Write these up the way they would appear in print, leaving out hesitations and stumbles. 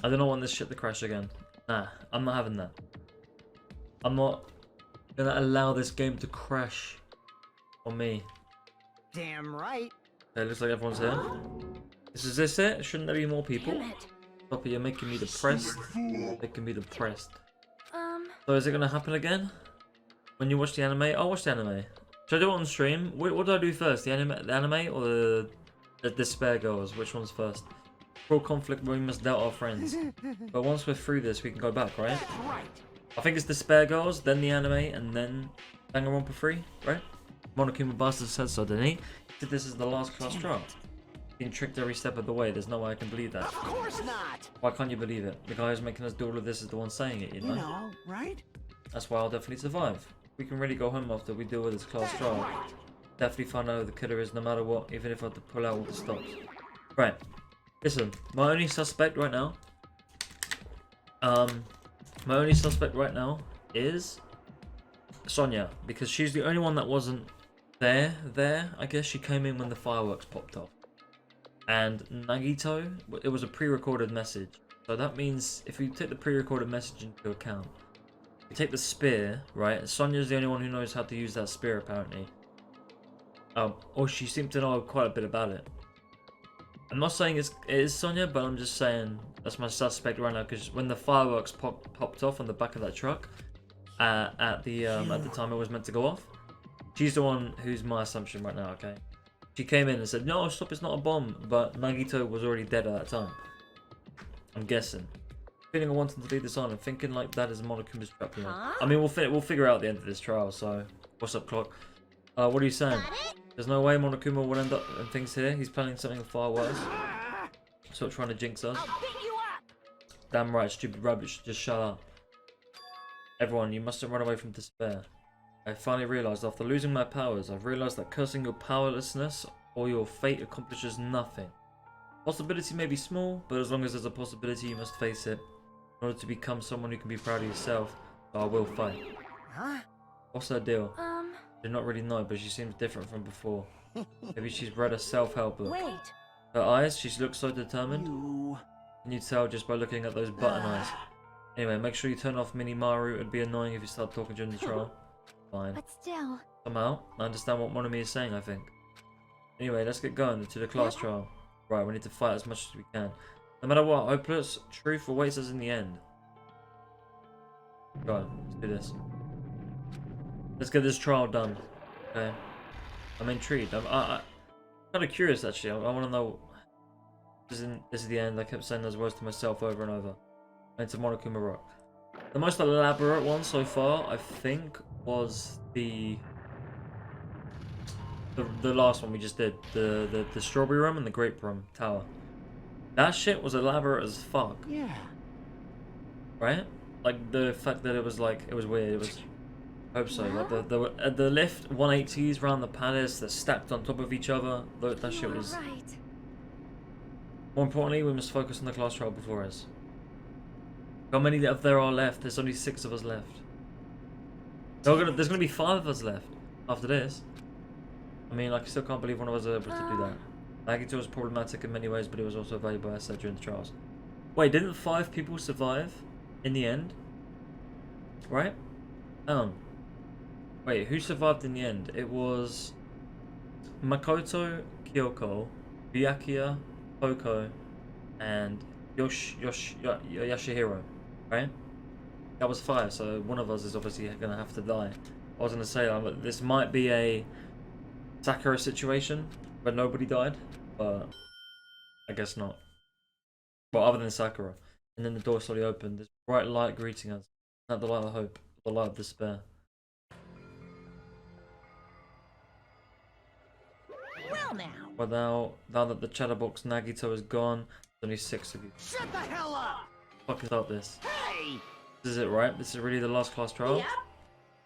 I do not want this shit to crash again. Nah, I'm not having that. I'm not gonna allow this game to crash on me. Damn right. Okay, looks like everyone's here. Is this it? Shouldn't there be more people? Damn it. Poppy, you're making me depressed. Making me depressed. So is it gonna happen again? When you watch the anime? I'll watch the anime. Should I do it on stream? What do I do first? The anime or the Despair Girls? Which one's first? Cruel conflict where we must doubt our friends. But once we're through this, we can go back, right? Right. I think it's Despair Girls, then the anime, and then Danganronpa 3, right? Monokuma Bastard said so, didn't he? He said this is the last class trial. Being tricked every step of the way. There's no way I can believe that. Of course not. Why can't you believe it? The guy who's making us do all of this is the one saying it, you know? You know, right? That's why I'll definitely survive. We can really go home after we deal with this class trial. Definitely find out who the killer is no matter what, even if I have to pull out all the stops. Right. Listen, my only suspect right now is Sonia, because she's the only one that wasn't there. I guess she came in when the fireworks popped off. And Nagito, it was a pre-recorded message. So that means if you take the pre-recorded message into account, you take the spear, right? Sonia's the only one who knows how to use that spear apparently. Or she seemed to know quite a bit about it. I'm not saying it is Sonia, but I'm just saying that's my suspect right now, because when the fireworks popped off on the back of that truck at the time it was meant to go off, she's the one who's my assumption right now. Okay, she came in and said, "No, stop! It's not a bomb." But Nagito was already dead at that time. I'm guessing. Feeling I wanted to leave this on and thinking like that is Monokuma's trap. I mean, we'll figure out the end of this trial. So, what's up, clock? What are you saying? There's no way Monokuma will end up in things here. He's planning something far worse. Sort of trying to jinx us. Damn right, stupid rabbit should just shut up. Everyone, you mustn't run away from despair. I finally realized after losing my powers, I've realized that cursing your powerlessness or your fate accomplishes nothing. Possibility may be small, but as long as there's a possibility, you must face it. In order to become someone who can be proud of yourself, I will fight. Huh? What's her deal? I do not really know, but she seems different from before. Maybe she's read a self-help book. Wait. Her eyes, she looks so determined. Can you tell just by looking at those button eyes? Anyway, make sure you turn off Minimaru. It'd be annoying if you start talking during the trial. Fine. But still. Somehow, I understand what Monomi is saying, I think. Anyway, let's get going to the class trial. Right, we need to fight as much as we can. No matter what, hopeless truth awaits us in the end. Right, let's do this. Let's get this trial done. Okay. I'm intrigued. I'm kind of curious actually. I want to know. This is the end. I kept saying those words to myself over and over. And to Monokuma Rock. The most elaborate one so far, I think, was the last one we just did. The strawberry room and the grape room tower. That shit was elaborate as fuck. Yeah. Right? Like the fact that it was weird. It was. I hope so. Like the lift 180s around the palace, they're stacked on top of each other. That shit was. Right. More importantly, we must focus on the class trial before us. How many of there are left? There's only 6 of us left. There's gonna be 5 of us left after this. I mean, like, I still can't believe one of us was able to do that. Nagito was problematic in many ways, but it was also valuable, I said, during the trials. Wait, didn't 5 people survive in the end? Right? Hang on. Wait, who survived in the end? It was Makoto, Kyoko, Byakuya, Koko, and Yashihiro, right? That was 5, so one of us is obviously going to have to die. I was going to say, this might be a Sakura situation where nobody died, but I guess not. Well, other than Sakura. And then the door slowly opened. This bright light greeting us. Not the light of hope, the light of despair. Well now. Well, now that the chatterbox Nagito is gone, there's only 6 of you. Shut the hell up! Fuck is up this? Hey! This is it, right? This is really the last class trial?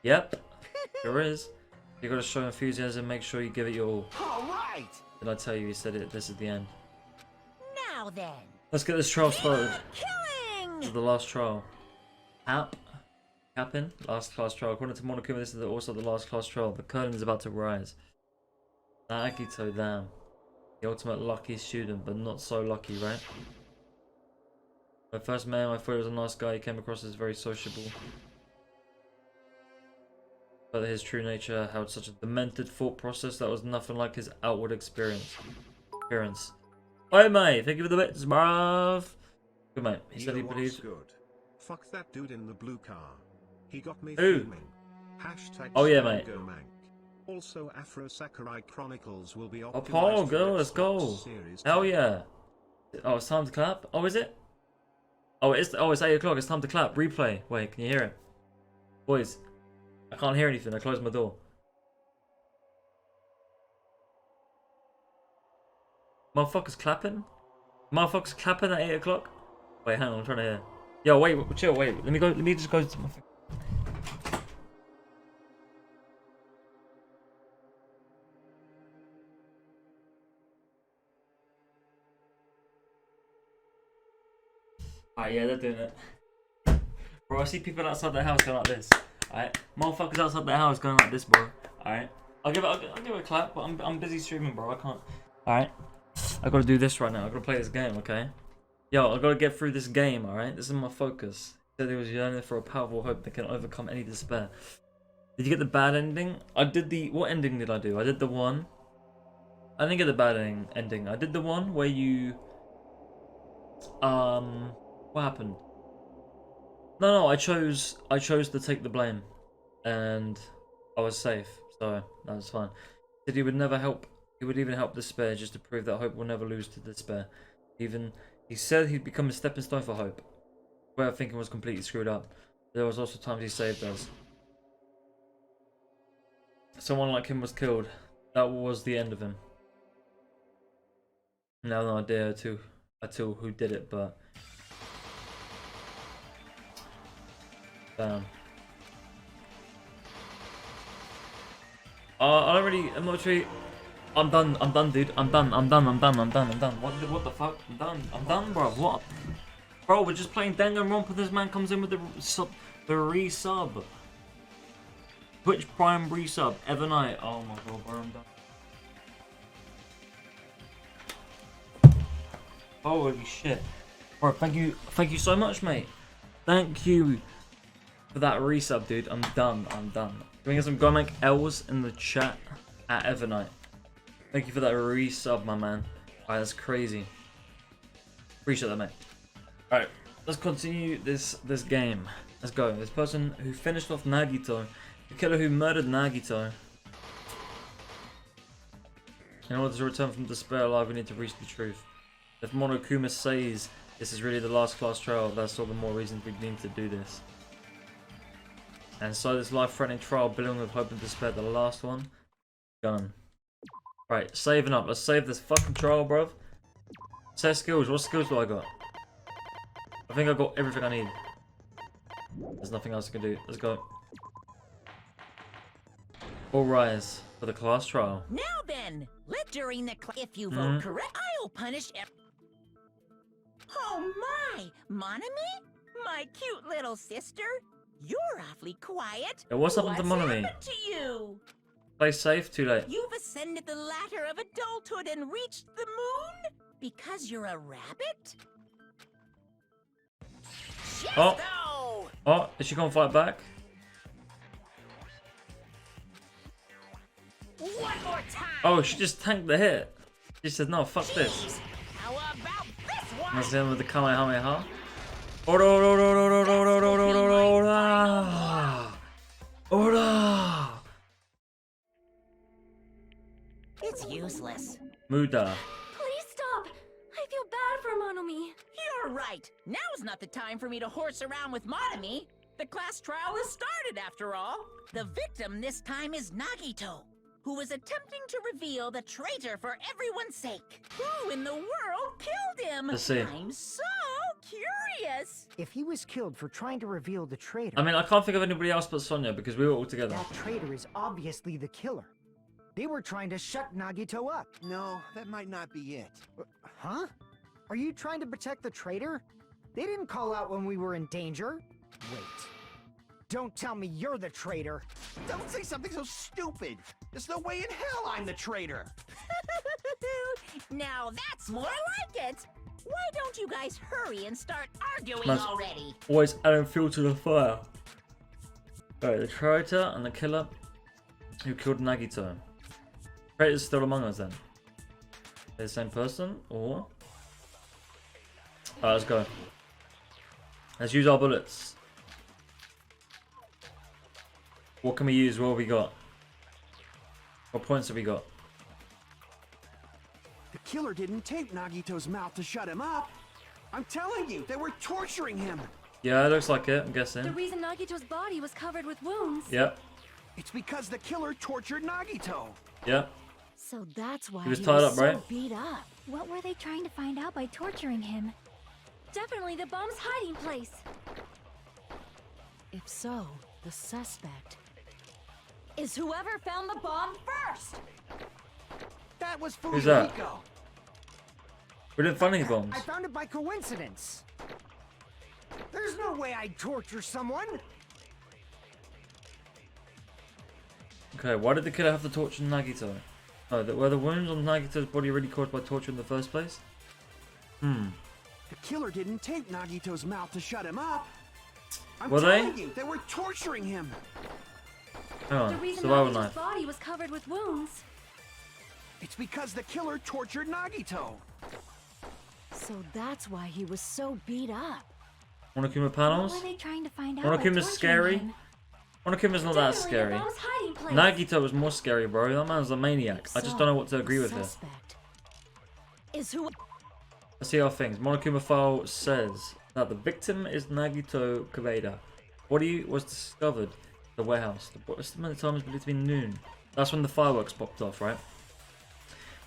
Yep. Yep. Sure is. You gotta show enthusiasm, make sure you give it your all. Alright! Did I tell you he said it? This is the end. Now then. Let's get this trial started. Killing! This is the last trial. Capping? Last class trial. According to Monokuma, this is also the last class trial. The curtain is about to rise. Nagito, damn. The ultimate lucky student, but not so lucky, right? My first man, I thought he was a nice guy. He came across as very sociable. But his true nature held such a demented thought process that was nothing like his outward appearance. Hey mate, thank you for the bits, bruv. Good mate. He said he believed. Good. Fuck that dude in the blue car. He got me Who? fuming. Hashtag Oh yeah, mate. Mank. Also, Afro Sakurai Chronicles will be Oh, optimized Paul, for go, let's Xbox go. Series Hell 10. yeah. Oh, it's time to clap. Oh, is it? Oh, it's 8 o'clock. It's time to clap. Replay. Wait, can you hear it? Boys, I can't hear anything. I closed my door. Motherfuckers clapping? Motherfuckers clapping at 8 o'clock? Wait, hang on. I'm trying to hear. Yo, wait, chill, wait. Let me just go to my... Alright, yeah, they're doing it. Bro, I see people outside their house going like this. Alright, motherfuckers outside their house going like this, bro. Alright, I'll give it a clap, but I'm busy streaming, bro. I can't. Alright, I gotta do this right now. I gotta play this game, okay? Yo, I gotta get through this game. Alright, this is my focus. He said he was yearning for a powerful hope that can overcome any despair. Did you get the bad ending? I did the... What ending did I do? I did the one... I didn't get the bad ending. I did the one where you... What happened? No, I chose to take the blame, and I was safe, so that was fine. He said he would never help. He would even help despair, just to prove that hope will never lose to despair. He said he'd become a stepping stone for hope. Way of thinking was completely screwed up. There was also times he saved us. Someone like him was killed. That was the end of him. Now no idea until who did it, but. Damn. I'm not really... I'm done, dude. I'm done. What the fuck? I'm done, bro. What? Bro, we're just playing Danganronpa. This man comes in with the resub. Twitch Prime resub. Evernight. Oh my god, bro, I'm done. Holy shit. Bro, thank you so much, mate. Thank you for that resub, dude. I'm done. Can we get some Gomek L's in the chat at Evernight? Thank you for that resub, my man. Alright, that's crazy. Appreciate that, mate. Alright, let's continue this game. Let's go. This person who finished off Nagito, the killer who murdered Nagito. In order to return from despair alive, we need to reach the truth. If Monokuma says this is really the last class trial, that's all the more reason we need to do this. And so this life-threatening trial, building with hope and despair, the last one, done. Right, saving up. Let's save this fucking trial, bruv. Set skills. What skills do I got? I think I got everything I need. There's nothing else I can do. Let's go. All rise for the class trial. Now then, during the if you vote correct, I'll punish Oh my, Monami? My cute little sister? You're awfully quiet. Yeah, what's happened to Monami? Happened to you? Play safe, too late. You've ascended the ladder of adulthood and reached the moon? Because you're a rabbit? Oh. Oh, is she gonna fight back? One more time. Oh, she just tanked the hit. She said, no, fuck this. How about this one? Let's hit him with the Kamehameha. Ora! It's useless. Muda. Please stop. I feel bad for Monomi. You're right. Now's not the time for me to horse around with Monami. The class trial has started, after all. The victim this time is Nagito, who was attempting to reveal the traitor for everyone's sake. Who in the world killed him? Let's see. I'm so curious. If he was killed for trying to reveal the traitor, I mean, I can't think of anybody else but Sonya because we were all together. that traitor is obviously the killer. They were trying to shut Nagito up. No, that might not be it. Huh? Are you trying to protect the traitor? They didn't call out when we were in danger. Wait. Don't tell me you're the traitor. Don't say something so stupid. There's no way in hell I'm the traitor. Now that's more like it. Why don't you guys hurry and start arguing Nice. already? Always adding fuel to the fire. Alright, the traitor and the killer who killed Nagito. Traitor's still among us then. They're the same person, or... Alright, let's go. Let's use our bullets. What can we use? What have we got? What points have we got? The killer didn't tape Nagito's mouth to shut him up. I'm telling you, they were torturing him. Yeah, it looks like it, I'm The guessing. reason Nagito's body was covered with wounds. Yep, It's because the killer tortured Nagito. yep. So that's why He was tied up, so right? beat up. What were they trying to find out by torturing him? Definitely the bomb's hiding place. If so, the suspect is whoever found the bomb first. That was Who's that? Fujihiko. We didn't find any bombs. I found it by coincidence. There's no way I'd torture someone. Okay, why did the killer have to torture Nagito? Oh, were the wounds on Nagito's body really caused by torture in the first place? The killer didn't tape Nagito's mouth to shut him up. I'm Were they? telling you, they were torturing him. Hang The on, reason survival Nagito's knife. body was covered with wounds. It's because the killer tortured Nagito. So that's why he was so beat up. Monokuma What panels? were they trying to find out by Monokuma's torturing scary. him? Monokuma's not that Definitely scary. the bomb's hiding place. Nagito was more scary, bro. That man's a maniac. I just don't know what to agree with here. Suspect is who. Let's see our things. Monokuma file says that the victim is Nagito Kaveda. Body was discovered at the warehouse. The estimate time is believed to be noon. That's when the fireworks popped off, right?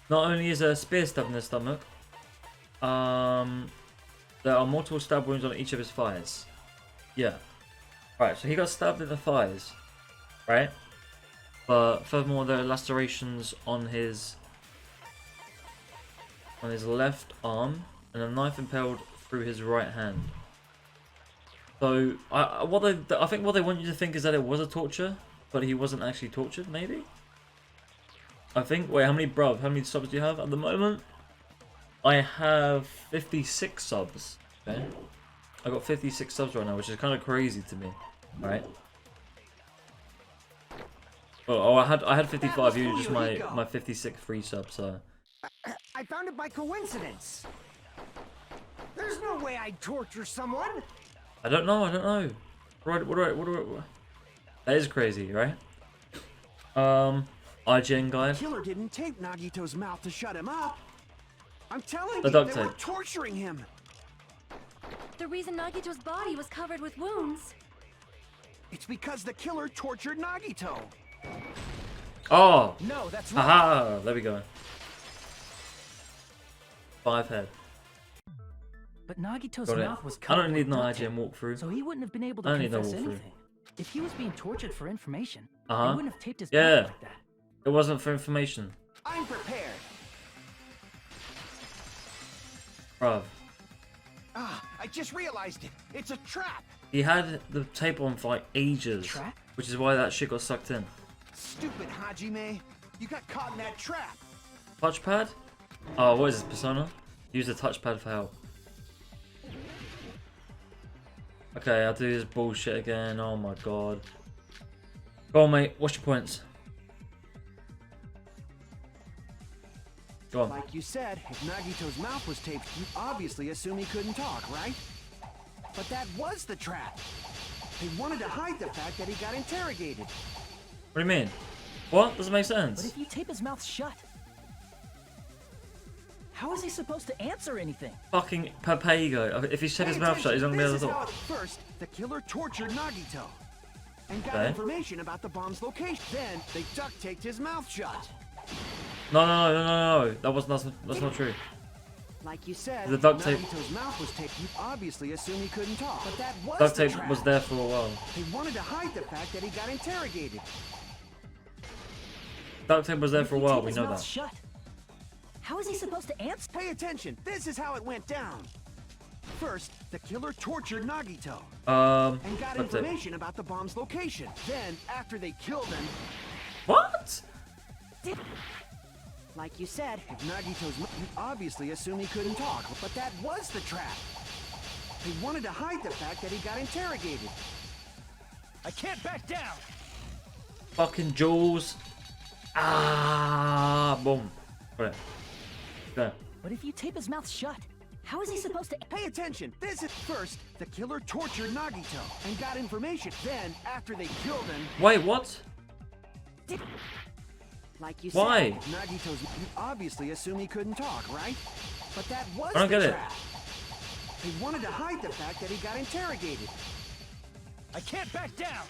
Not only is there a spear stab in his stomach, there are multiple stab wounds on each of his thighs. Yeah. Right, so he got stabbed in the thighs, right? But furthermore, there are lacerations on his left arm and a knife impaled through his right hand. So I think what they want you to think is that it was a torture, but he wasn't actually tortured. Maybe. I think. Wait, how many subs do you have at the moment? I have 56 subs. Okay, I got 56 subs right now, which is kind of crazy to me. Right. Oh, I had 55. You just my 56 free subs. So. I found it by coincidence. There's no way I'd torture someone. I don't know. Right, what do I? That is crazy, right? IGN guide. The killer didn't tape Nagito's mouth to shut him up. I'm telling The you, duct they were tape. torturing him. The reason Nagito's body was covered with wounds. It's because the killer tortured Nagito. Oh, No, that's wrong. haha! There we go. 5 head. But Nagito's Got it. mouth was I covered don't need with no duct tape, IGN walkthrough. so he wouldn't have been able I to don't need no confess walkthrough. anything. If he was being tortured for information, Uh-huh. he wouldn't have taped his Yeah. mouth like that. It wasn't for information, I'm prepared. bruv. Ah, I just realized it. It's a trap. He had the tape on for like ages, Trap? which is why that shit got sucked in. Stupid Hajime. You got caught in that trap. Touchpad? Oh, what is this, Persona? Use the touchpad for help. Okay, I'll do this bullshit again. Oh my god. Go on, mate. What's your points? Go on. Like you said, if Nagito's mouth was taped, you'd obviously assume he couldn't talk, right? But that was the trap. They wanted to hide the fact that he got interrogated. What do you mean? What? Doesn't make But sense. if you tape his mouth shut, how is he supposed to answer anything? Fucking Papago. If he shut his Pay mouth shut, he's not gonna be able attention. to This is talk. how, First, the killer tortured Nagito and got Okay. information about the bomb's location. Then they duct taped his mouth shut. No. That's not true. Like you said, The duct if tape- Nagito's mouth was taped, you'd obviously assume he couldn't talk. But that was Duct the tape trap. was there for a while. They wanted to hide the fact that he got interrogated. Duct tape was there If for a you while. tape We his know mouth that. shut, how is he supposed to answer? Pay attention. This is how it went down. First, the killer tortured Nagito and got Duct tape. information about the bomb's location. Then, after they killed him, What? Like you said, if Nagito's you obviously assume he couldn't talk, but that was the trap. They wanted to hide the fact that he got interrogated. I can't back down! Fucking Jules. Ah, boom. Got it. Go. But if you tape his mouth shut, how is he supposed to... Pay attention. This is first, the killer tortured Nagito and got information. Then, after they killed him, Wait, what? like you Why? said, Nagito's you obviously assume he couldn't talk, right? But that was I don't the get it. trap. They wanted to hide the fact that he got interrogated. I can't back down!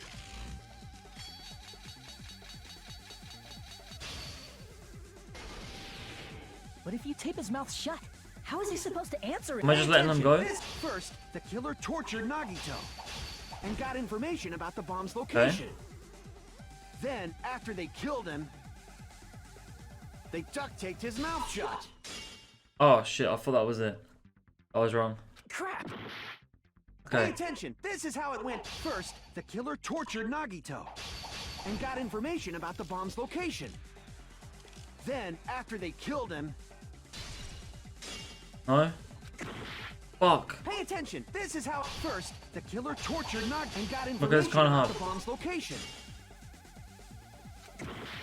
But if you tape his mouth shut, how is he supposed to answer it? Am I just letting them go? This first, the killer tortured Nagito and got information about the bomb's location. Then, after they killed him, they duct taped his mouth shut. Oh shit, I thought that was it. I was wrong. Crap! Pay Okay. attention. This is how it went. First, the killer tortured Nagito and got information about the bomb's location. Then, after they killed him, No? Fuck. pay attention. This is how first the killer tortured Nagito and got Okay, information it's kinda about hard. the bomb's location.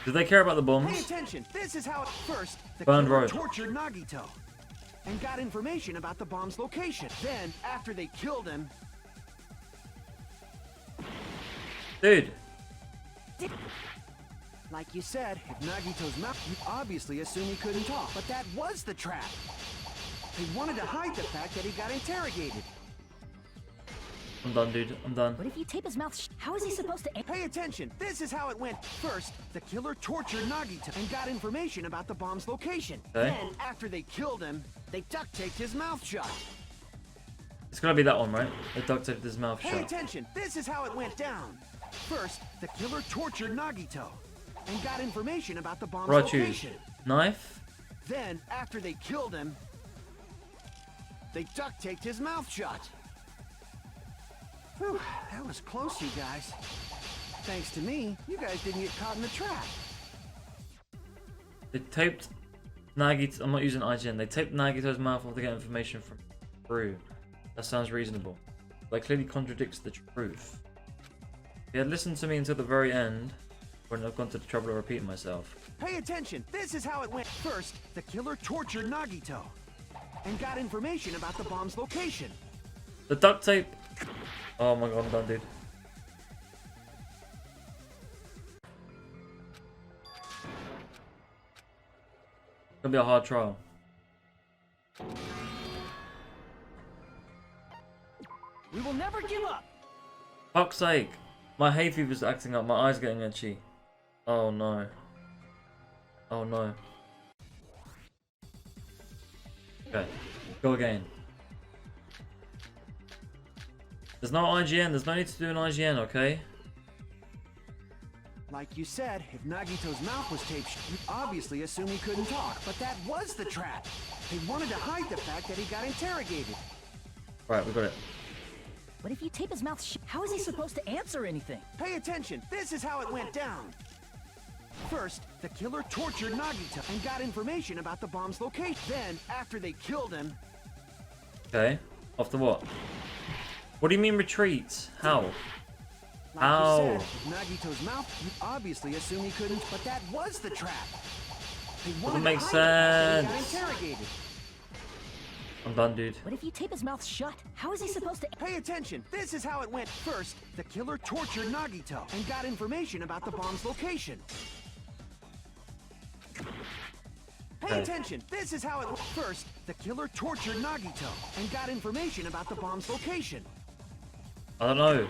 Did they care about the Pay bombs? attention. This is how first the Burned killer road. tortured Nagito and got information about the bomb's location. Then, after they killed him, Dude. like you said, if Nagito's mouth, you obviously assume he couldn't talk, but that was the trap. They wanted to hide the fact that he got interrogated. I'm done, dude. I'm done. But if you tape his mouth how is he supposed to... Pay attention. This is how it went. First, the killer tortured Nagito and got information about the bomb's location. Okay. Then, after they killed him, they duct taped his mouth shut. It's gonna be that one, right? They duct taped his mouth Pay shut. attention. This is how it went down. First, the killer tortured Nagito and got information about the bomb's Right, choose. location. Knife? Then, after they killed him, they duct taped his mouth shut. Whew, that was close, you guys. Thanks to me, you guys didn't get caught in the trap. They taped Nagito. I'm not using IGN. They taped Nagito's mouth off to get information from Brew. That sounds reasonable. But clearly contradicts the truth. If he had listened to me until the very end, I wouldn't have gone to the trouble of repeating myself. Pay attention. This is how it went. First, the killer tortured Nagito and got information about the bomb's location. The duct tape. Oh my god, I'm done, dude. It's gonna be a hard trial. We will never give up! Fuck's sake. My hay fever's acting up. My eyes getting itchy. Oh no. Oh no. Okay. Go again. There's no IGN. There's no need to do an IGN, okay? Like you said, if Nagito's mouth was taped, you obviously assume he couldn't talk, but that was the trap. They wanted to hide the fact that he got interrogated. Right, we got it. But if you tape his mouth how is he supposed to answer anything? Pay attention. This is how it went down. First, the killer tortured Nagito and got information about the bomb's location. Then, after they killed him, Okay. After what? What do you mean retreat? How? like Ow. you said, if Nagito's mouth, you obviously assume he couldn't, but that was the trap. They wanted to make hide the fact that he got sense. interrogated. I'm done, dude. But if you tape his mouth shut, how is he supposed to... Pay attention. This is how it went. First, the killer tortured Nagito and got information about the bomb's location. Pay Okay. attention. This is how it went. First, the killer tortured Nagito and got information about the bomb's location. I don't know.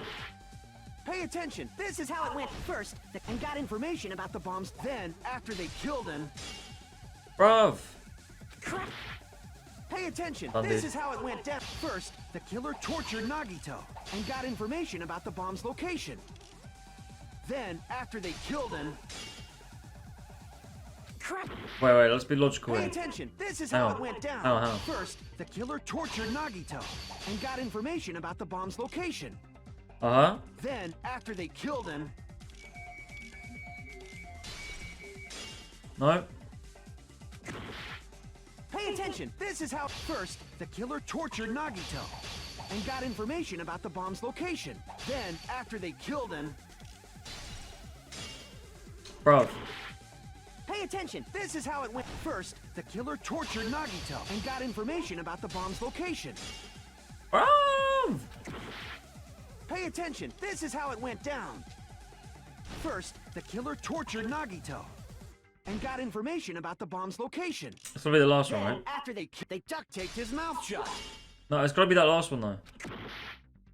Pay attention. This is how it went. First, and got information about the bombs. Then, after they killed him, Bruv. crap. Pay attention. Done, This dude. is how it went down. First, the killer tortured Nagito and got information about the bomb's location. Then, after they killed him, crap. Wait, let's be logical Pay here. attention. This is Hang how on. it went down. Hang on. First, the killer tortured Nagito and got information about the bomb's location. Uh-huh. Then, after they killed him, No. Pay attention. This is how first the killer tortured Nagito and got information about the bomb's location. Then, after they killed him, Bro. pay attention. This is how it went. First, the killer tortured Nagito and got information about the bomb's location. Bro. Pay attention. This is how it went down. First, the killer tortured Nagito and got information about the bomb's location. This will be the last one, Then, right? after they duct taped his mouth shut. No, it's gotta be that last one though.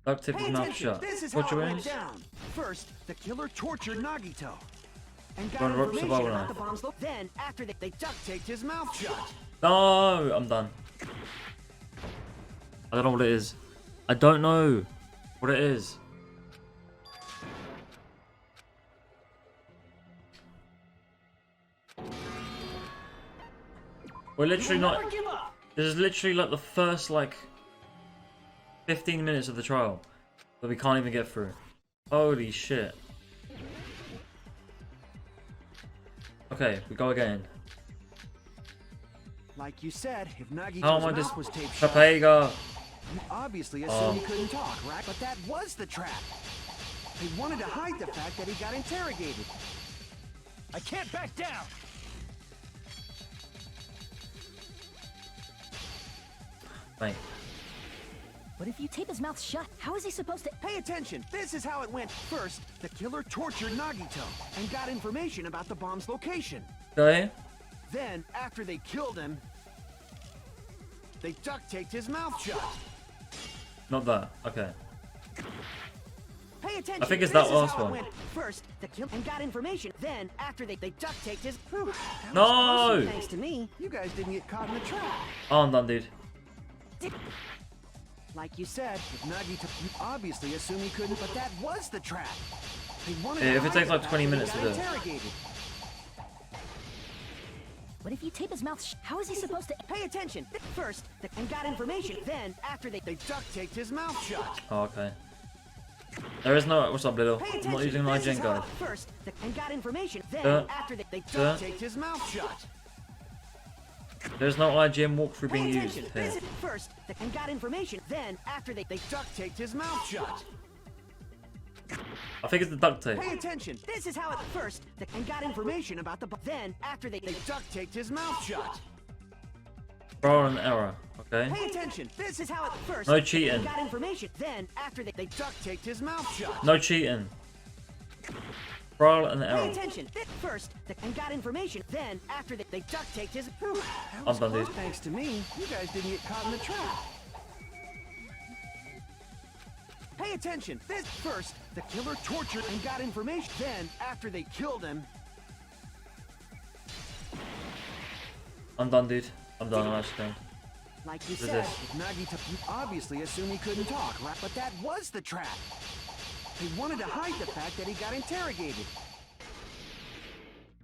Duct tape Pay his mouth attention. shut. This is Watch how your it went wings. down. First, the killer tortured Nagito and got Go on, rope information survival about knife. the bomb's location. Then, after they duct taped his mouth shut. No, I'm done. I don't know what it is. I don't know what it is. We're literally not. Never give up. This is literally like the first like 15 minutes of the trial that we can't even get through. Holy shit. Okay, we go again. Like you said, if How am Nagito's I mouth just was taped shut, Capega? you obviously assumed he couldn't talk, right? But that was the trap. They wanted to hide the fact that he got interrogated. I can't back down. Mate. But if you tape his mouth shut, how is he supposed to? Pay attention. This is how it went. First, the killer tortured Nagito and got information about the bomb's location. Okay. Then, after they killed him, they duct taped his mouth shut. Not that. Okay. Pay attention. I think it's This that is last how it one. went. First, the kill and got information. Then, after they duct taped his. Whew, that was No! awesome, thanks to me, you guys didn't get caught in the trap. Oh, I'm done, dude. Like you said, if Nagito, you obviously assumed he couldn't, but that was the trap. They wanted Yeah, to if it hide takes the like fact 20 that he minutes to got do it. interrogated. But if you tape his mouth shut, how is he supposed to? Pay attention. First, and got information. Then, after they duct taped his mouth shut. Oh, okay. There is no. What's up, little? Pay I'm attention. not using an This is IGN how- guide. First, and got information. Then, Duh. after they Duh. duct taped his mouth shut. There's no IGN walkthrough being Pay used attention. here. This is first, and got information. Then, after they duct taped his mouth shut. I think it's the duct tape. Pay attention. This is how it first, and got information about the. Then, after they duct taped his mouth shut. Trial and error. Okay. Pay attention. This is how it first. No cheating. And got information. Then, after they duct taped his mouth shut. No cheating. Trial and Pay error. attention. First, and got information. Then, after they duct taped his. Whew, that I'm was done, close, dude. thanks to me. You guys didn't get caught in the trap. Pay attention. This first, the killer tortured and got information. Then, after they killed him, I'm done, dude. I'm done. I'm actually done. like you What is said, this? if Nagito, you obviously assumed he couldn't talk, right? But that was the trap. They wanted to hide the fact that he got interrogated.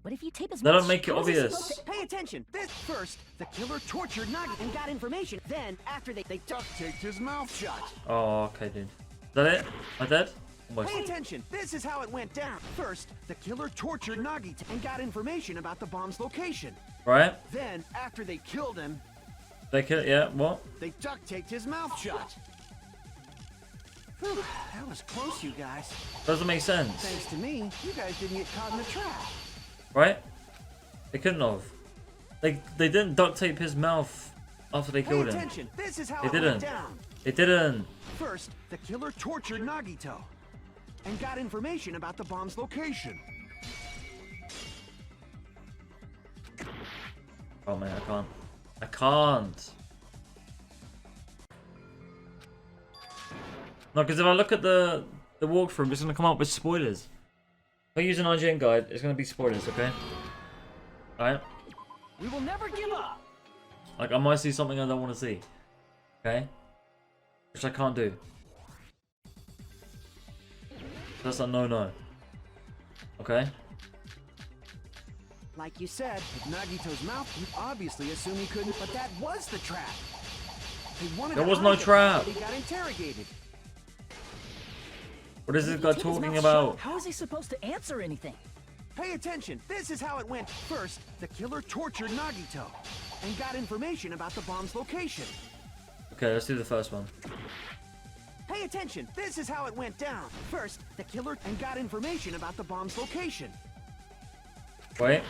But if you tape his They mouth don't make it shut, how is he obvious. supposed to- Pay attention. This first, the killer tortured Nagito and got information. Then, after they duct taped his mouth shut. Oh, okay, dude. Is that it? Am I dead? Almost. Pay attention. This is how it went down. First, the killer tortured Nagito and got information about the bomb's location. Right? Then, after they killed him, They kill it. Yeah. What? they duct taped his mouth shut. Whew, that was close, you guys. Doesn't make sense. Thanks to me, you guys didn't get caught in the trap. Right? They couldn't have. They didn't duct tape his mouth after they Pay killed him. attention. This is how They it didn't. went down. They didn't. First, the killer tortured Nagito and got information about the bomb's location. Oh man, I can't. I can't. No, because if I look at the walkthrough, it's gonna come up with spoilers. If I use an IGN guide, it's gonna be spoilers, okay? Alright? We will never give up. Like, I might see something I don't want to see. Okay? Which I can't do. That's a no-no. Okay? Like you said, with Nagito's mouth, you obviously assumed he couldn't, but that was the trap. They wanted There to was hide no the fact trap. that he got interrogated. What is But this if guy you tape his talking mouth about? shut, how is he supposed to answer anything? Pay attention. This is how it went. First, the killer tortured Nagito and got information about the bomb's location. Okay, let's do the first one. Pay attention, this is how it went down. First, the killer and got information about the bomb's location. Wait.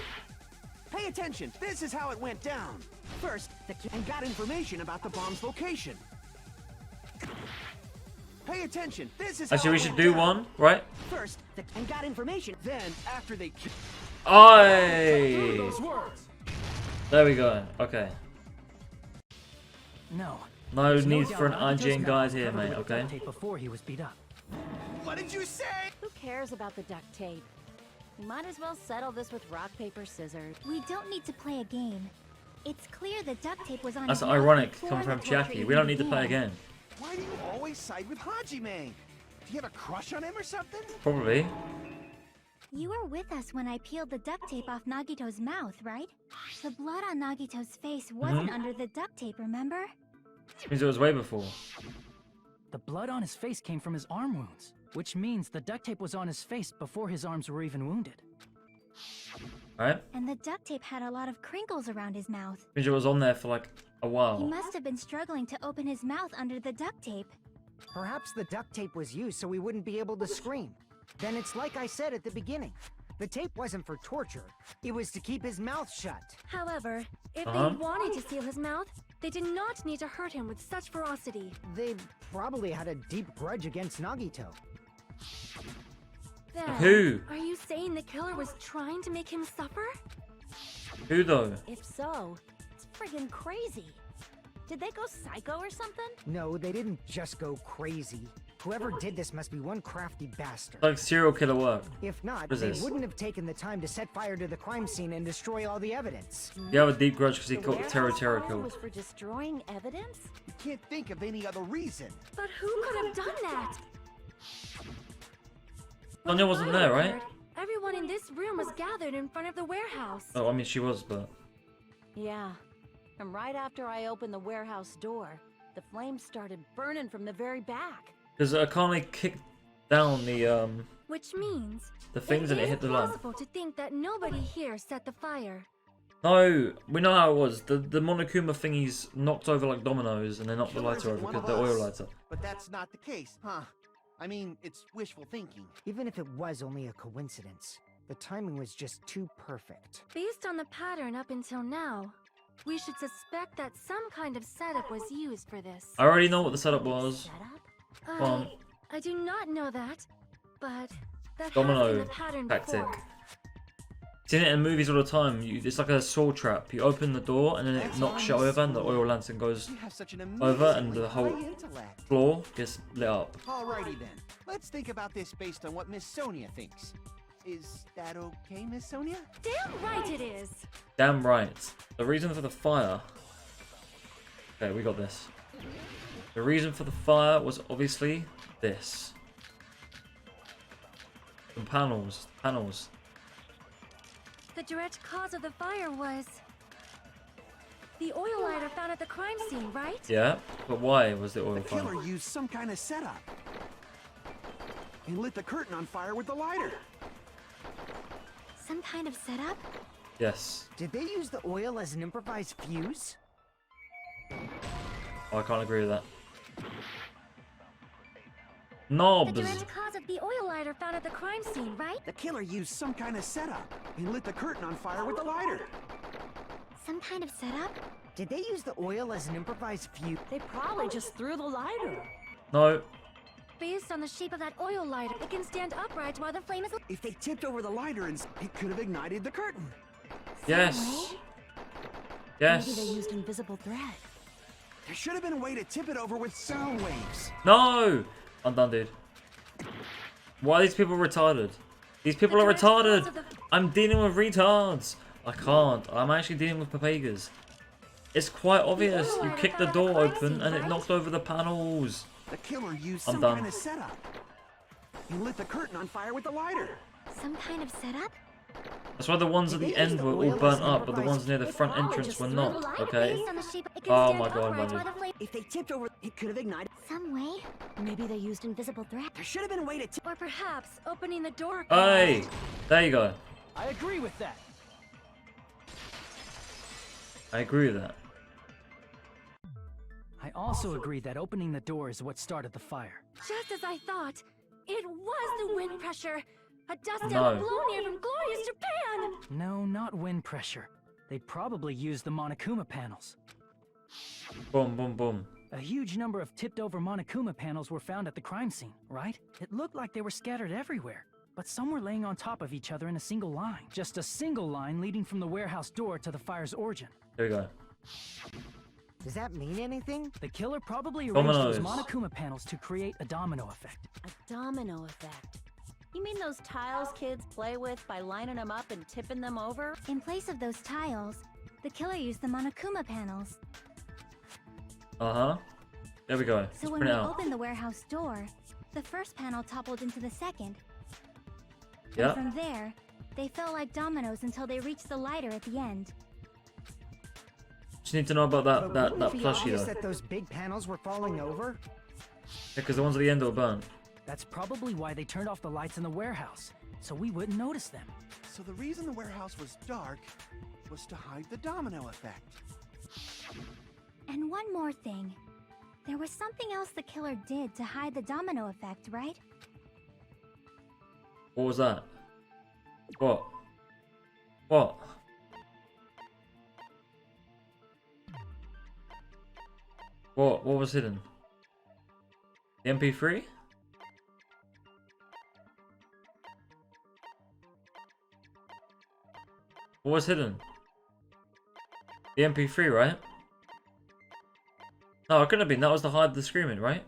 Pay attention, this is how it went down. First, the killer and got information about the bomb's location. Pay attention, this is Actually, how we it should went do down. one, right? First, the and got information. Then, after they killed Aye. those words. There we go. Okay. No. No There's need doubt for an Nagito's IGN mouth guide was here, covered mate, with okay? duct tape before he was beat up. What did you say? Who cares about the duct tape? We might as well settle this with rock, paper, scissors. We don't need to play a game. It's clear the duct tape was on That's his mouth ironic before coming from the torture Chiaki. even We don't need to play a began. game. Why do you always side with Hajime? Do you have a crush on him or something? Probably. You were with us when I peeled the duct tape off Nagito's mouth, right? The blood on Nagito's face wasn't under the duct tape, remember? Means it was way before. The blood on his face came from his arm wounds, which means the duct tape was on his face before his arms were even wounded. Right? And the duct tape had a lot of crinkles around his mouth. Means it was on there for like a He while. must have been struggling to open his mouth under the duct tape. Perhaps the duct tape was used so we wouldn't be able to scream. Then it's like I said at the beginning. The tape wasn't for torture. It was to keep his mouth shut. However, if Uh-huh. they wanted to seal his mouth, they did not need to hurt him with such ferocity. They probably had a deep grudge against Nagito. Then, Who? are you saying the killer was trying to make him suffer? Who though? If so, it's friggin' crazy. Did they go psycho or something? No, they didn't just go crazy. Whoever did this must be one crafty bastard. Like serial killer work. If not, What is they this? wouldn't have taken the time to set fire to the crime scene and destroy all the evidence. You have a deep grudge because he The caught warehouse Terror fire killed. was for destroying evidence? You can't think of any other reason. But who could have done that? When Sonia the wasn't fire there, right? occurred, everyone in this room was gathered in front of the warehouse. Oh, I mean she was, but Yeah. And right after I opened the warehouse door, the flames started burning from the very back. because Akane kicked down the Which means things and it is hit the lamp. possible to think that nobody here set the fire. No, we know how it was. The monokuma thingies knocked over like dominoes and they knocked the Killer lighter isn't over one because of the oil us. lighter. But that's not the case, huh? I mean, it's wishful thinking. Even if it was only a coincidence, the timing was just too perfect. Based on the pattern up until now, we should suspect that some kind of setup was used for this. I already know what the setup was. Setup? Come on. I do not know that, but that Domino has been the pattern tactic. before. Seen it in movies all the time. It's like a saw trap. You open the door and then it That's knocks shit why I'm over and the so- oil lantern goes You have such an over and the amazingly whole high intellect. floor gets lit up. Alrighty then. Let's think about this based on what Miss Sonia thinks. Is that okay, Miss Sonia? Damn right it is! Damn right. The reason for the fire. Okay, we got this. The reason for the fire was obviously this. Some panels. Panels. The direct cause of the fire was the oil lighter found at the crime scene, right? Yeah, but why was the oil The fire? killer used some kind of setup. He lit the curtain on fire with the lighter. Some kind of setup? Yes. Did they use the oil as an improvised fuse? Oh, I can't agree with that. The Knobs. direct cause of the oil lighter found at the crime scene, right? The killer used some kind of setup. He lit the curtain on fire with the lighter. Some kind of setup? Did they use the oil as an improvised fuse? They probably just threw the lighter. No. Based on the shape of that oil lighter, it can stand upright while the flame is If they tipped over the lighter, and it could have ignited the curtain. Yes. Maybe they Yes. used invisible thread. There should have been a way to tip it over with sound waves. No. I'm done, dude. Why are these people retarded? These people are retarded. I'm dealing with retards. I can't. I'm actually dealing with papagas. It's quite obvious. You kicked the door open and it knocked over the panels. The killer used I'm some done. kind of setup. He lit the curtain on fire with the lighter. Some kind of setup? That's why the ones at the end were all burnt up, but the ones near the front entrance were not. Okay. based on the shape. It can Oh stand my god, upright man. while the flame. If they tipped over, it could have ignited. Some way? Maybe they used invisible thread. There should have been a way to tip. Or perhaps opening the door. Hey, there you go. I agree with that. I agree with that. I also agree that opening the door is what started the fire. Just as I thought. It was the wind pressure. A dust No. down blown here from glorious Japan. No, not wind pressure. They probably used the monokuma panels. Boom, boom, boom. A huge number of tipped-over monokuma panels were found at the crime scene, right? It looked like they were scattered everywhere, but some were laying on top of each other in a single line. Just a single line leading from the warehouse door to the fire's origin. Here we go. Does that mean anything? The killer probably arranged those Dominoes. monokuma panels to create a domino effect. A domino effect. You mean those tiles kids play with by lining them up and tipping them over? In place of those tiles, the killer used the monokuma panels. Uh-huh. There we go. So Let's when print we it out. opened the warehouse door, the first panel toppled into the second. Yeah. And from there, they fell like dominoes until they reached the lighter at the end. Just need to know about that But wouldn't it be plushie obvious though. that those big panels were falling over? Yeah, because the ones at the end were burnt. That's probably why they turned off the lights in the warehouse, so we wouldn't notice them. So the reason the warehouse was dark was to hide the domino effect. And one more thing. There was something else the killer did to hide the domino effect, right? What was that? What? What? What was hidden? The MP3? What was hidden? The MP3, right? No, it couldn't have been. That was to hide the screaming, right?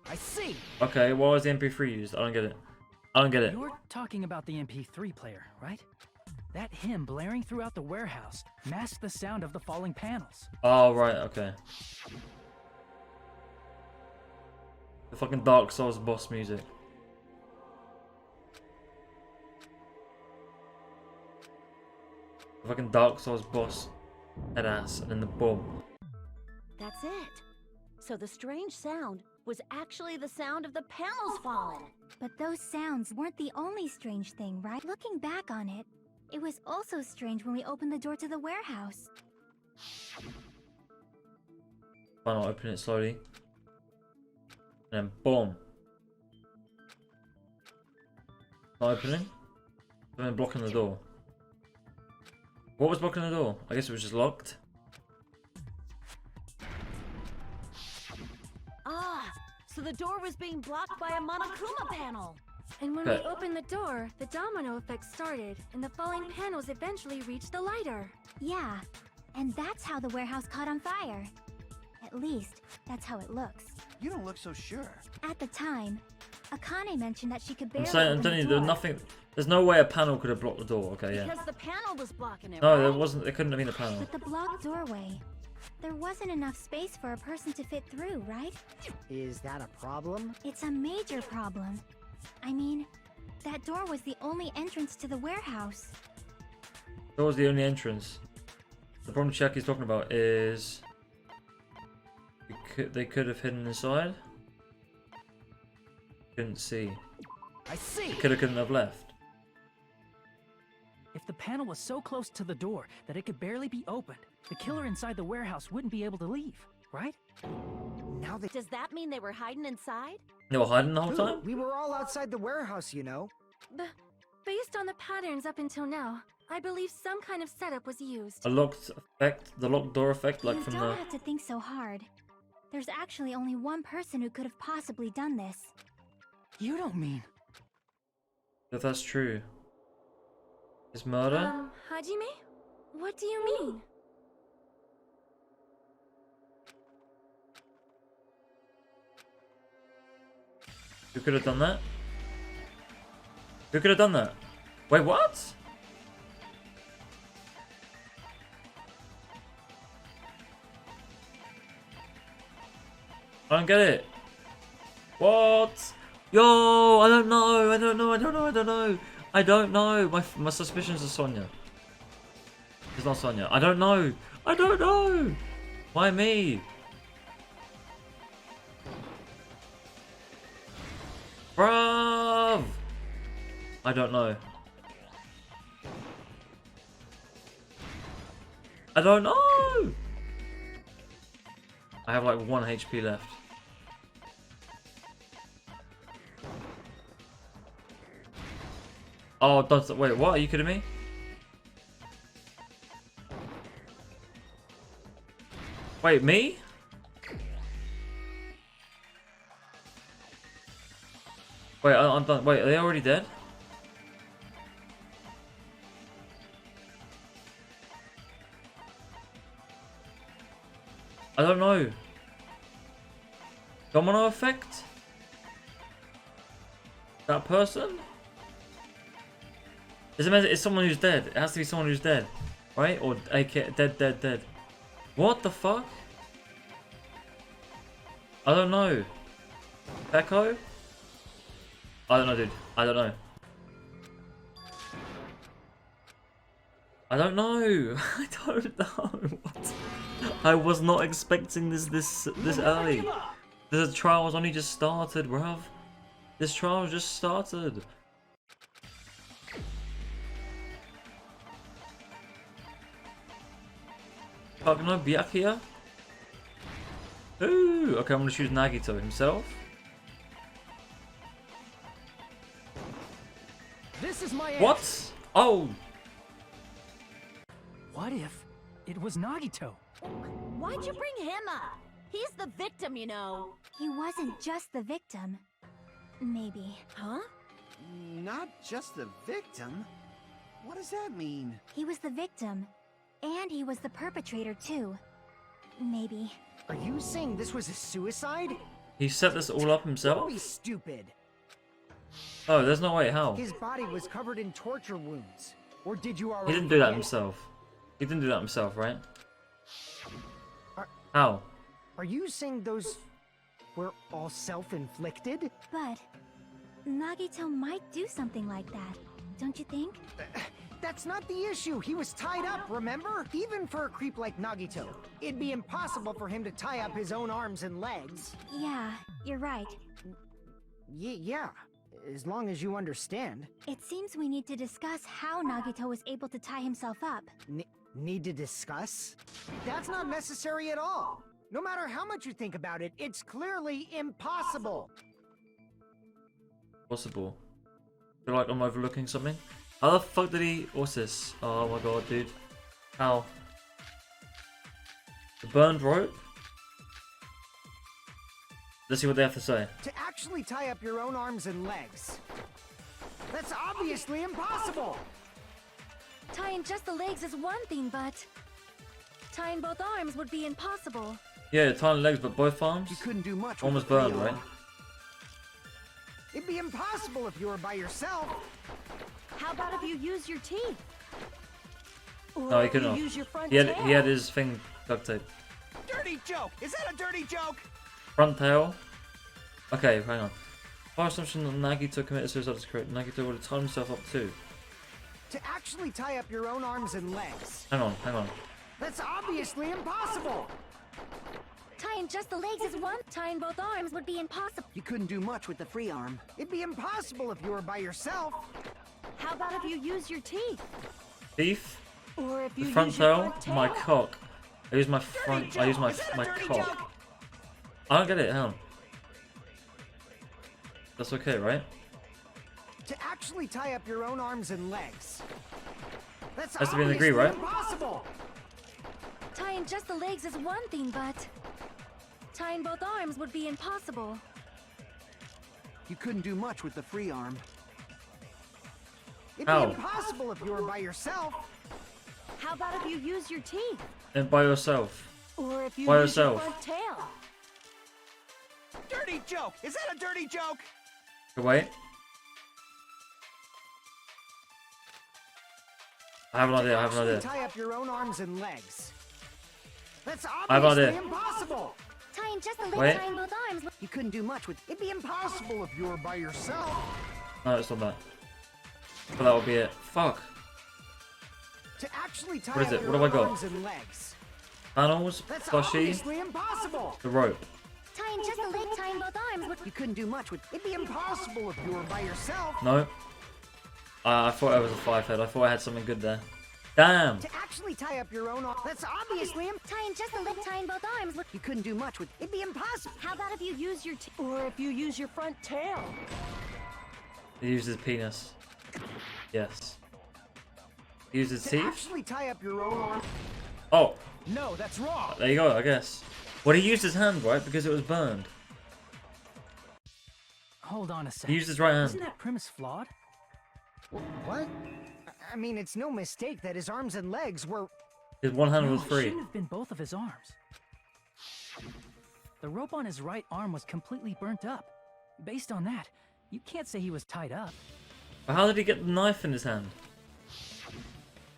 I see. Okay, why was the MP3 used? I don't get it. I don't get it. You're talking about the MP3 player, right? That hymn blaring throughout the warehouse masked the sound of the falling panels. Oh, right, okay. The fucking Dark Souls boss music. The fucking Dark Souls boss head ass, and then the boom. That's it. So the strange sound was actually the sound of the panels falling. But those sounds weren't the only strange thing, right? Looking back on it, it was also strange when we opened the door to the warehouse. Why not open it slowly? And then boom. Not opening? Something blocking the door. What was blocking the door? I guess it was just locked. Ah, so the door was being blocked by a monokuma panel. And when Okay. we opened the door, the domino effect started, and the falling panels eventually reached the lighter. Yeah, and that's how the warehouse caught on fire. At least, that's how it looks. You don't look so sure. At the time, Akane mentioned that she could I'm barely saying, I'm open telling the you, there's door. nothing. There's no way a panel could have blocked the door. Okay, yeah. Because the panel was blocking it, No, right? there wasn't. There couldn't have been a panel. With the blocked doorway, there wasn't enough space for a person to fit through, right? Is that a problem? It's a major problem. I mean, that door was the only entrance to the warehouse. That was the only entrance. The problem Chiaki's talking about is they could have hidden inside. Couldn't see. I see. Couldn't have left. If the panel was so close to the door that it could barely be opened, the killer inside the warehouse wouldn't be able to leave, right? Now that Does that mean they were hiding inside? They were hiding the whole time. we were all outside the warehouse, you know. Based on the patterns up until now, I believe some kind of setup was used. A locked effect, the locked door effect, like You from don't the. have to think so hard. There's actually only one person who could have possibly done this. You don't mean... If that's true, is murder? Hajime? What do you mean? Who could have done that? Who could have done that? Wait, what? I don't get it. What? Yo, I don't know. I don't know. I don't know. I don't know. I don't know. My suspicions are Sonya. It's not Sonya. I don't know. I don't know. Why me? Bruv! I don't know. I don't know. I have like 1 HP left. Oh, wait, what? Are you kidding me? Wait, me? Wait, I'm done. Wait, are they already dead? I don't know. Domino effect? That person? It's someone who's dead. It has to be someone who's dead. Right? Or AK, dead. What the fuck? I don't know. Echo? I don't know, dude. I don't know. I don't know. I don't know. What? I was not expecting this early. The trial was only just started, bruv. This trial just started. Fuck no, Byakuya? Ooh, okay, I'm gonna choose Nagito himself. This is my What? answer. Oh! What if it was Nagito? Why'd you bring him up? He's the victim, you know. He wasn't just the victim. Maybe. Huh? Not just the victim? What does that mean? He was the victim. And he was the perpetrator too. Maybe. Are you saying this was a suicide? He set this all up Don't himself? be stupid. Oh, there's no way, how? His body was covered in torture wounds. Or did you He already didn't do that forget? himself. He didn't do that himself, right? Are- How? Are you saying those were all self-inflicted? But Nagito might do something like that. Don't you think? That's not the issue. He was tied up, remember? Even for a creep like Nagito, it'd be impossible for him to tie up his own arms and legs. Yeah, you're right. Yeah, as long as you understand. It seems we need to discuss how Nagito was able to tie himself up. Need to discuss? That's not necessary at all. No matter how much you think about it, it's clearly impossible. Possible. Feel like I'm overlooking something. How the fuck did he... What's this? Oh my god, dude. How? The burned rope? Let's see what they have to say. To actually tie up your own arms and legs. That's obviously impossible. Tying just the legs is one thing, but tying both arms would be impossible. Yeah, tying legs, but both arms? You couldn't do much. One was with the burned, free right? arm. It'd be impossible if you were by yourself. How about if you use your teeth? Or No, he if couldn't you have. use your front He had tail? his thing duct tape. Dirty joke! Is that a dirty joke? Front tail? Okay, hang on. By assumption that Nagito committed suicide is correct, Nagito would have tied himself up too. To actually tie up your own arms and legs. Hang on. That's obviously impossible. Tying just the legs is one. Tying both arms would be impossible. You couldn't do much with the free arm. It'd be impossible if you were by yourself. How about if you use your teeth? Teeth? Or if The you front use your tail? front tail? My cock. I use my front... I use my cock. I don't get it, hang on. That's okay, right? To actually tie up your own arms and legs. That's Has to be an obviously agree, right? impossible. Tying just the legs is one thing, but tying both arms would be impossible. You couldn't do much with the free arm. It'd How? be impossible if you were by yourself. How about if you use your teeth? And by yourself. Or if you By use your yourself. front tail? Dirty joke! Is that a dirty joke? Wait. I have an idea, Actually tie up your own arms and legs. That's I have an obviously idea. impossible. Tying just the legs, Wait. tying both arms. You couldn't do much with. It'd be impossible if you were by yourself. No, it's not that. But that would be it. Fuck. To actually tie What is up it? your What have I own got? arms and legs. Panels, That's plushie, obviously impossible. the rope. Tying just the legs, tying both arms would. You couldn't do much with. It'd be impossible if you were by yourself. No. I thought I was a 5 head. I thought I had something good there. Damn. To actually tie up your own arm, that's obviously Tying just a little, tying both arms. Look, you couldn't do much with. It'd be impossible. How about if you use your or if you use your front tail? He used his penis. Yes. He used his To teeth? actually tie up your own arm. Oh, No, that's wrong. there you go, I guess. Well, he used his hand, right? Because it was burned. Hold on a sec. He used his right Isn't hand. that premise flawed? What? I mean, it's no mistake that his arms and legs were. His one hand No, was it free. shouldn't have been both of his arms. The rope on his right arm was completely burnt up. Based on that, you can't say he was tied up. But how did he get the knife in his hand?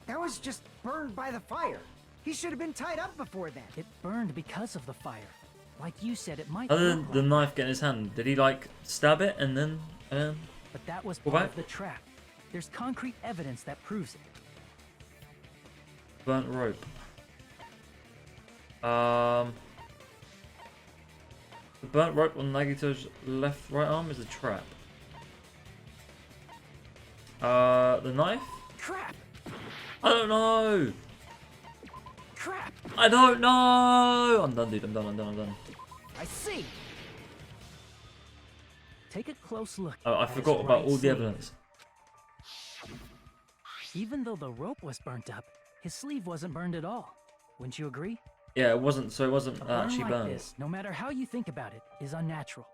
That was just burned by the fire. He should have been tied up before then. It burned because of the fire. Like you said, it might How look did the like, knife get in his hand? Did he like stab it and then? but that was Go part back. of the trap. There's concrete evidence that proves it. Burnt rope. The burnt rope on Nagito's left right arm is a trap. The knife? Crap! I don't know. Crap! I don't know. I'm done, dude. I'm done. I see. Take a close look. Oh, I at his forgot about right all the sleeve. evidence. Even though the rope was burnt up, his sleeve wasn't burned at all. Wouldn't you agree? Yeah, it wasn't. So it wasn't A burn actually like burned. this, no matter how you think about it, is unnatural.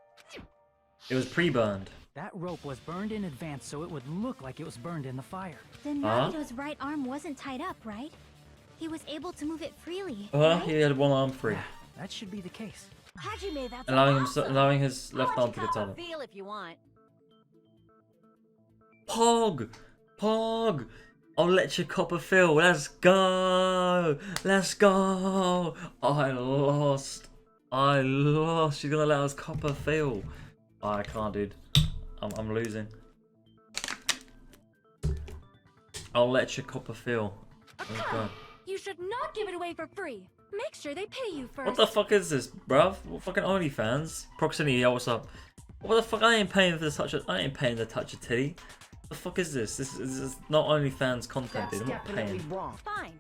It was pre-burned. That rope was burned in advance so it would look like it was burned in the fire. then Huh? Nagito's right arm wasn't tied up, right? He was able to move it freely, Uh-huh, right? he had one arm free, Yeah, that should be the case. Hajime, that's allowing his left I'll arm let to you get cop tied a up. feel if you want. Pog. I'll let you cop a feel. Let's go. I lost. She's gonna let us cop a feel. Oh, I can't, dude. I'm losing. I'll let you cop a feel. Let's go. You should not give it away for free. Make sure they pay you first. What the fuck is this, bruv? What fucking OnlyFans? Proximity, yo, what's up? What the fuck? I ain't paying for I ain't paying to touch a titty. What the fuck is this? This is not OnlyFans content, That's dude. I'm not definitely paying. wrong. Fine.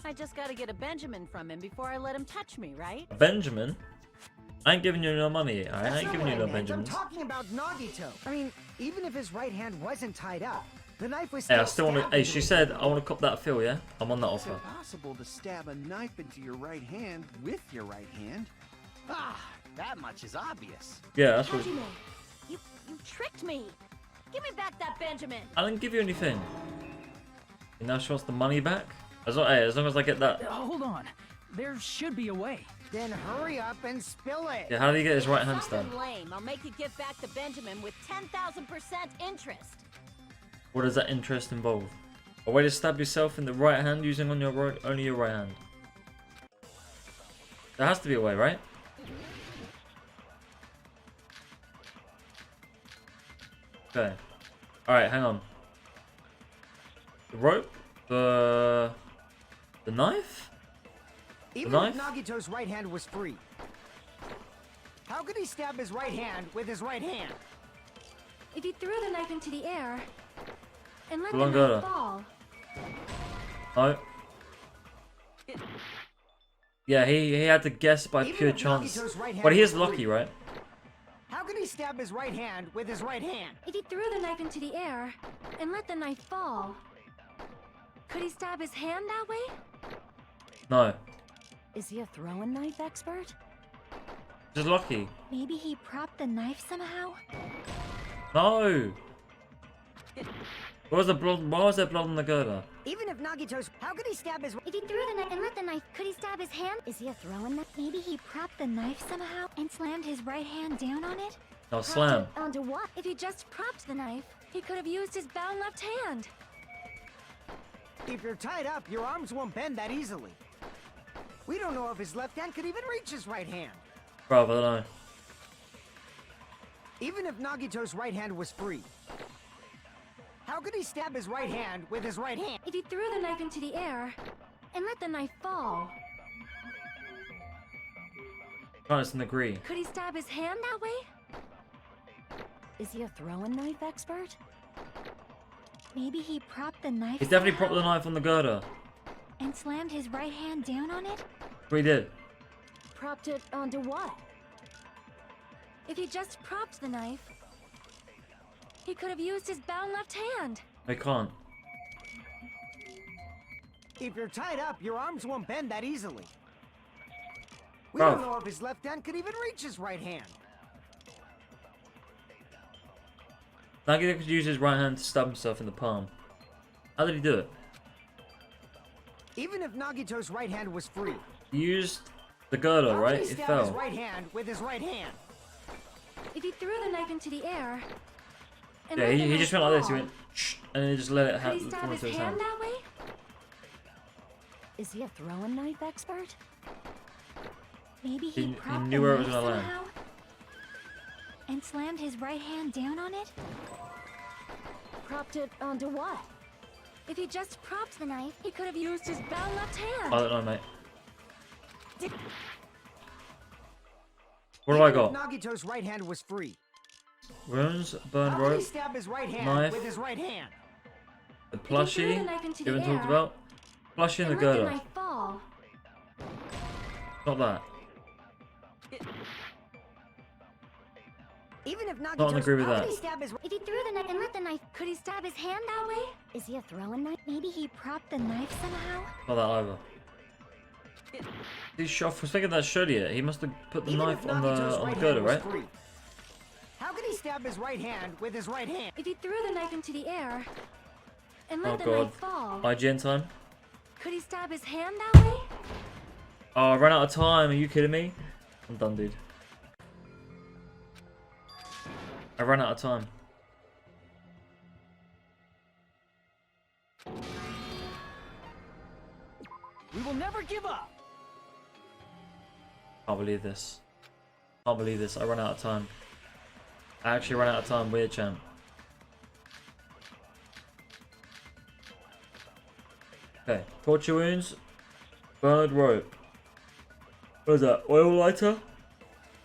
I just gotta get a Benjamin from him before I let him touch me, right? Benjamin? I ain't giving you no money, alright? I That's ain't not giving what you I no meant. I'm Benjamins. talking about Nagito. I mean, even if his right hand wasn't tied up, the knife was Hey, still. I still want to. stabbed Hey, into she his said hand. I want to cop that feel, yeah? I'm on that It's offer. impossible to stab a knife into your right hand with your right hand. Ah, that much is obvious. Yeah, that's what. Hajime, you tricked me. Give me back that Benjamin. I didn't give you anything. And now she wants the money back? As long as I get that. Hold on. There should be a way. Then hurry up and spill it. Yeah, how did he get his right hand Something stabbed? lame. I'll make you give back the Benjamin with 10,000% interest. What does that interest involve? A way to stab yourself in the right hand using only your right hand. There has to be a way, right? Okay. Alright, hang on. The rope? The knife? Even knife? if Nagito's right hand was free, how could he stab his right hand with his right hand? If you threw the knife into the air and let the Langara. knife fall, No. Yeah, he had to guess by Even pure if chance. Nagito's right hand But he is was lucky, free. right? How could he stab his right hand with his right hand? if you threw the knife into the air and let the knife fall, could he stab his hand that way? No. Is he a throwing knife expert? Just lucky. Maybe he propped the knife somehow? No. What was the blood? Why was there blood on the girder? Even if Nagito's, how could he stab his? If he threw the knife and let the knife, could he stab his hand? Is he a throwing knife? Maybe he propped the knife somehow and slammed his right hand down on it? No, slam. Onto what? If he just propped the knife, he could have used his bound left hand. If you're tied up, your arms won't bend that easily. We don't know if his left hand could even reach his right hand. Bro, I don't know. Even if Nagito's right hand was free, how could he stab his right hand with his right hand? If you threw the knife into the air and let the knife fall, Jonathan agree. could he stab his hand that way? Is he a throwing knife expert? Maybe he propped the knife. He definitely somehow propped the knife on the girder. and slammed his right hand down on it. What he did. Propped it onto what? If he just propped the knife, he could have used his bound left hand. I can't. If you're tied up, your arms won't bend that easily. We Bruv. don't know if his left hand could even reach his right hand. Nagito could use his right hand to stab himself in the palm. How did he do it? Even if Nagito's right hand was free, He used the girder, how right? could he It stab his fell. right hand with his right hand? If he threw the knife into the air, and Yeah, let the he knife just went like this. He fall, went, shh, and then he just let it could he fall stab his into his hand hand. that way? Is he a throwing knife expert? Maybe He he propped knew the where it was knife gonna land. somehow and slammed his right hand down on it. Propped it onto what? If he just propped the knife, he could have used his bound left hand. I don't know, mate. What do I Even if got? Nagito's right hand was free, Runes, burned how could he rope, stab his right hand knife. with his right hand? the If he threw plushie. the knife into We the haven't talked air, about. Plushie and the and let the girder. knife fall, Not that. Even if Not Nagito's agree with how that. could he stab his If he threw the knife and let the knife, could he stab his hand that way? is he a throwing knife? Maybe he propped the knife somehow. Not that either. He shot. I was thinking that showed it. He must have put the Even knife if on Nagito's the right girder, hand was right? free, how could he stab his right hand with his right hand? If he threw the knife into the air, and let Oh the god. knife fall, IGN time. could he stab his hand that way? Oh, I ran out of time. Are you kidding me? I'm done, dude. I ran out of time. We will never give up. Can't believe this. Can't believe this. I ran out of time. I actually ran out of time. Weird champ. Okay. Torture wounds. Burned rope. What is that? Oil lighter?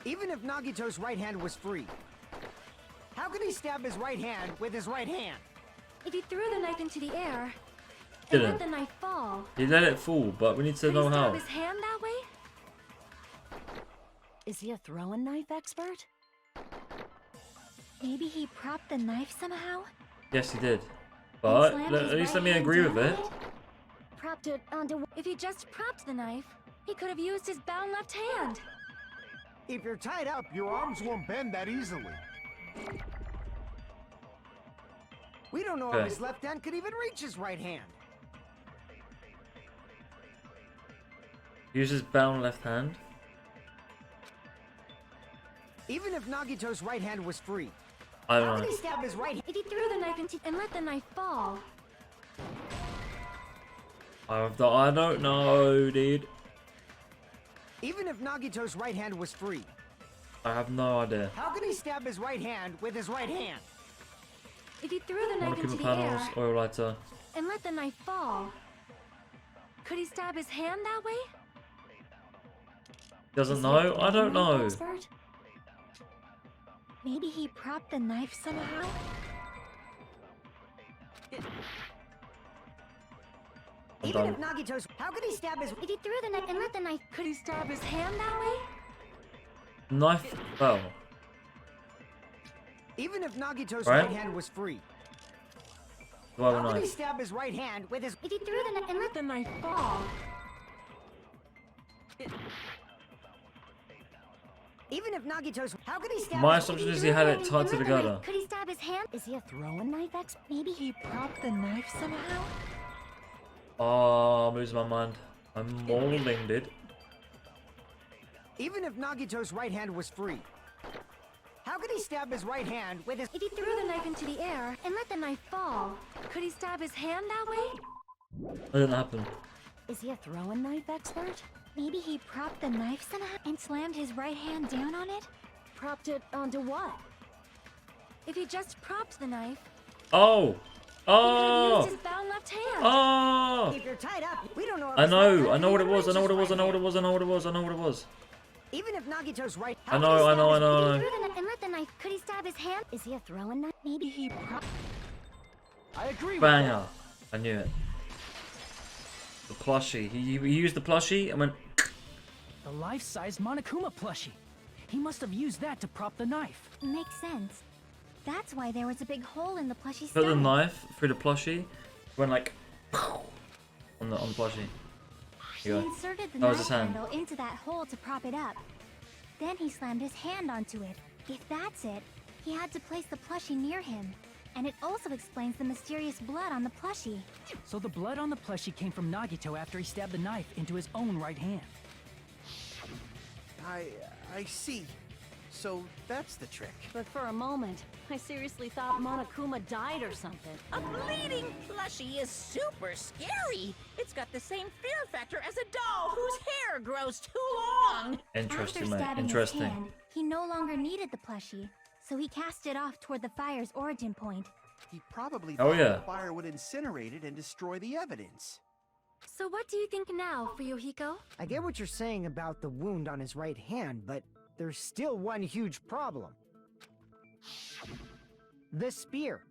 Even if Nagito's right hand was free, how could he stab his right hand with his right hand? If he threw the knife into the air, and Didn't. let the knife fall, He let it fall, but we need to could he know stab how. his hand that way? Is he a throwing knife expert? Maybe he propped the knife somehow Yes, he did. and But slammed at his least let right me hand agree down with on it. Propped it onto If he just propped the knife, he could have used his bound left hand. If you're tied up, your arms won't bend that easily. We don't know Okay. if his left hand could even reach his right hand. Use his bound left hand. Even if Nagito's right hand was free, I how don't could know. he stab his right hand? If he threw the knife into and let the knife fall, I don't know, dude. Even if Nagito's right hand was free, I have no idea. how could he stab his right hand with his right hand? if he threw the knife into Monokuma the panels, air oil lighter. and let the knife fall, could he stab his hand that way? Doesn't Is he a know? I don't throwing knife know. expert? Maybe he propped the knife somehow. I'm Even done. if Nagito's, how could he stab his? If he threw the knife and let the knife, Could he stab his hand that way? Knife fell. Even if Nagito's Right? right hand was free, Do I have how a could he knife? stab his right hand with his? if he threw the knife and let Let the knife fall. Even if Nagito's, how could he stab? My his, assumption if is threw he had the it knife tied and to the let knife, gutter. could he stab his hand? Is he a throwing knife expert? Maybe he propped the knife somehow. Oh, I'm losing my mind. I'm molding, dude. Even if Nagito's right hand was free, how could he stab his right hand with his? If he threw the knife into the air and let the knife fall, could he stab his hand that way? That didn't happen. Is he a throwing knife expert? Maybe he propped the knife somehow and slammed his right hand down on it. Propped it onto what? If he just propped the knife, Oh! he could have Oh! used his bound left hand. Oh! If you're tied up, we don't know. If I his left hand know could what it even was, I reach know his what it was, I right know what it hand. was, I know what it was, I know what it was. Even if Nagito's right, I how know, could he I stab know, I his- know, I If he know. threw the knife and let the knife, could he stab his hand? Is he a throwing knife? Maybe he propped. I agree with Banger. I knew it. The plushie. He used the plushie and went. that. The life-size Monokuma plushie. He must have used that to prop the knife. Makes sense. That's why there was a big hole in the plushie's Put the stomach. knife through the plushie. Went like. On the plushie. He Here you go. inserted the That was knife his hand. handle into that hole to prop it up. Then he slammed his hand onto it. If that's it, he had to place the plushie near him. And it also explains the mysterious blood on the plushie. So the blood on the plushie came from Nagito after he stabbed the knife into his own right hand. I see. So that's the trick. But for a moment, I seriously thought Monokuma died or something. A bleeding plushie is super scary. It's got the same fear factor as a doll whose hair grows too long. Interesting, After mate. stabbing Interesting. his hand, he no longer needed the plushie, so he cast it off toward the fire's origin point. He probably Oh, thought yeah. the fire would incinerate it and destroy the evidence. So what do you think now, Fuyuhiko? I get what you're saying about the wound on his right hand, but there's still one huge problem. The spear.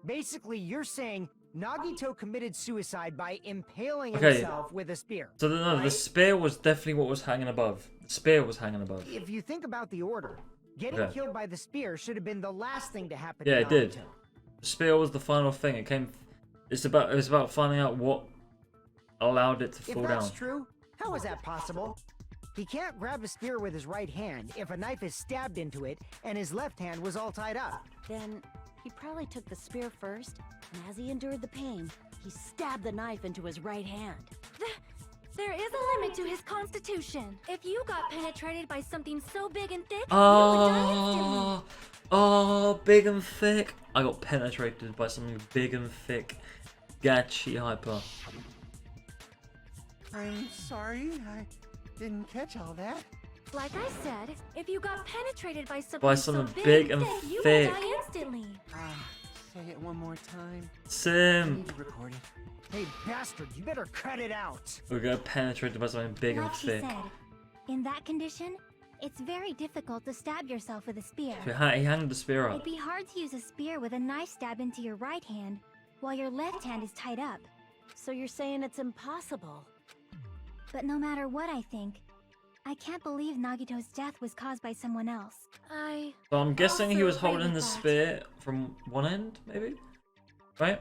Basically, you're saying Nagito committed suicide by impaling Okay. himself with a spear. So no, the right? spear was definitely what was hanging above. The spear was hanging above. If you think about the order, getting Okay. killed by the spear should have been the last thing to happen Yeah, to it did. Nagito. The spear was the final thing. It came. It was about finding out what allowed it to If fall that's down. true, how is that possible? He can't grab a spear with his right hand if a knife is stabbed into it and his left hand was all tied up. Then he probably took the spear first, and as he endured the pain, he stabbed the knife into his right hand. There is a limit to his constitution. If you got penetrated by something so big and thick, you would die instantly. Oh, big and thick. I got penetrated by something big and thick. Gachi hyper. I'm sorry, I didn't catch all that. Like I said, if you got penetrated by something, By so something big big and and thick, you thick. would die instantly. Say it one more time. I Sim. need to record it. Hey, bastard, you better cut it out. We got penetrated by something big and Like she thick. said, in that condition, it's very difficult to stab yourself with a spear. So he hanged the spear It'd up. be hard to use a spear with a knife stab into your right hand while your left hand is tied up. So you're saying it's impossible? But no matter what I think, I can't believe Nagito's death was caused by someone else. So I'm guessing he also was agree holding the with that. spear from one end, maybe? Right?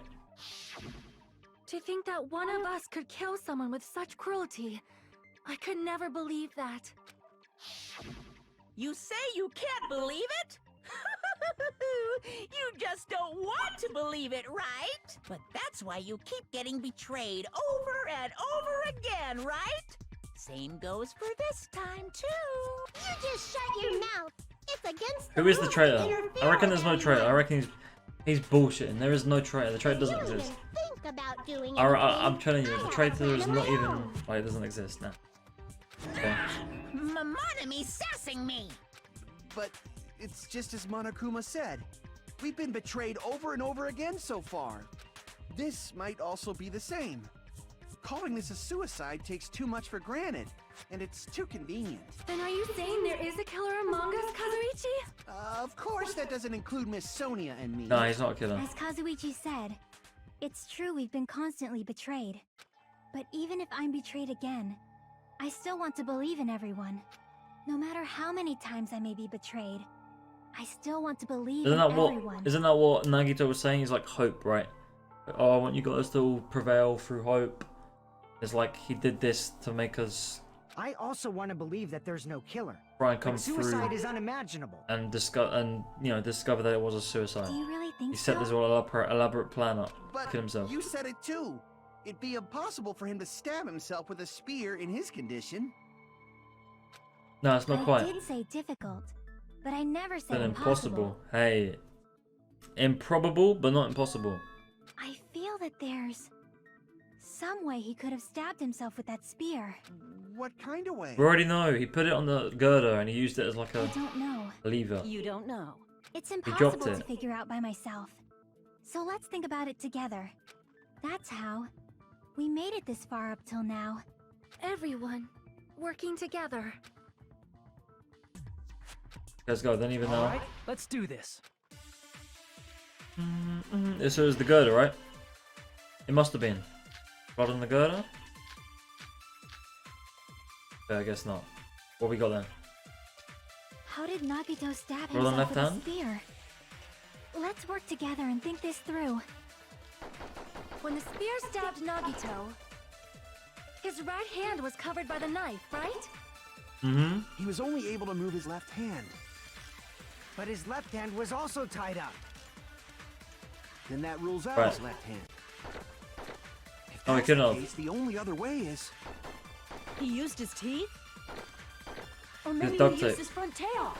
To think that one of us could kill someone with such cruelty, I could never believe that. You say you can't believe it? You just don't want to believe it, right? But that's why you keep getting betrayed over and over again, right? Same goes for this time, too. You just shut your mouth. It's against Who is the traitor? I reckon there's no traitor. I reckon he's bullshitting. There is no traitor. The traitor doesn't exist. think about doing I'm telling you, the traitor is not even. Like, it doesn't exist now. Okay. Monami sassing me. But it's just as Monokuma said. We've been betrayed over and over again so far. This might also be the same. Calling this a suicide takes too much for granted, and it's too convenient. Then are you saying there is a killer among us, Kazuichi? Of course that doesn't include Miss Sonia and me. No, he's not a killer. As Kazuichi said, it's true we've been constantly betrayed. But even if I'm betrayed again, I still want to believe in everyone. No matter how many times I may be betrayed, I still want to believe Isn't in that what? everyone. Isn't that what Nagito was saying? He's like hope, right? Oh, I want you guys to all prevail through hope. It's like he did this to make us I also want to believe that there's no killer. try and come But suicide through is unimaginable. and discover that it was a suicide. Do you really think He set so? this all elaborate plan up to But kill himself. you said it too. It'd be impossible for him to stab himself with a spear in his condition. No, it's not I quite. did say difficult, but I never said Then impossible. impossible. Hey, improbable, but not impossible. I feel that there's some way he could have stabbed himself with that spear. What kind of way? We already know. He put it on the girder and he used it as like I a don't know. lever. You don't know. It's dropped impossible it. to figure out by myself. So let's think about it together. That's how we made it this far up till now. Everyone working together. Let's go. Don't even know. Alright, let's do this. So it was the girder, right? It must have been. Blood on the girder? Okay, I guess not. What we got then? How did Nagito stab Roll on himself left with hand? a spear? Let's work together and think this through. When the spear stabbed Nagito, his right hand was covered by the knife, right? Mm-hmm. He was only able to move his left hand. But his left hand was also tied up. Then that rules out Right. his left hand. If Oh, he that's couldn't the have. case, the only other way is... He used his teeth? Or His maybe duct he used tape. his front tail.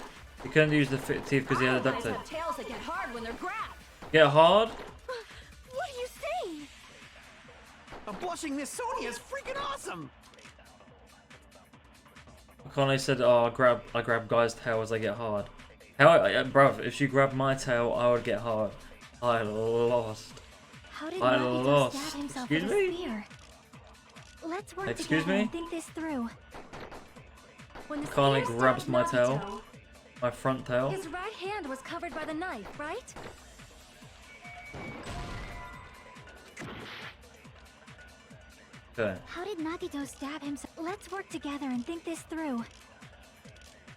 He couldn't use the teeth because he had a duct tape. Have tails that get hard when they're grabbed. Get hard? What are you saying? A blushing Miss Sonia is freaking awesome! Akane said, "Oh, I grab guys' tails, they get hard." How, bruv? If she grabbed my tail, I would get hard. I lost. How did I Nagito lost. stab himself Excuse with a me? spear? Let's work Excuse together me? and think this through. When the Akane spear grabs stabbed my Nagito, tail. My front tail. his right hand was covered by the knife, right? Okay. How did Nagito stab himself? Let's work together and think this through.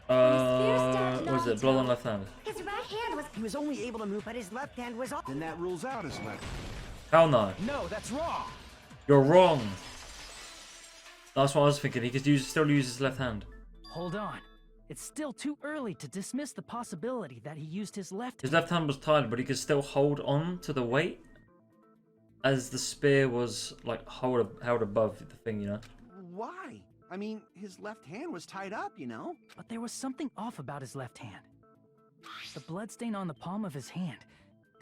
What was it? Blood on left hand. His right hand was. He was only able to move, but his left hand was. Then that rules out his left. Hell no. No, that's wrong! You're wrong. That's what I was thinking. He could still use his left hand. Hold on. It's still too early to dismiss the possibility that he used his left His hand. left hand was tied, but he could still hold on to the weight as the spear was like held above the thing, you know. Why? I mean, his left hand was tied up, you know? But there was something off about his left hand. The bloodstain on the palm of his hand.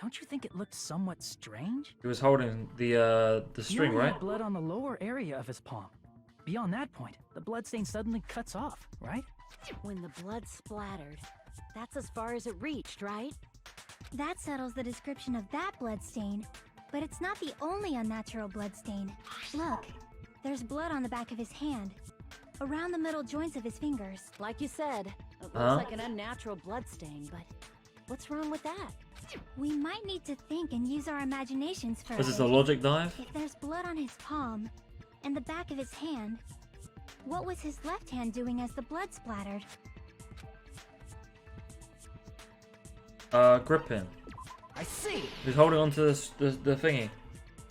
Don't you think it looked somewhat strange? He was holding the He string, only had right? blood on the lower area of his palm. Beyond that point, the bloodstain suddenly cuts off, right? When the blood splattered, that's as far as it reached, right? That settles the description of that bloodstain, but it's not the only unnatural bloodstain. Look, there's blood on the back of his hand, around the middle joints of his fingers. Like you said, it looks Huh? like an unnatural bloodstain, but what's wrong with that? We might need to think and use our imaginations first. Was this a logic dive? If there's blood on his palm and the back of his hand, what was his left hand doing as the blood splattered? Gripping. I see. He was holding onto the thingy.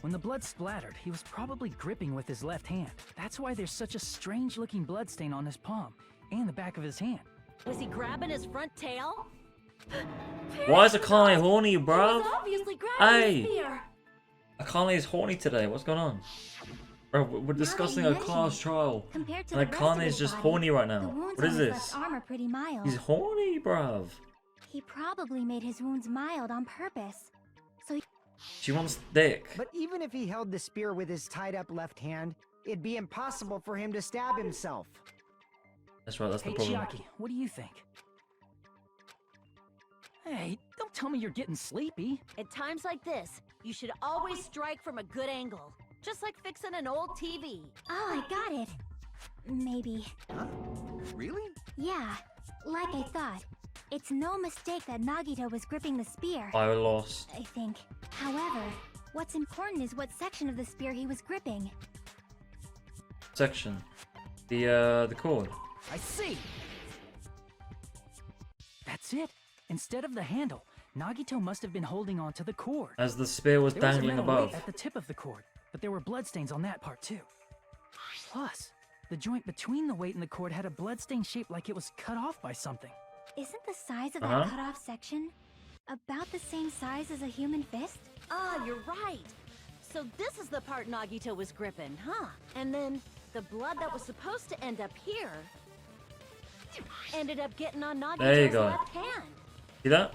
When the blood splattered, he was probably gripping with his left hand. That's why there's such a strange-looking bloodstain on his palm and the back of his hand. Was he grabbing his front tail? Why is Akane horny, He bruv? was obviously grabbing Hey! the spear. Akane is horny today. What's going on? Bro, we're discussing you a mention class it, trial. Compared to And the rest of Akane his is just body, horny right the now. wounds What is on his this? left arm are pretty mild. He's horny, bruv. He probably made his wounds mild on purpose. So She wants dick. But even if he held the spear with his tied up left hand, it'd be impossible for him to stab himself. That's right, that's the Hey, problem. Chiaki, what do you think? Hey, don't tell me you're getting sleepy. At times like this, you should always strike from a good angle. Just like fixing an old TV. Oh, I got it. Maybe. Huh? Really? Yeah, like I thought. It's no mistake that Nagito was gripping the spear, I lost. I think. However, what's important is what section of the spear he was gripping. Section. The cord. I see. That's it. Instead of the handle, Nagito must have been holding on to the cord. As the spear was There was a dangling metal above. weight at the tip of the cord, but there were bloodstains on that part too. Plus, the joint between the weight and the cord had a bloodstain shaped like it was cut off by something. Isn't the size of Uh-huh. that cut-off section about the same size as a human fist? Ah, you're right. So this is the part Nagito was gripping, huh? And then the blood that was supposed to end up here ended up getting on There you Nagito's go. left hand. See that?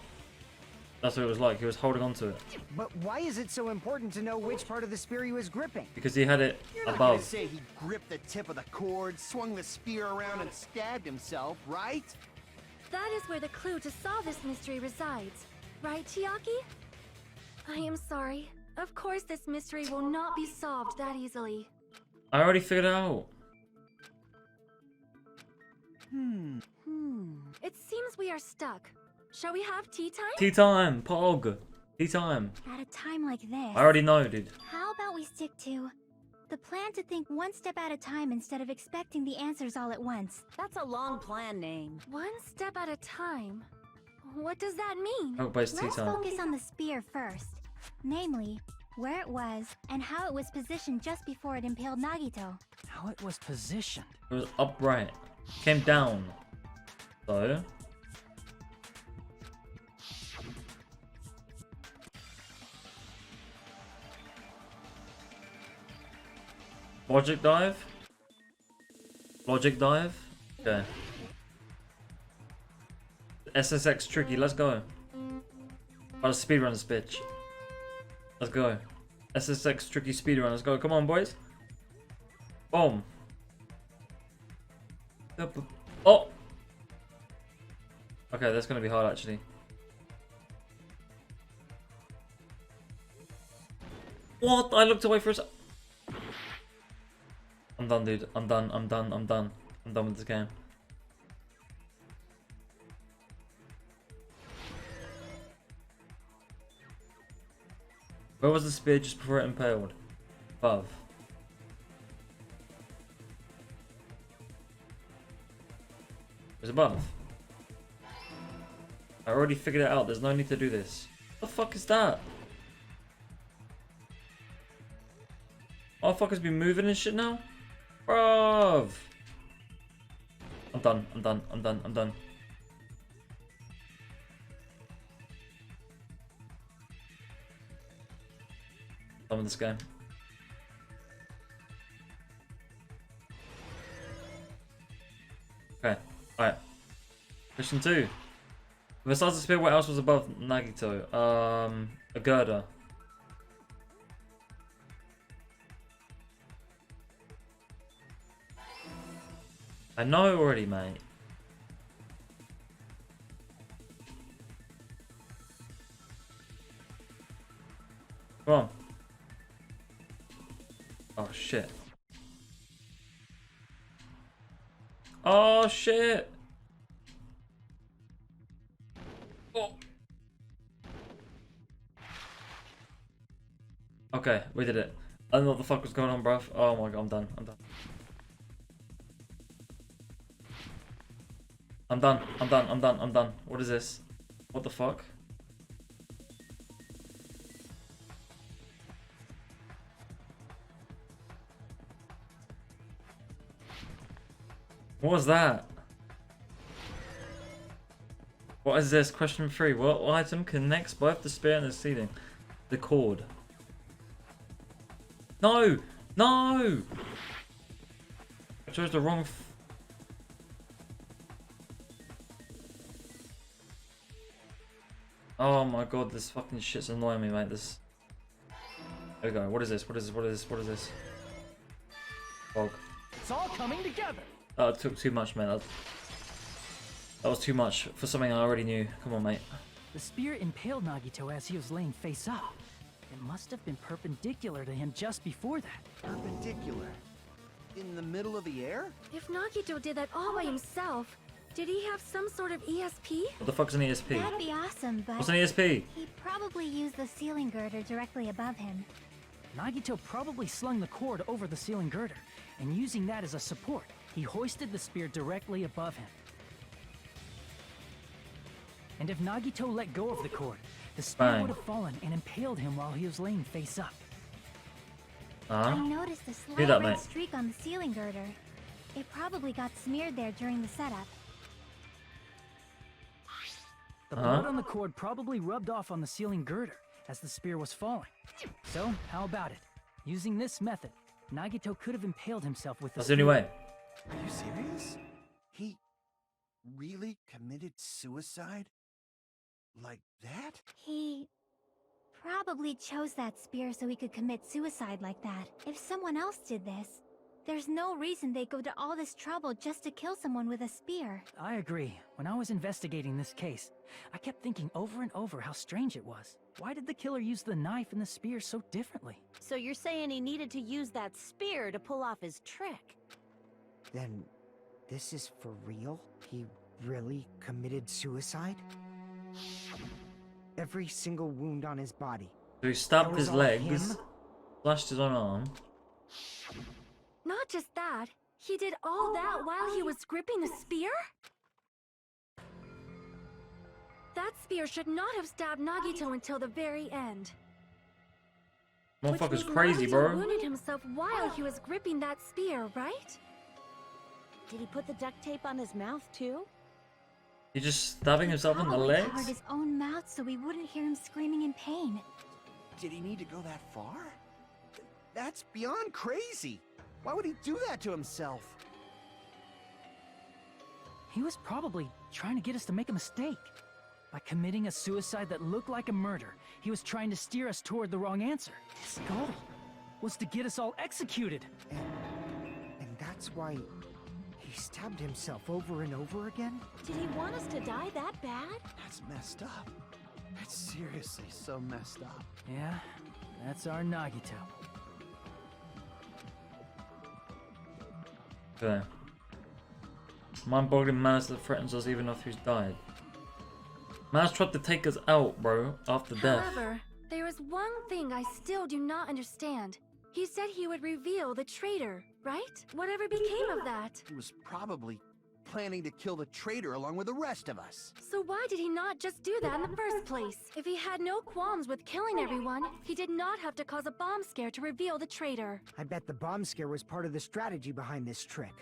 That's what it was like. He was holding on to it. But why is it so important to know which part of the spear he was gripping? Because he had it You're not gonna above. say he gripped the tip of the cord, swung the spear around, and stabbed himself, right? That is where the clue to solve this mystery resides. Right, Chiaki? I am sorry. Of course this mystery will not be solved that easily. I already figured it out. It seems we are stuck. Shall we have tea time? Tea time, Pog. Tea time. At a time like this, I already know, dude. how about we stick to the plan to think one step at a time instead of expecting the answers all at once? That's a long plan name. One step at a time. What does that mean? Everybody's tea Let's time. focus on the spear first. Namely, where it was and how it was positioned just before it impaled Nagito. How it was positioned. It was upright. Came down. So. Logic dive? Logic dive? Okay. SSX tricky, let's go. I'll speedrun this bitch. Let's go. SSX tricky speedrun, let's go. Come on, boys. Boom. Oh! Okay, that's gonna be hard actually. What? I looked away for a sec. I'm done, dude. I'm done. I'm done. I'm done. I'm done with this game. Where was the spear just before it impaled? Above. It was above. I already figured it out. There's no need to do this. What the fuck is that? Motherfuckers be moving and shit now? Bruv. I'm done. I'm done. I'm done. I'm done. Done with this game. Okay. Alright. Question 2. Besides the spear, what else was above Nagito? A girder. I know already, mate. Come on. Oh shit. Oh shit. Oh. Okay, we did it. I don't know what the fuck was going on, bruv. Oh my god, I'm done. I'm done. I'm done. I'm done. I'm done. I'm done. What is this? What the fuck? What was that? What is this? Question 3. What item connects both the spear and the ceiling? The cord. No! No! I chose the wrong... Oh my god, this fucking shit's annoying me, mate. This... There we go. What is this? What is this? What is this? What is this? Fog. It's all coming together. Oh, it took too much, mate. That was too much for something I already knew. Come on, mate. The spear impaled Nagito as he was laying face up. It must have been perpendicular to him just before that. Perpendicular? In the middle of the air? If Nagito did that all by himself, did he have some sort of ESP? What the fuck's an ESP? That'd be awesome, but What's an ESP? he probably used the ceiling girder directly above him. Nagito probably slung the cord over the ceiling girder, and using that as a support, he hoisted the spear directly above him. And if Nagito let go of the cord, the spear Bang. would have fallen and impaled him while he was laying face up. I Huh? noticed a slight Do that, red mate. streak on the ceiling girder. It probably got smeared there during the setup. The blood on the cord probably rubbed off on the ceiling girder as the spear was falling. So, how about it? Using this method, Nagito could have impaled himself with the That's the only spear. way. Are you serious? He really committed suicide? Like that? He probably chose that spear so he could commit suicide like that. If someone else did this, there's no reason they'd go to all this trouble just to kill someone with a spear. I agree. When I was investigating this case, I kept thinking over and over how strange it was. Why did the killer use the knife and the spear so differently? So you're saying he needed to use that spear to pull off his trick? Then, this is for real? He really committed suicide? Every single wound on his body. So he stabbed That was his all legs, him? slashed his own arm. Not just that, he did all that while he was gripping the spear? That spear should not have stabbed Nagito until the very end. Which Motherfucker's means crazy, Nagito bro. wounded himself while he was gripping that spear, right? Did he put the duct tape on his mouth too? He's just stabbing himself in the Probably covered legs? his own mouth so we wouldn't hear him screaming in pain. Did he need to go that far? That's beyond crazy. Why would he do that to himself? He was probably trying to get us to make a mistake. By committing a suicide that looked like a murder, he was trying to steer us toward the wrong answer. His goal was to get us all executed. And that's why he stabbed himself over and over again? Did he want us to die that bad? That's messed up. That's seriously so messed up. Yeah, that's our Nagito. Okay. Mind-boggling madness that threatens us even after he's died. Man's tried to take us out, bro, after death. However, there is one thing I still do not understand. He said he would reveal the traitor, right? Whatever became of that? He was probably planning to kill the traitor along with the rest of us. So why did he not just do that in the first place? If he had no qualms with killing everyone, he did not have to cause a bomb scare to reveal the traitor. I bet the bomb scare was part of the strategy behind this trick.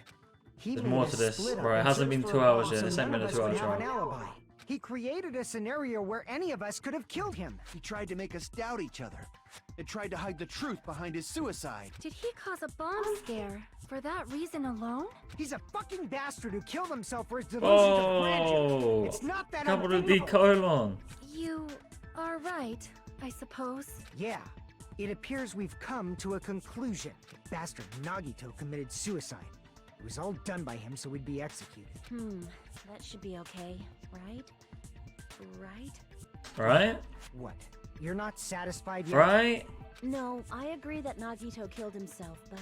He There's made more us to this, split up bro. It and hasn't search been for 2 a hours bomb yet. so It's none ain't been of a us 2 hour would have an trial. alibi. He created a scenario where any of us could have killed him. He tried to make us doubt each other. And tried to hide the truth behind his suicide. Did he cause a bomb scare for that reason alone? He's a fucking bastard who killed himself for his delusions of grandeur. Oh! It's not that Capital D unthinkable. colon. You are right, I suppose. Yeah, it appears we've come to a conclusion. Bastard Nagito committed suicide. It was all done by him so we'd be executed. That should be okay, right? Right? Right? What? You're not satisfied yet? Right? No, I agree that Nagito killed himself, but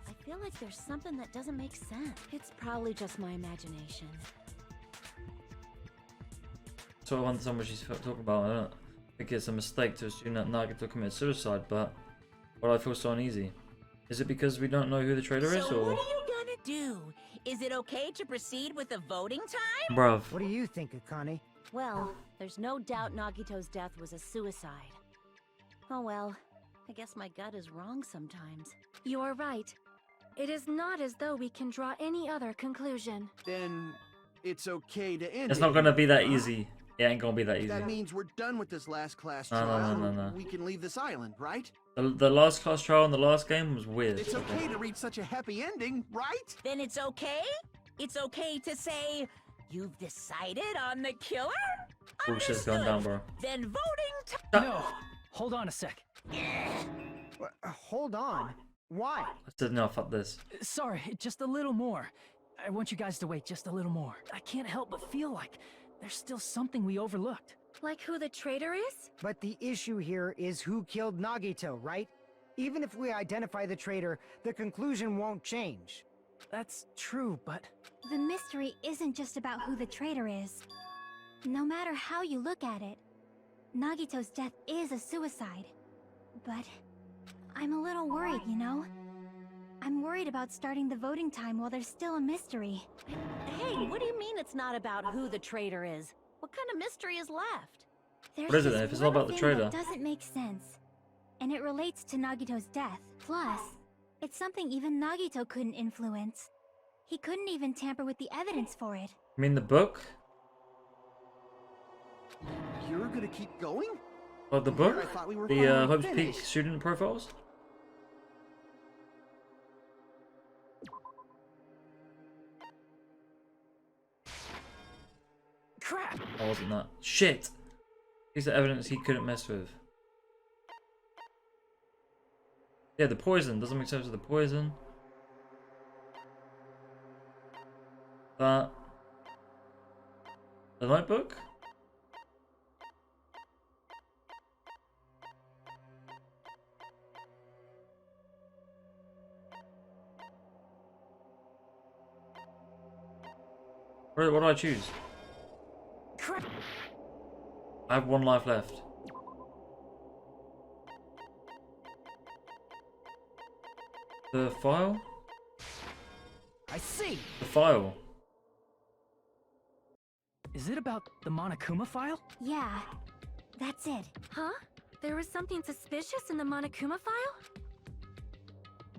I feel like there's something that doesn't make sense. It's probably just my imagination. Sort of understand what she's talking about. I don't think it's a mistake to assume that Nagito committed suicide, but why do I feel so uneasy? Is it because we don't know who the traitor is, So or? what are you gonna do? Is it okay to proceed with the voting time? Bruv. What do you think, Akane? Well, there's no doubt Nagito's death was a suicide. Oh well, I guess my gut is wrong sometimes. You are right. It is not as though we can draw any other conclusion. Then it's okay to end It's it. not gonna be that easy. It ain't gonna be that easy. That means we're done with this last class No, no, trial. no, no, no. We can leave this island, right? The last class trial in the last game was weird. It's okay to reach such a happy ending, right? Then it's okay? It's okay to say, you've decided on the killer? Bullshit's going down, bro. Then voting time. No! Hold on a sec. Hold on. Why? I said no, fuck this. Sorry, just a little more. I want you guys to wait just a little more. I can't help but feel like there's still something we overlooked. Like who the traitor is? But the issue here is who killed Nagito, right? Even if we identify the traitor, the conclusion won't change. That's true, but The mystery isn't just about who the traitor is. No matter how you look at it, Nagito's death is a suicide. But I'm a little worried, you know? I'm worried about starting the voting time while there's still a mystery. Hey, what do you mean it's not about who the traitor is? What kind of mystery is left? There's What is it just then, if it's not one about the thing traitor? that doesn't make sense. And it relates to Nagito's death. Plus, it's something even Nagito couldn't influence. He couldn't even tamper with the evidence for it. I mean the book? You're gonna keep going? Oh, the Here, book? I thought we were The finally Hope's Peak finished. student profiles? crap! Oh, wasn't that? Shit! Piece of evidence he couldn't mess with. Yeah, the poison. Doesn't make sense with the poison. That. The notebook? What do I choose? Crap! I have 1 life left. The file? I see. The file. Is it about the Monokuma file? Yeah, that's it. Huh? There was something suspicious in the Monokuma file?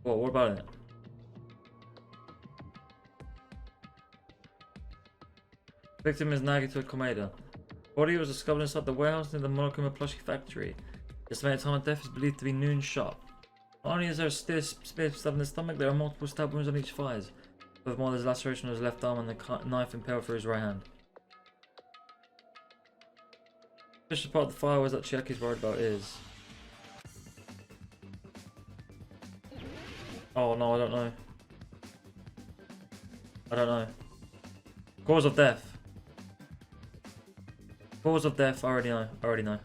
What about it? Victim is Nagito Komeda. Body was discovered inside the warehouse near the Monokuma plushie factory. Estimated time of death is believed to be noon sharp. Not only is there a spear stabbed in the stomach, there are multiple stab wounds on each thigh. Furthermore, there's laceration on his left arm and the knife impaled through his right hand. The suspicious part of the file is that Chiaki's worried about is... Oh no, I don't know. I don't know. Cause of death. Cause of death, I already know. I already know.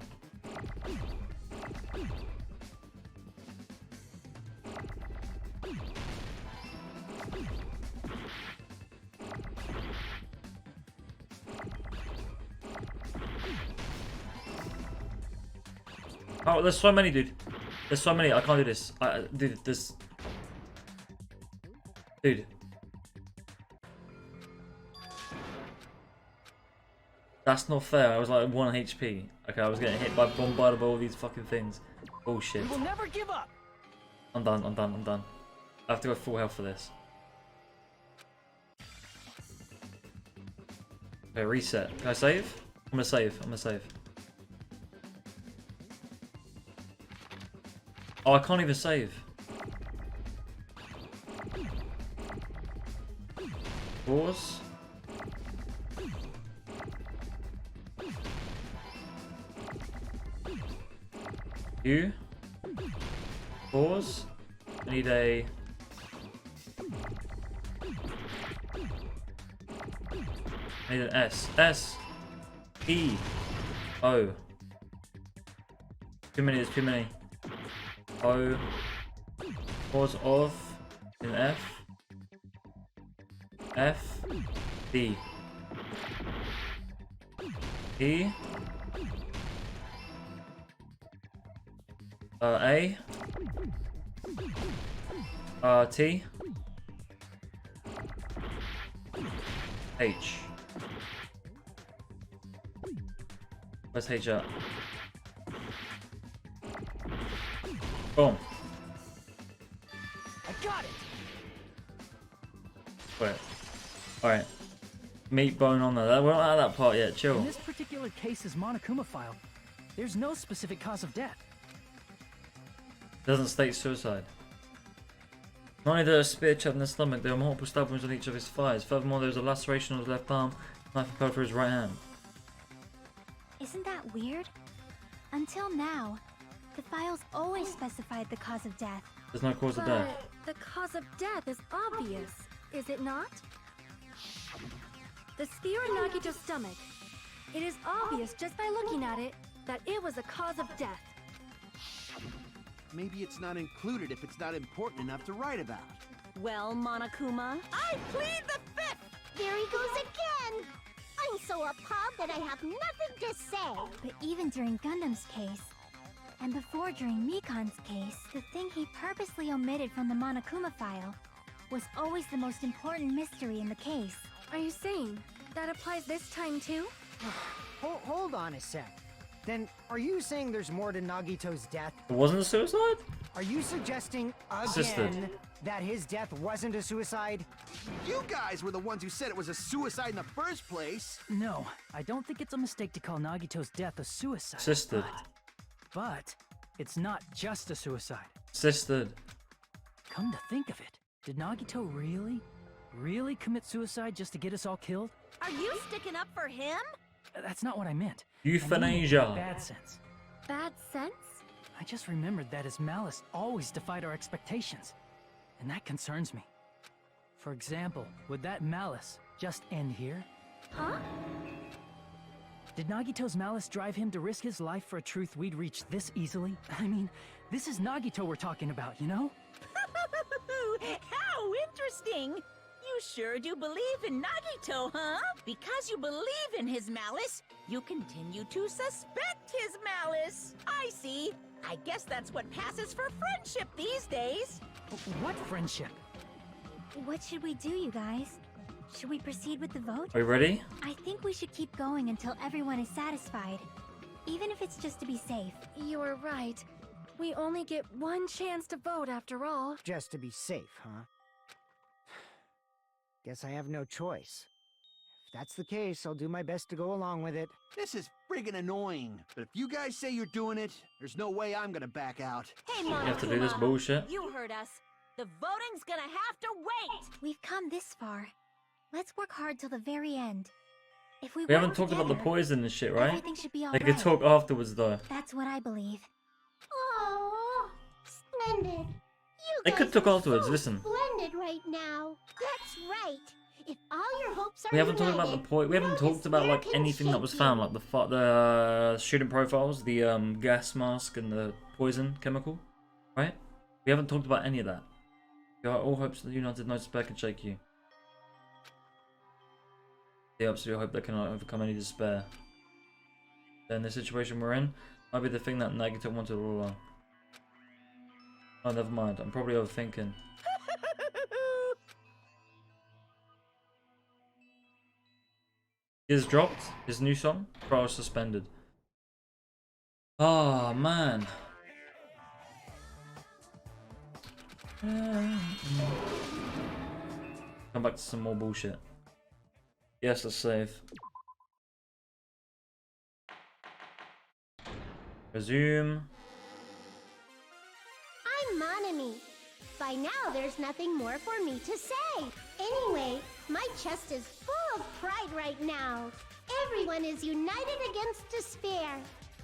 Oh, there's so many, dude. There's so many. I can't do this. Dude, this. Dude. That's not fair. I was like 1 HP. Okay, I was getting hit by bombarded by all these fucking things. Bullshit. We will never give up. I'm done. I'm done. I'm done. I have to go full health for this. Okay, reset. Can I save? I'm gonna save. I'm gonna save. Oh, I can't even save. Pause. U. Pause. I need a... I need an S. S. E. O. Too many, there's too many. O. Pause off. In F. F. D. E. A. T. H. Where's H at? Boom. I got it. Wait. Alright. Meat bone on there. We're not at that part yet. Chill. In this particular case's Monokuma file, there's no specific cause of death. Doesn't state suicide. Not only there a spear chap in the stomach, there are multiple stab wounds on each of his thighs. Furthermore, there is a laceration on his left arm, knife impaled through his right hand. Isn't that weird? Until now, the files always specified the cause of death. There's no cause of death. But the cause of death is obvious, is it not? The spear in Nagito's stomach. It is obvious just by looking at it that it was a cause of death. Maybe it's not included if it's not important enough to write about. Well, Monokuma, I plead the fifth! There he goes again! I'm so appalled that I have nothing to say. But even during Gundam's case, and before during Mikan's case, the thing he purposely omitted from the Monokuma file was always the most important mystery in the case. Are you saying that applies this time too? Hold on a sec. Then, are you saying there's more to Nagito's death? It wasn't a suicide? Are you suggesting Assisted. again that his death wasn't a suicide? You guys were the ones who said it was a suicide in the first place. No, I don't think it's a mistake to call Nagito's death a suicide. Assisted. But it's not just a suicide. Assisted. Come to think of it, did Nagito really commit suicide just to get us all killed? are you sticking up for him? That's not what I meant. I mean Euthanasia. in bad sense. Bad sense? I just remembered that his malice always defied our expectations, and that concerns me. For example, would that malice just end here? Huh? Did Nagito's malice drive him to risk his life for a truth we'd reach this easily? I mean, this is Nagito we're talking about, you know? How interesting! You You sure do believe in Nagito, huh? Because you believe in his malice, you continue to suspect his malice. I see. I guess that's what passes for friendship these days. What friendship? What should we do, you guys? Should we proceed with the vote? Are you ready? I think we should keep going until everyone is satisfied. Even if it's just to be safe. You're right. We only get one chance to vote after all. Just to be safe, huh? Guess I have no choice. If that's the case, I'll do my best to go along with it. This is friggin' annoying. But if you guys say you're doing it, there's no way I'm gonna back out. Hey, You have to do this Monokuma, bullshit. you heard us. The voting's gonna have to wait. We've come this far. Let's work hard till the very end. If we We haven't work talked about the together, poison and shit, right? everything should be They alright. could talk afterwards though. That's what I believe. Oh, splendid. You They guys could talk are afterwards, so listen. Splendid right now. That's right. If all your hopes are We haven't talked about the united, point. We haven't no talked about like despair can anything that shake was you. found, like the student profiles, the gas mask, and the poison chemical, right? We haven't talked about any of that. We are all hopes that the United no despair can shake you. The absolute hope that cannot overcome any despair. Then the situation we're in might be the thing that Nagito wanted all along. Oh, never mind. I'm probably overthinking. Is dropped his new song. Trial suspended. Oh man. Come back to some more bullshit. Yes, let's save. Resume. I'm Monami. By now, there's nothing more for me to say. Anyway, my chest is full of pride right now. Everyone is united against despair.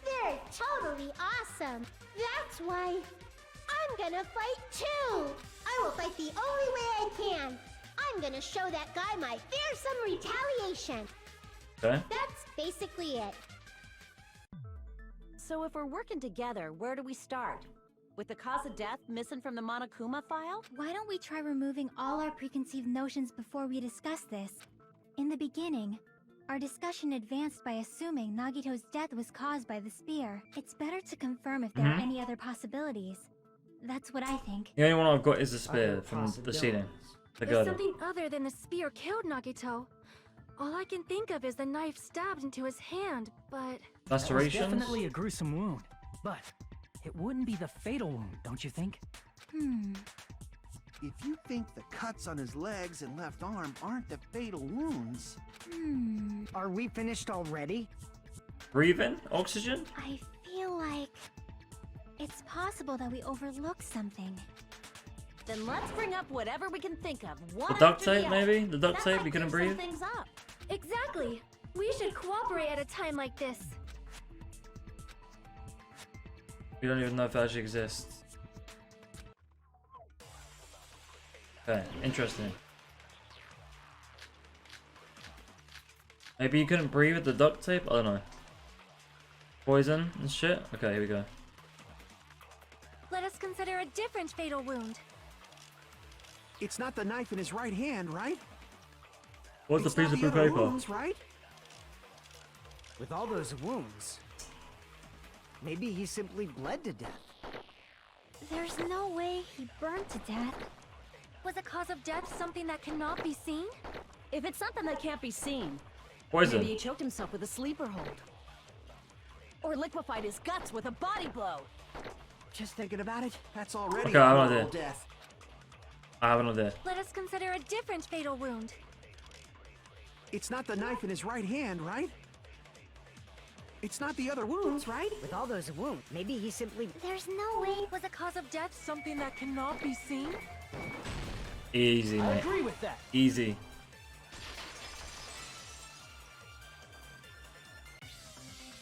They're totally awesome. That's why I'm gonna fight too. I will fight the only way I can. I'm gonna show that guy my fearsome retaliation. Okay. That's basically it. So if we're working together, where do we start? With the cause of death missing from the Monokuma file? Why don't we try removing all our preconceived notions before we discuss this? In the beginning, our discussion advanced by assuming Nagito's death was caused by the spear. It's better to confirm if there are any other possibilities. That's what I think. The only one I've got is the spear Other from the possibilities. ceiling. The If girdle. something other than the spear killed Nagito, all I can think of is the knife stabbed into his hand, but... That was Lacerations? definitely a gruesome wound, but it wouldn't be the fatal wound, don't you think? If you think the cuts on his legs and left arm aren't the fatal wounds... Are we finished already? Breathing? Oxygen? I feel like it's possible that we overlooked something. Then let's bring up whatever we can think of. One The duct after the tape, other. maybe? The duct That tape, might you couldn't clear some breathe? things up. Exactly! We should cooperate at a time like this. We don't even know if it actually exists. Okay, interesting. Maybe you couldn't breathe with the duct tape? I don't know. Poison and shit? Okay, here we go. Let us consider a different fatal wound. It's not the knife in his right hand, right? What's the It's not piece of the other paper? wounds, right? With all those wounds, maybe he simply bled to death. There's no way he burned to death. Was the cause of death something that cannot be seen? If it's something that can't be seen, Poison. maybe he choked himself with a sleeper hold. Or liquefied his guts with a body blow. Just thinking about it, that's already Okay, I have a an moral idea. death. I have an idea. Let us consider a different fatal wound. It's not the knife in his right hand, right? It's not the other wounds, right? With all those wounds, maybe he simply... There's no way. Was the cause of death something that cannot be seen? Easy, I mate. agree with that. Easy.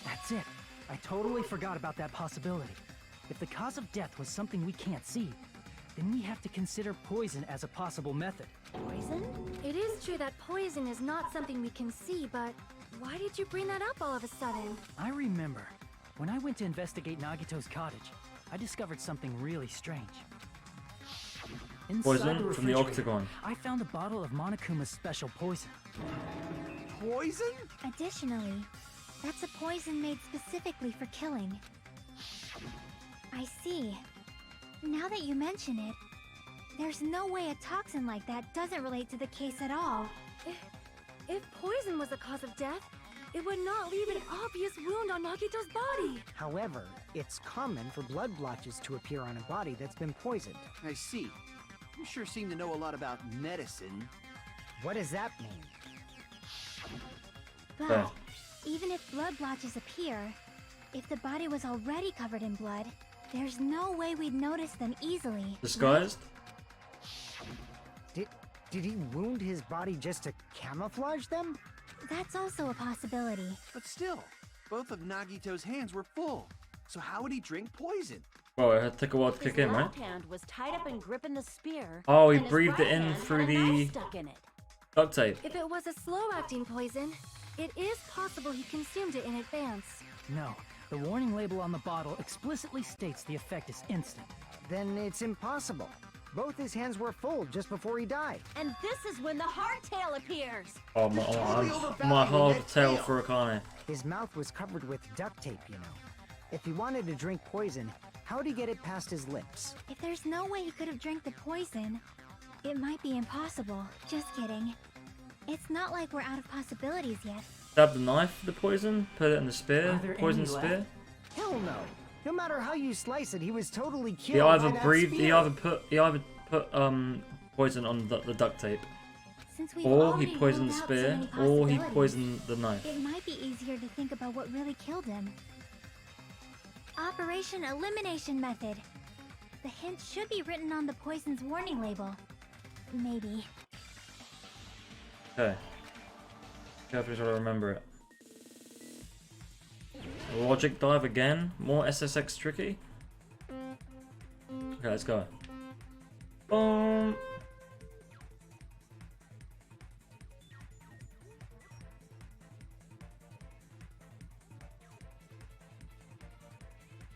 That's it. I totally forgot about that possibility. If the cause of death was something we can't see, then we have to consider poison as a possible method. Poison? It is true that poison is not something we can see, but why did you bring that up all of a sudden? I remember, when I went to investigate Nagito's cottage, I discovered something really strange. Inside Poison the from the refrigerator, octagon. I found a bottle of Monokuma's special poison. Poison? Additionally, that's a poison made specifically for killing. I see. Now that you mention it, there's no way a toxin like that doesn't relate to the case at all. If poison was the cause of death, it would not leave an obvious wound on Nagito's body. However, it's common for blood blotches to appear on a body that's been poisoned. I see. You sure seem to know a lot about medicine. What does that mean? But even if blood blotches appear, if the body was already covered in blood, there's no way we'd notice them easily. Disguised? Did he wound his body just to camouflage them? That's also a possibility. But still, both of Nagito's hands were full. So how would he drink poison? Well, it had to take a while to His kick in, right? left hand was tied up and gripping the spear. Oh, he and his breathed it right in hand through had a knife the stuck in it. duct tape. If it was a slow-acting poison, it is possible he consumed it in advance. No, the warning label on the bottle explicitly states the effect is instant. Then it's impossible. Both his hands were full just before he died. And this is when the hardtail appears. Oh, my hard tail for Akane. His mouth was covered with duct tape, you know. If he wanted to drink poison, how'd he get it past his lips? If there's no way he could have drank the poison, it might be impossible. Just kidding. It's not like we're out of possibilities yet. Stab the knife, the poison, put it in the spear, Are there poison any left? spear. Hell no. No matter how you slice it, he was totally killed. He either by that breathed, he spear. either put poison on the duct tape, Since we've or he already poisoned the ruled out so spear, many or he possibilities, poisoned the knife. it might be easier to think about what really killed him. Operation Elimination Method. The hint should be written on the poison's warning label. Maybe. Okay. Carefully try to remember it. Logic dive again. More SSX tricky. Okay, let's go. Boom.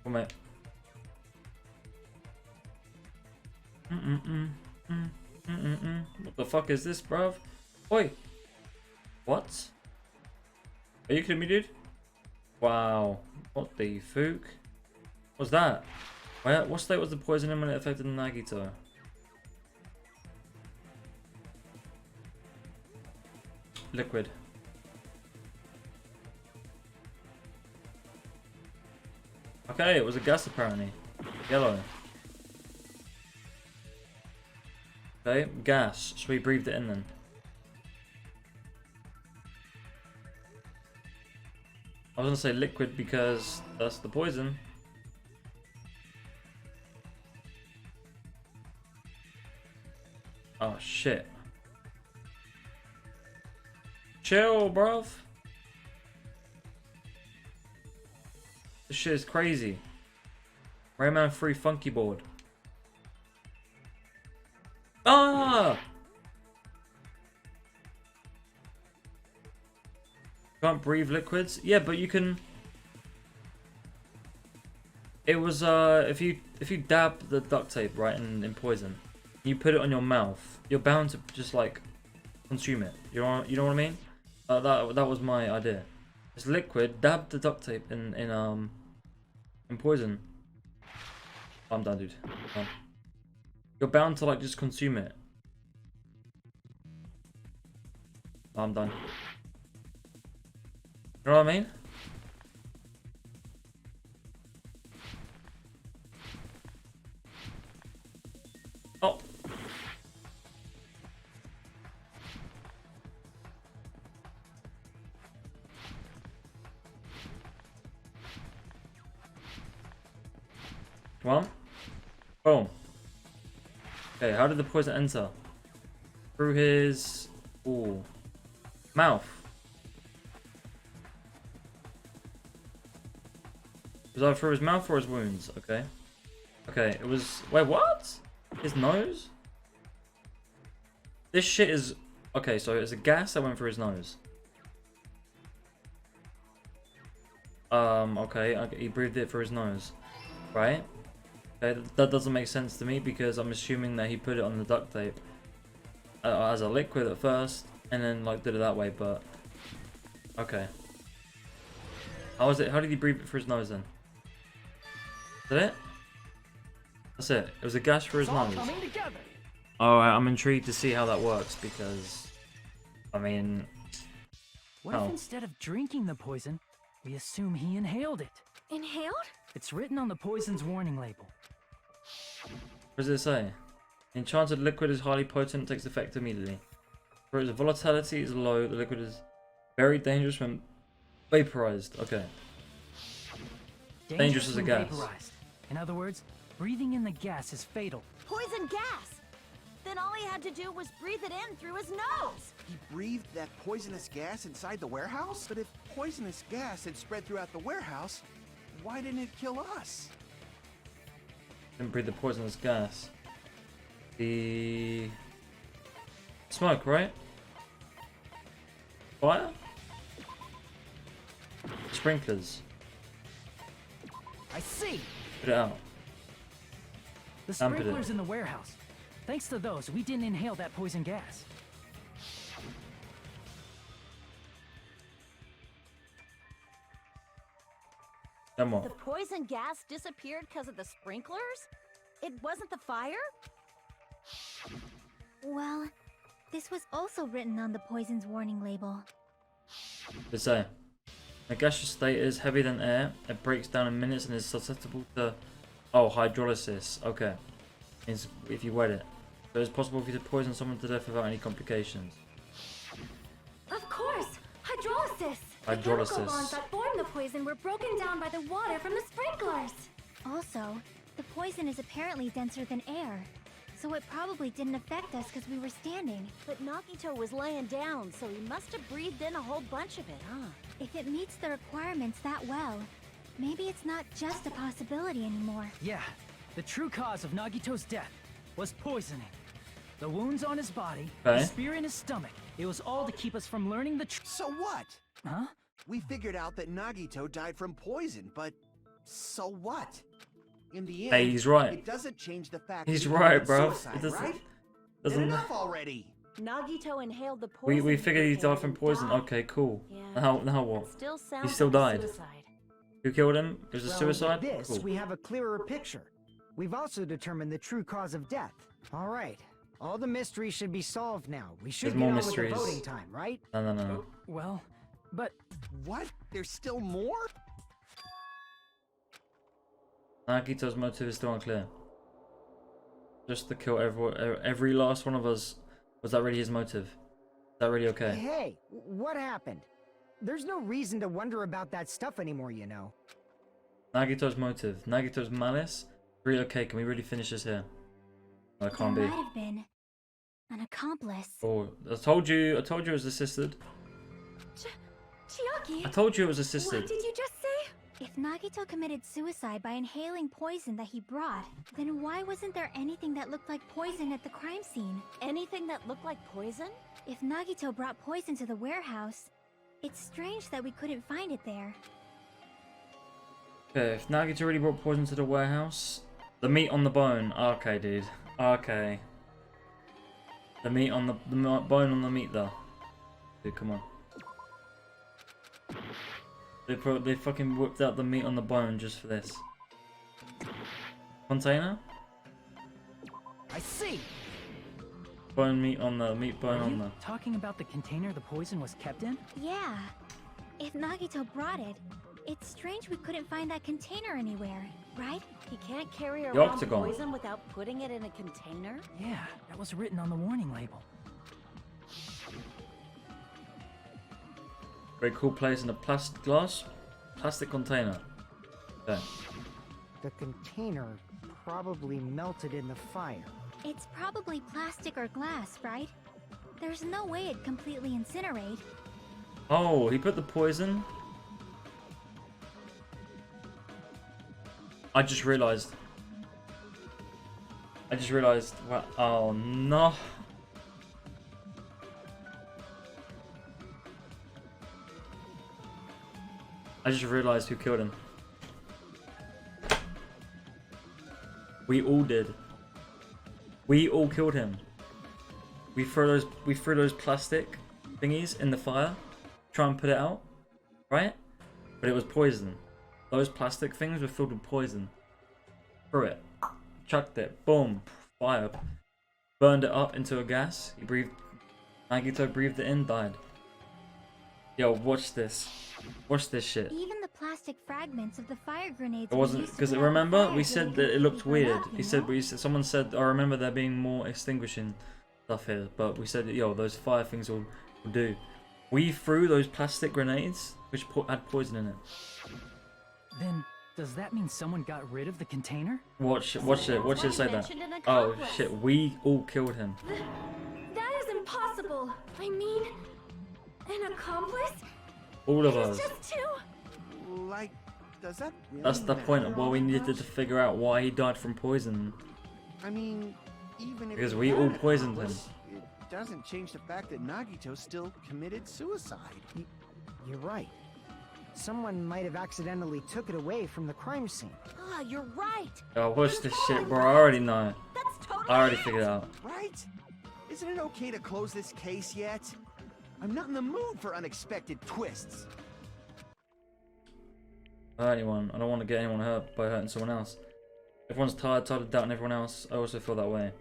Oh, mate. What the fuck is this, bruv? Oi! What? Are you kidding me, dude? Wow. What the fook? What's that? What state was the poison in when it affected Nagito? Liquid. Okay, it was a gas apparently. Yellow. Okay, gas. So we breathed it in then. I was gonna say liquid because that's the poison. Oh shit. Chill, bruv. This shit is crazy. Rayman 3 Funky Board. Ah! Can't breathe liquids? Yeah, but you can. It was if you dab the duct tape right in poison, you put it on your mouth, you're bound to just like consume it. You know what I mean? That was my idea. It's liquid. Dab the duct tape in poison. I'm done, dude. I'm done. You're bound to like just consume it. I'm done. You know what I mean? Oh. Come on. Boom. Okay, how did the poison enter? Through his mouth. Was that through his mouth or his wounds? Okay. Okay, it was. Wait, what? His nose? This shit is. Okay, so it's a gas that went through his nose. Okay, he breathed it through his nose. Right? Okay, that doesn't make sense to me because I'm assuming that he put it on the duct tape as a liquid at first, and then like did it that way. But okay, how was it? How did he breathe it through his nose then? Is that it? That's it. It was a gas for his nose. Alright, I'm intrigued to see how that works because, I mean, What if instead of drinking the poison, we assume he inhaled it? Inhaled? It's written on the poison's warning label. what does it say? Enchanted liquid is highly potent, takes effect immediately. For its volatility is low, the liquid is very dangerous when vaporized. Okay. Dangerous as a when gas. vaporized. In other words, breathing in the gas is fatal. Poison gas! Then all he had to do was breathe it in through his nose! He breathed that poisonous gas inside the warehouse? But if poisonous gas had spread throughout the warehouse, why didn't it kill us? Didn't breathe the poisonous gas. The smoke, right? Fire? Sprinklers. I see! Put it out. The Dump it in. sprinklers in the warehouse. Thanks to those, we didn't inhale that poison gas. Come on. The poison gas disappeared because of the sprinklers? It wasn't the fire? Well, this was also written on the poison's warning label. They say, a gaseous state is heavier than air. It breaks down in minutes and is susceptible to, hydrolysis. Okay, means if you wet it, so it's possible for you to poison someone to death without any complications. Of course! Hydrolysis! The chemical Hydrolysis. bonds that form the poison were broken down by the water from the sprinklers. Also, the poison is apparently denser than air, so it probably didn't affect us because we were standing. But Nagito was laying down, so he must have breathed in a whole bunch of it, huh? If it meets the requirements that well, maybe it's not just a possibility anymore. Yeah, the true cause of Nagito's death was poisoning. The wounds on his body, Okay. the spear in his stomach, it was all to keep us from learning the truth. So what? Huh? We figured out that Nagito died from poison, but so what? In the end, Hey, he's right. It doesn't change the fact He's that he right, committed bro. suicide, It doesn't. right? Doesn't. Enough already. Nagito inhaled the poison. We figured he died and from poison. died. Okay, cool. Yeah. Now what? It still sounds still like died. suicide. Who killed him? It was a Well, suicide. With this, Cool. we have a clearer picture. We've also determined the true cause of death. All right. All the mysteries should be solved now. We should There's get more on mysteries. with the voting time, right? No. Well, but What? There's still more? Nagito's motive is still unclear. Just to kill every last one of us. Was that really his motive? Is that really okay? Hey, what happened? There's no reason to wonder about that stuff anymore, you know. Nagito's motive. Nagito's malice. Really okay? Can we really finish this here? No, it can't There be. might have been an accomplice. Oh, I told you it was assisted. Chiaki! I told you it was What assisted. did you just say? If Nagito committed suicide by inhaling poison that he brought, then why wasn't there anything that looked like poison at the crime scene? Anything that looked like poison? If Nagito brought poison to the warehouse, it's strange that we couldn't find it there. Okay, if Nagito really brought poison to the warehouse, the meat on the bone. Okay, dude. Okay. The meat on the bone on the meat though. Dude, come on. They fucking whipped out the meat on the bone just for this. Container? I see. Bone meat on the meat bone are on you the. talking about the container the poison was kept in? Yeah. If Nagito brought it, it's strange we couldn't find that container anywhere, right? He can't carry The around octagon. poison without putting it in a container? Yeah, that was written on the warning label. Very cool place in a plastic container. Okay. The container probably melted in the fire. It's probably plastic or glass, right? There's no way it'd completely incinerate. Oh, he put the poison. I just realized. What? Oh no. I just realized who killed him. We all did. We all killed him. We threw those plastic thingies in the fire, try and put it out, right? But it was poison. Those plastic things were filled with poison. Threw it, chucked it, boom, fire, burned it up into a gas. He breathed. Nagito breathed it in, died. Yo, watch this. Watch this shit. Even the plastic fragments of the fire grenades. It wasn't because remember we said that it looked weird. Someone said I remember there being more extinguishing stuff here, but we said yo those fire things will do. We threw those plastic grenades which had poison in it. Then does that mean someone got rid of the container? Watch it say that. Oh shit, we all killed him. That is impossible. I mean, an accomplice? All of us. Just two? Like, does that really That's the point of why we needed much? to figure out why he died from poison. I mean, even if Because it we were all an poisoned him. accomplice, it doesn't change the fact that Nagito still committed suicide. You're right. Someone might have accidentally took it away from the crime scene. Ah, you're right. Oh, watch this shit, bro. I already know. That's totally I already it. figured it out. Right? Isn't it okay to close this case yet? I'm not in the mood for unexpected twists. Anyone. I don't want to get anyone hurt by hurting someone else. Everyone's tired of doubting everyone else. I also feel that way.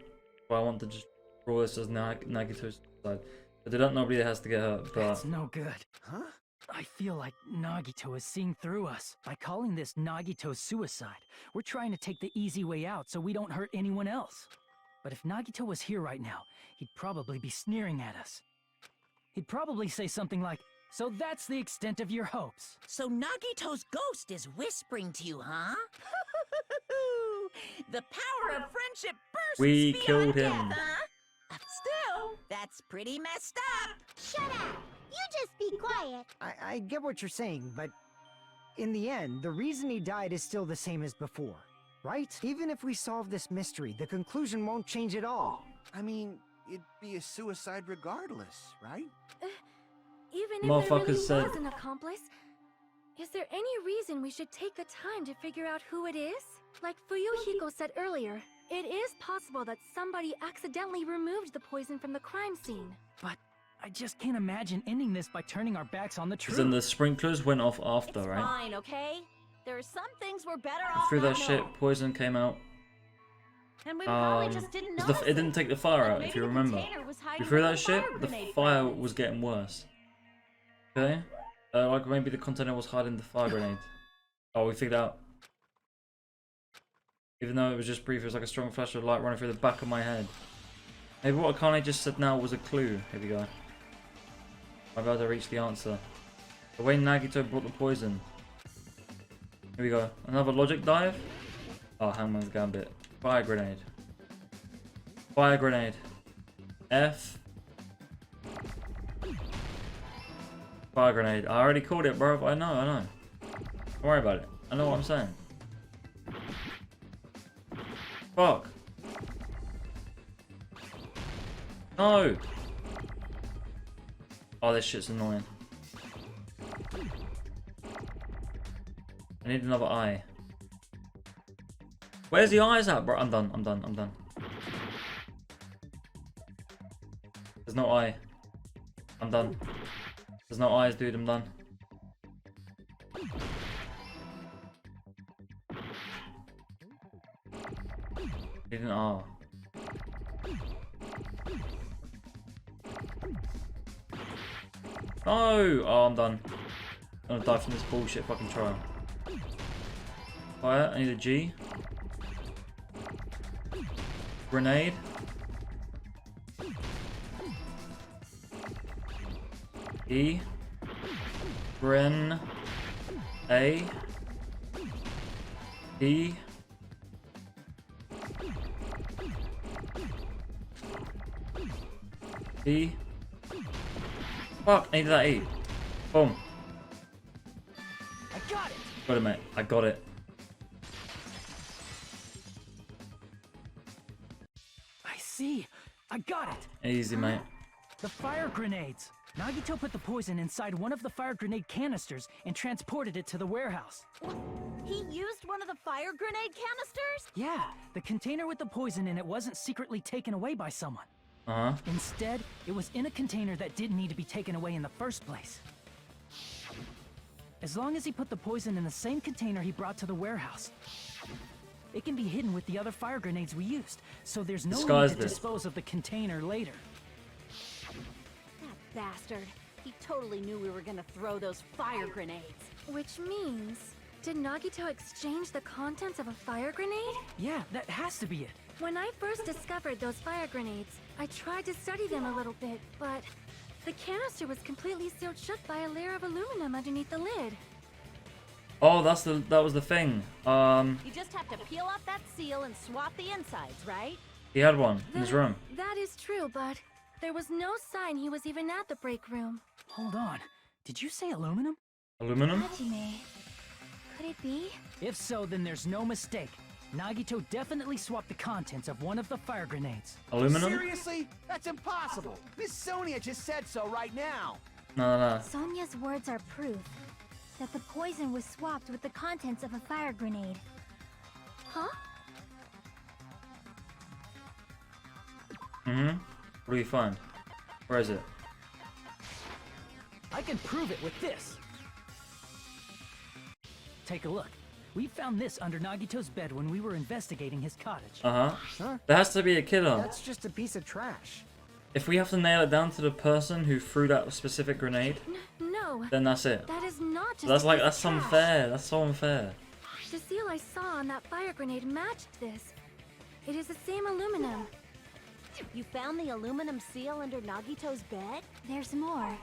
But I want to just rule this as Nagito's side. But they don't nobody that has to get hurt, but That's no good. Huh? I feel like Nagito is seeing through us. By calling this Nagito's suicide, we're trying to take the easy way out so we don't hurt anyone else. But if Nagito was here right now, he'd probably be sneering at us. He'd probably say something like, "So that's the extent of your hopes." So Nagito's ghost is whispering to you, huh? The power of friendship bursts We beyond killed death, him. huh? Still, that's pretty messed up. Shut up! You just be quiet. I get what you're saying, but in the end, the reason he died is still the same as before, right? Even if we solve this mystery, the conclusion won't change at all. I mean, it'd be a suicide regardless, right? Even if there Motherfuckers really said- was an accomplice, is there any reason we should take the time to figure out who it is? Like Fuyuhiko said earlier, it is possible that somebody accidentally removed the poison from the crime scene. But I just can't imagine ending this by turning our backs on the because truth. then the sprinklers went off after, It's right? fine, okay? There are some things we're better off Through that not shit, knowing. poison came out. And we probably Um, just didn't 'cause notice it didn't take the fire Like out, maybe if you the remember. container was hiding You threw with that shit, fire the grenade fire fragments. was getting worse. Okay? Like maybe the container was hiding the fire grenade. Oh, we figured out. Even though it was just brief, it was like a strong flash of light running through the back of my head. Maybe what Akane just said now was a clue. Here we go. I'm about to reach the answer. The way Nagito brought the poison. Here we go. Another logic dive. Oh, Hangman's Gambit. Fire grenade. Fire grenade. F. Fire grenade. I already called it, bro. I know. Don't worry about it. I know what I'm saying. Fuck. No. Oh, this shit's annoying. I need another eye. Where's the eyes at, bro? I'm done. There's no eye. I'm done. There's no eyes, dude. I'm done. Need an R. No! Oh, I'm done. I'm gonna die from this bullshit fucking trial. Fire, I need a G. Grenade. E. Gren. A. E. E. Fuck, I needed that E. Boom. I got it! Got it, mate. I got it. I see. I got it. Easy, mate. The fire grenades. Nagito put the poison inside one of the fire grenade canisters and transported it to the warehouse. He used one of the fire grenade canisters? Yeah, the container with the poison in it wasn't secretly taken away by someone. Uh-huh. Instead, it was in a container that didn't need to be taken away in the first place. As long as he put the poison in the same container he brought to the warehouse, it can be hidden with the other fire grenades we used, so there's no need to dispose of the container later. That bastard. He totally knew we were gonna throw those fire grenades. Which means, did Nagito exchange the contents of a fire grenade? Yeah, that has to be it. When I first discovered those fire grenades, I tried to study them a little bit, but the canister was completely sealed shut by a layer of aluminum underneath the lid. Oh, that was the thing. You just have to peel off that seal and swap the insides, right? He had one in his room. That is true, but there was no sign he was even at the break room. Hold on. Did you say aluminum? Aluminum? Hajime, could it be? If so, then there's no mistake. Nagito definitely swapped the contents of one of the fire grenades. Aluminum? Seriously? That's impossible. Miss Sonia just said so right now. No. Sonia's words are proof that the poison was swapped with the contents of a fire grenade. Huh? Mm-hmm. What do you find? Where is it? I can prove it with this. Take a look. We found this under Nagito's bed when we were investigating his cottage. Uh-huh. Huh? There has to be a killer. That's just a piece of trash. If we have to nail it down to the person who threw that specific grenade, No. then that's it. That is not just That's a like, piece of that's trash. unfair. That's so unfair. The seal I saw on that fire grenade matched this. It is the same aluminum. You found the aluminum seal under Nagito's bed? There's more.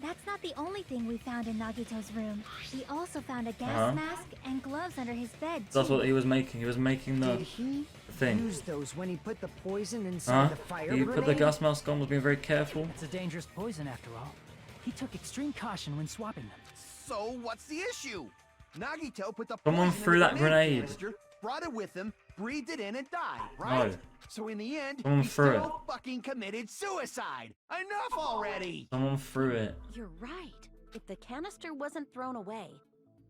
That's not the only thing we found in Nagito's room. We also found a gas mask and gloves under his bed, too. That's what he was making. He was making the Did he thing. use those when he put the poison inside the fire He grenade? put the gas mask on, was being very careful. It's a dangerous poison after all. He took extreme caution when swapping them. So what's the issue? Nagito put the Someone poison threw in the that grenade. canister, brought it with him, breathed it in, and died, right? No. So in the end, Someone he threw still fucking committed suicide. Enough already! Someone threw it. You're right. If the canister wasn't thrown away,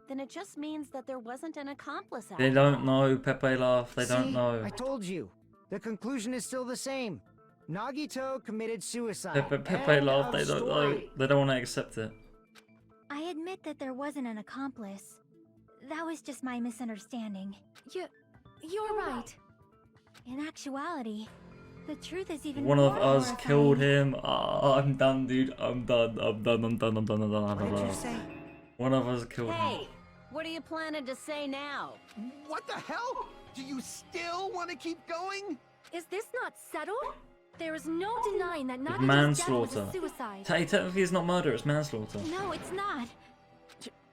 then it just means that there wasn't an accomplice out They there. don't know. Pepe laughed. They don't See? know. I told you. The conclusion is still the same. Nagito committed suicide. Pepe End laughed. of They don't know. story. They don't want to accept it. I admit that there wasn't an accomplice. That was just my misunderstanding. You're right. In actuality, the truth is even One of more us horrifying. killed him. Ah, I'm done, dude. I'm done. What did you say? One of us killed him. Hey, what are you planning to say now? What the hell? Do you still want to keep going? Is this not settled? There is no denying that Nagito's death was Manslaughter. a suicide. Technically, it's not murder. It's manslaughter. No, it's not.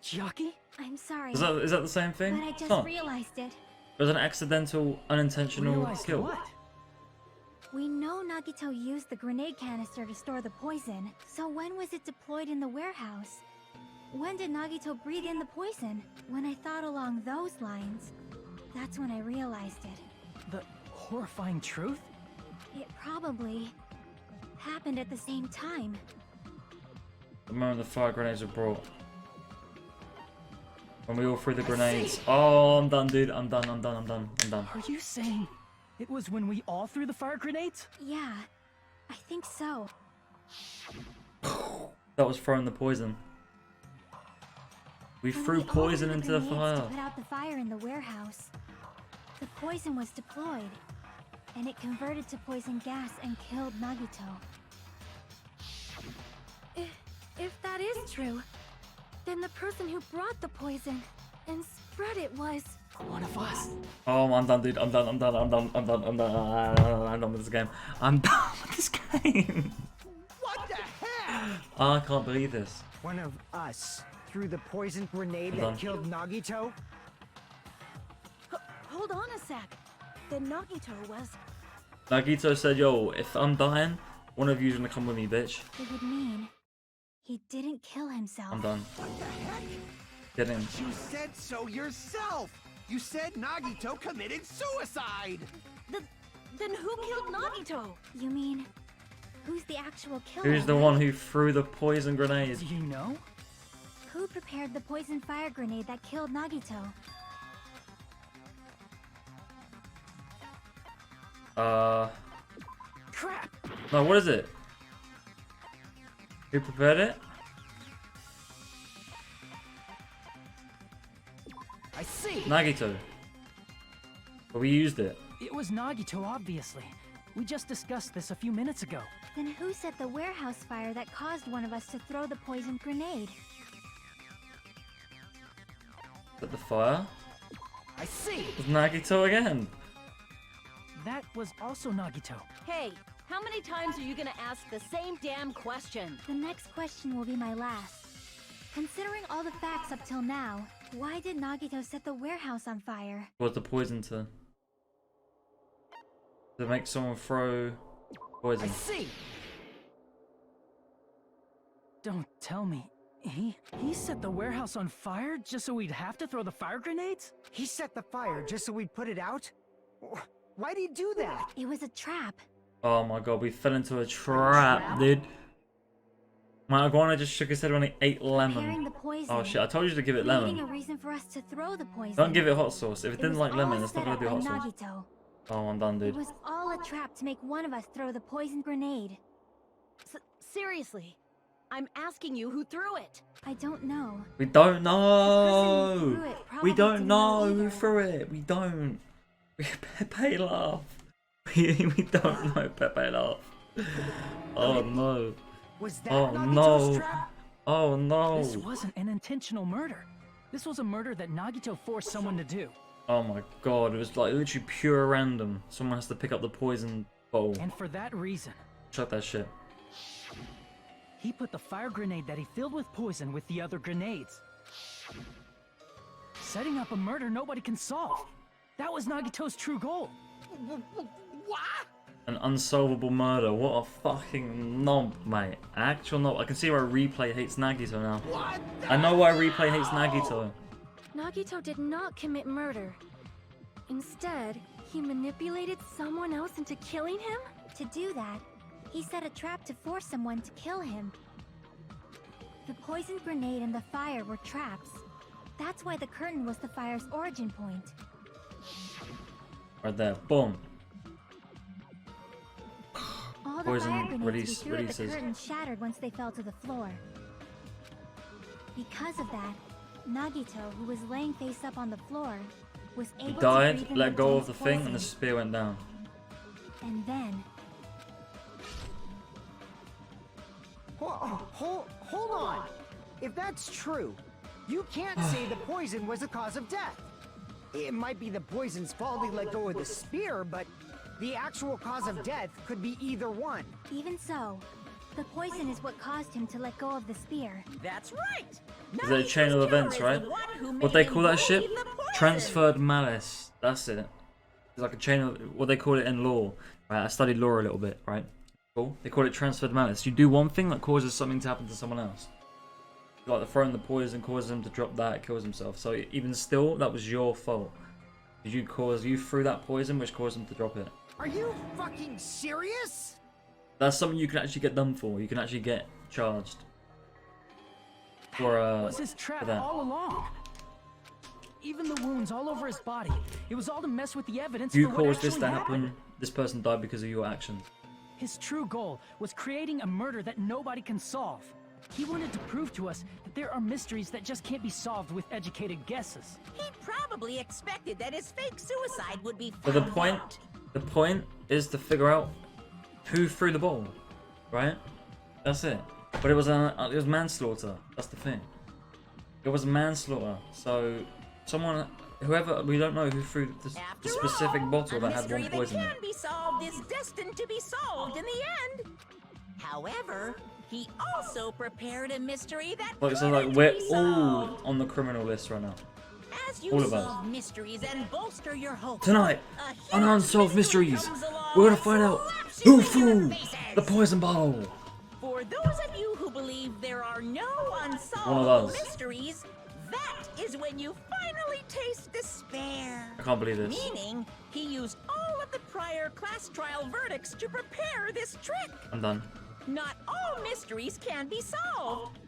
Chiaki? I'm sorry. Is that the same thing? But I It's just not. realized it. It was an accidental, unintentional Realized kill. what? We know Nagito used the grenade canister to store the poison. So when was it deployed in the warehouse? When did Nagito breathe in the poison? When I thought along those lines, that's when I realized it. The horrifying truth? It probably happened at the same time. The moment the fire grenades were brought. When we all threw the grenades. Oh, I'm done, dude. I'm done. Are you saying it was when we all threw the fire grenades? Yeah, I think so. That was throwing the poison. We When threw we all poison threw into the grenades fire. to put out the fire in the warehouse. The poison was deployed, and it converted to poison gas and killed Nagito. If that is true, then the person who brought the poison and spread it was... One of us. Oh, I'm done, dude. I'm done with this game. I'm done with this game. What the heck? I can't believe this. One of us threw the poison grenade Hold that on. killed Nagito? Hold on a sec. Then Nagito was... Nagito said, yo, if I'm dying, one of you's gonna come with me, bitch. It would mean he didn't kill himself. I'm done. What the heck? Get in. You said so yourself. You said Nagito committed suicide. Then who killed Nagito? You mean who's the actual killer? Who's the one who threw the poison grenade? Do you know? Who prepared the poison fire grenade that killed Nagito? Crap! No, what is it? Who prepared it? I see! Nagito. But we used it. It was Nagito, obviously. We just discussed this a few minutes ago. Then who set the warehouse fire that caused one of us to throw the poison grenade? At the fire? I see! It was Nagito again. That was also Nagito. Hey, how many times are you gonna ask the same damn question? The next question will be my last. Considering all the facts up till now, why did Nagito set the warehouse on fire? What was the poison to? To make someone throw poison. I see! Don't tell me. He set the warehouse on fire just so we'd have to throw the fire grenades? He set the fire just so we'd put it out? Why'd he do that? It was a trap. Oh my god, we fell into a trap, dude. My iguana just shook his head when he ate Preparing lemon. the poison. Oh shit, I told you to give it Creating a lemon. reason for us to throw the poison. Don't give it hot sauce. If it didn't was like all lemon, it's not set gonna up do hot by sauce. Nagito. Oh, I'm done, It dude. was all a trap to make one of us throw the poison grenade. Seriously, I'm asking you who threw it. I don't know. We don't The person who know. threw it We probably don't didn't know who either. threw it. We don't. Pepe laugh. We don't know Pepe laugh. Oh no. Was that Oh Nagito's no. trap? Oh no. This wasn't an intentional murder. This was a murder that Nagito forced someone to do. Oh my god, it was like literally pure random. Someone has to pick up the poison bowl. And for that reason, Shut that shit. he put the fire grenade that he filled with poison with the other grenades. Setting up a murder nobody can solve. That was Nagito's true goal. An unsolvable murder. What a fucking knob, mate. Actual knob. I can see why Replay hates Nagito now. I know why Replay hates Nagito. Nagito did not commit murder. Instead, he manipulated someone else into killing him? To do that, he set a trap to force someone to kill him. The poison grenade and the fire were traps. That's why the curtain was the fire's origin point. Right there. Boom. All the Poison fire grenades release- we threw at the releases. curtain shattered once they fell to the floor. Because of that, Nagito, who was laying face up on the floor, was able He to died, breathe in let go of dense the thing, and the poison. spear went down. And then, Hold on. If that's true, you can't say the poison was the cause of death. It might be the poison's fault he let go of the spear, but the actual cause of death could be either one. even so, the poison is what caused him to let go of the spear. That's right. Is it a chain of events, right? What they call that shit? Transferred malice. That's it. It's like a chain of what they call it in law. Right, I studied law a little bit, right? Cool. They call it transferred malice. You do one thing that causes something to happen to someone else. Like the throwing the poison causes him to drop that, kills himself. So even still, that was your fault. You threw that poison which caused him to drop it. Are you fucking serious? That's something you can actually get done for. You can actually get charged. For It was his trap that. all along. Even the wounds all over his body. It was all to mess with the evidence You for what caused this actually to happened. happen. This person died because of your actions. His true goal was creating a murder that nobody can solve. He wanted to prove to us that there are mysteries that just can't be solved with educated guesses. He probably expected that his fake suicide would be But found the point, out. the point is to figure out who threw the ball, right? That's it. But it was manslaughter. That's the thing. It was manslaughter. So someone, whoever, we don't know who threw the After specific all, bottle a that had mystery one poison in that it. can be solved is destined to be solved in the end. However, he also prepared a mystery that Like, so like couldn't we're be all solved. on the criminal list right now. As you all of us. solve mysteries and bolster your hopes, Tonight, a huge on Unsolved mystery Mysteries, comes along we're gonna and find out slaps you who in your threw faces. the poison bottle. For those of you who believe there are no One of unsolved us. mysteries, that is when you finally taste despair. I can't believe this. Meaning, he used all of the prior class trial verdicts to prepare this trick. I'm done. Not all mysteries can be solved.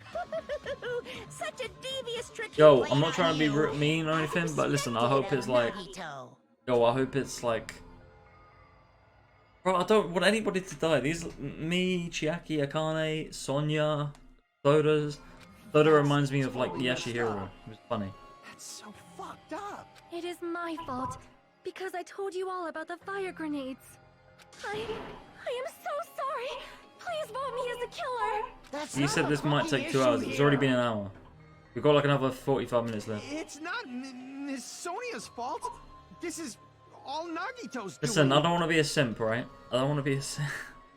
Such a devious trick. Yo, I'm not trying to be mean or anything, but listen, I hope it's like... Yo, I hope it's like... Bro, I don't want anybody to die. Me, Chiaki, Akane, Sonya, Soda reminds me of like Yashihiro. It was funny. That's so fucked up. It is my fault, because I told you all about the fire grenades. I am so sorry. Please vote me as the killer. That's You not said a this might fucking take 2 issue hours. It's here. already been an hour. We've got like another 45 minutes left. It's not Miss Sonia's fault. This is all Nagito's doing. Listen, I don't want to be a simp, right? I don't want to be a simp.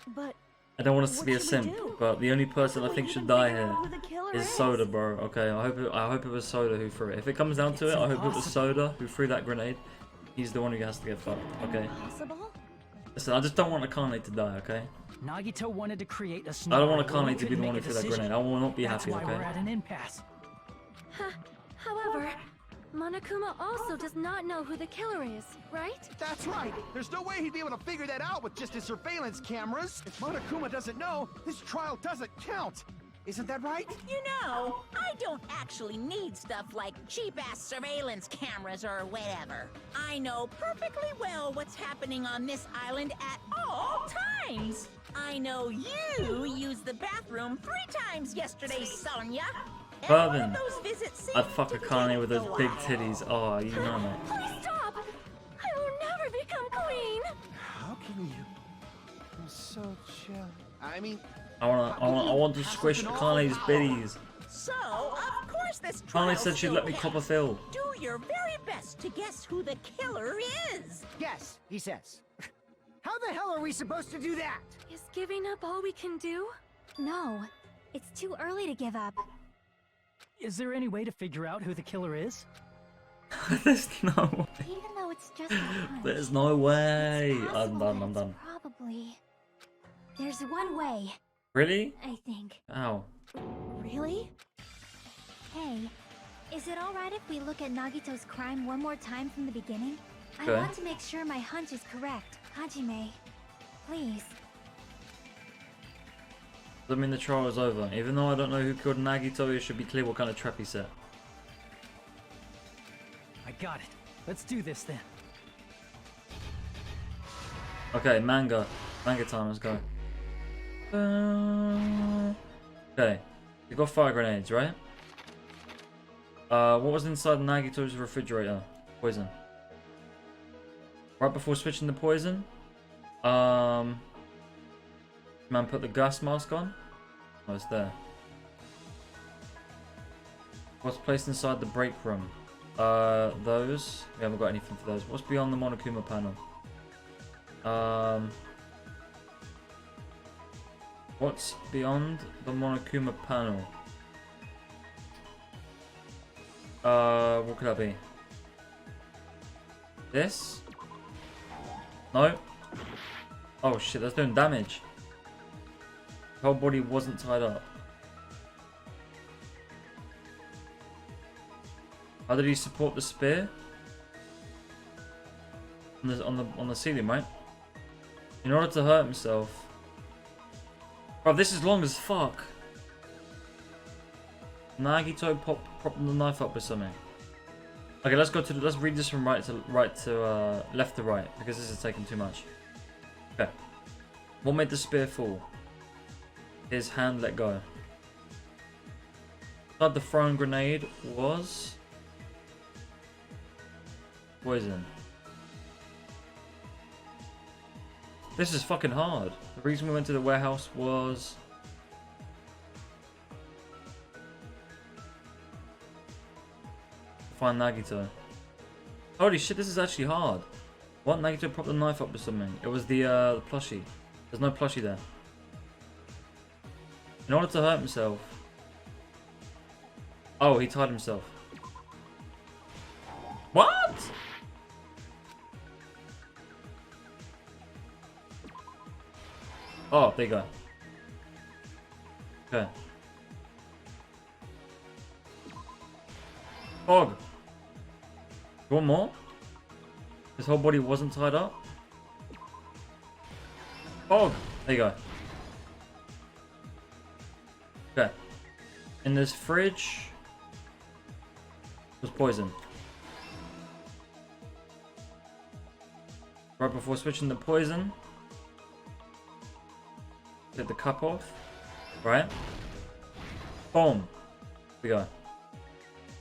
But I don't want us to what be a should we simp, do? but the only person I How think will we should even die figure here out who the killer is is? Soda, bro. Okay, I hope it was Soda who threw it. If it comes down to it, I hope it was Soda who threw that grenade. He's the one who has to get fucked. Okay. Possible? Listen, I just don't want Akane to die. Okay. Nagito wanted to create a I scenario don't want where we Akane to be couldn't the one who make a threw that decision. grenade. I will not be That's happy. why Okay. we're at an impasse. However, Monokuma also does not know who the killer is, right? That's right. There's no way he'd be able to figure that out with just his surveillance cameras. If Monokuma doesn't know, this trial doesn't count. Isn't that right? You know, I don't actually need stuff like cheap-ass surveillance cameras or whatever. I know perfectly well what's happening on this island at all times. I know you used the bathroom 3 times yesterday, Sonya. And one of Bourbon. those visits I'd seemed fuck to Akane with those go big well. titties. Oh, you know it. Please stop! I will never become queen! How can you? I'm so chill. I mean, I want to squish Akane's biddies. So, of course this trial Akane said she'd let me cop a fill. Do your very best to guess who the killer is. Yes, he says. How the hell are we supposed to do that? Is giving up all we can do? No, it's too early to give up. Is there any way to figure out who the killer is? There's no way. Even though it's just a hunch. There's no way. It's I'm possible done. that I'm it's done. Probably. There's one way, Really? I think. Ow. Really? Hey, is it alright if we look at Nagito's crime one more time from the beginning? Okay. I want to make sure my hunch is correct. Hajime, please. Doesn't mean the trial is over. Even though I don't know who killed Nagito, it should be clear what kind of trap he set. I got it. Let's do this then. Okay, manga. Manga time, let's go. Okay. You got fire grenades, right? What was inside Nagito's refrigerator? Poison. Right before switching to poison, man put the gas mask on. Oh, it's there. What's placed inside the break room? Those. We haven't got anything for those. What's beyond the Monokuma panel? What's beyond the Monokuma panel? What could that be? This? No? Oh shit, that's doing damage. The whole body wasn't tied up. How did he support the spear? On the ceiling, right? In order to hurt himself. Bro, this is long as fuck. Nagito propped the knife up with something. Okay, let's read this from left to right because this is taking too much. Okay. What made the spear fall? His hand let go. Inside the thrown grenade was poison. This is fucking hard. The reason we went to the warehouse was to find Nagito. Holy shit, this is actually hard. What? Nagito propped the knife up with something. It was the plushie. There's no plushie there. In order to hurt himself. Oh, he tied himself. What? Oh, there you go. Okay. Fog. You want more? His whole body wasn't tied up? Oh, there you go. Okay. In this fridge was poison. Right before switching the poison, get the cup off. Right. Boom. Here we go.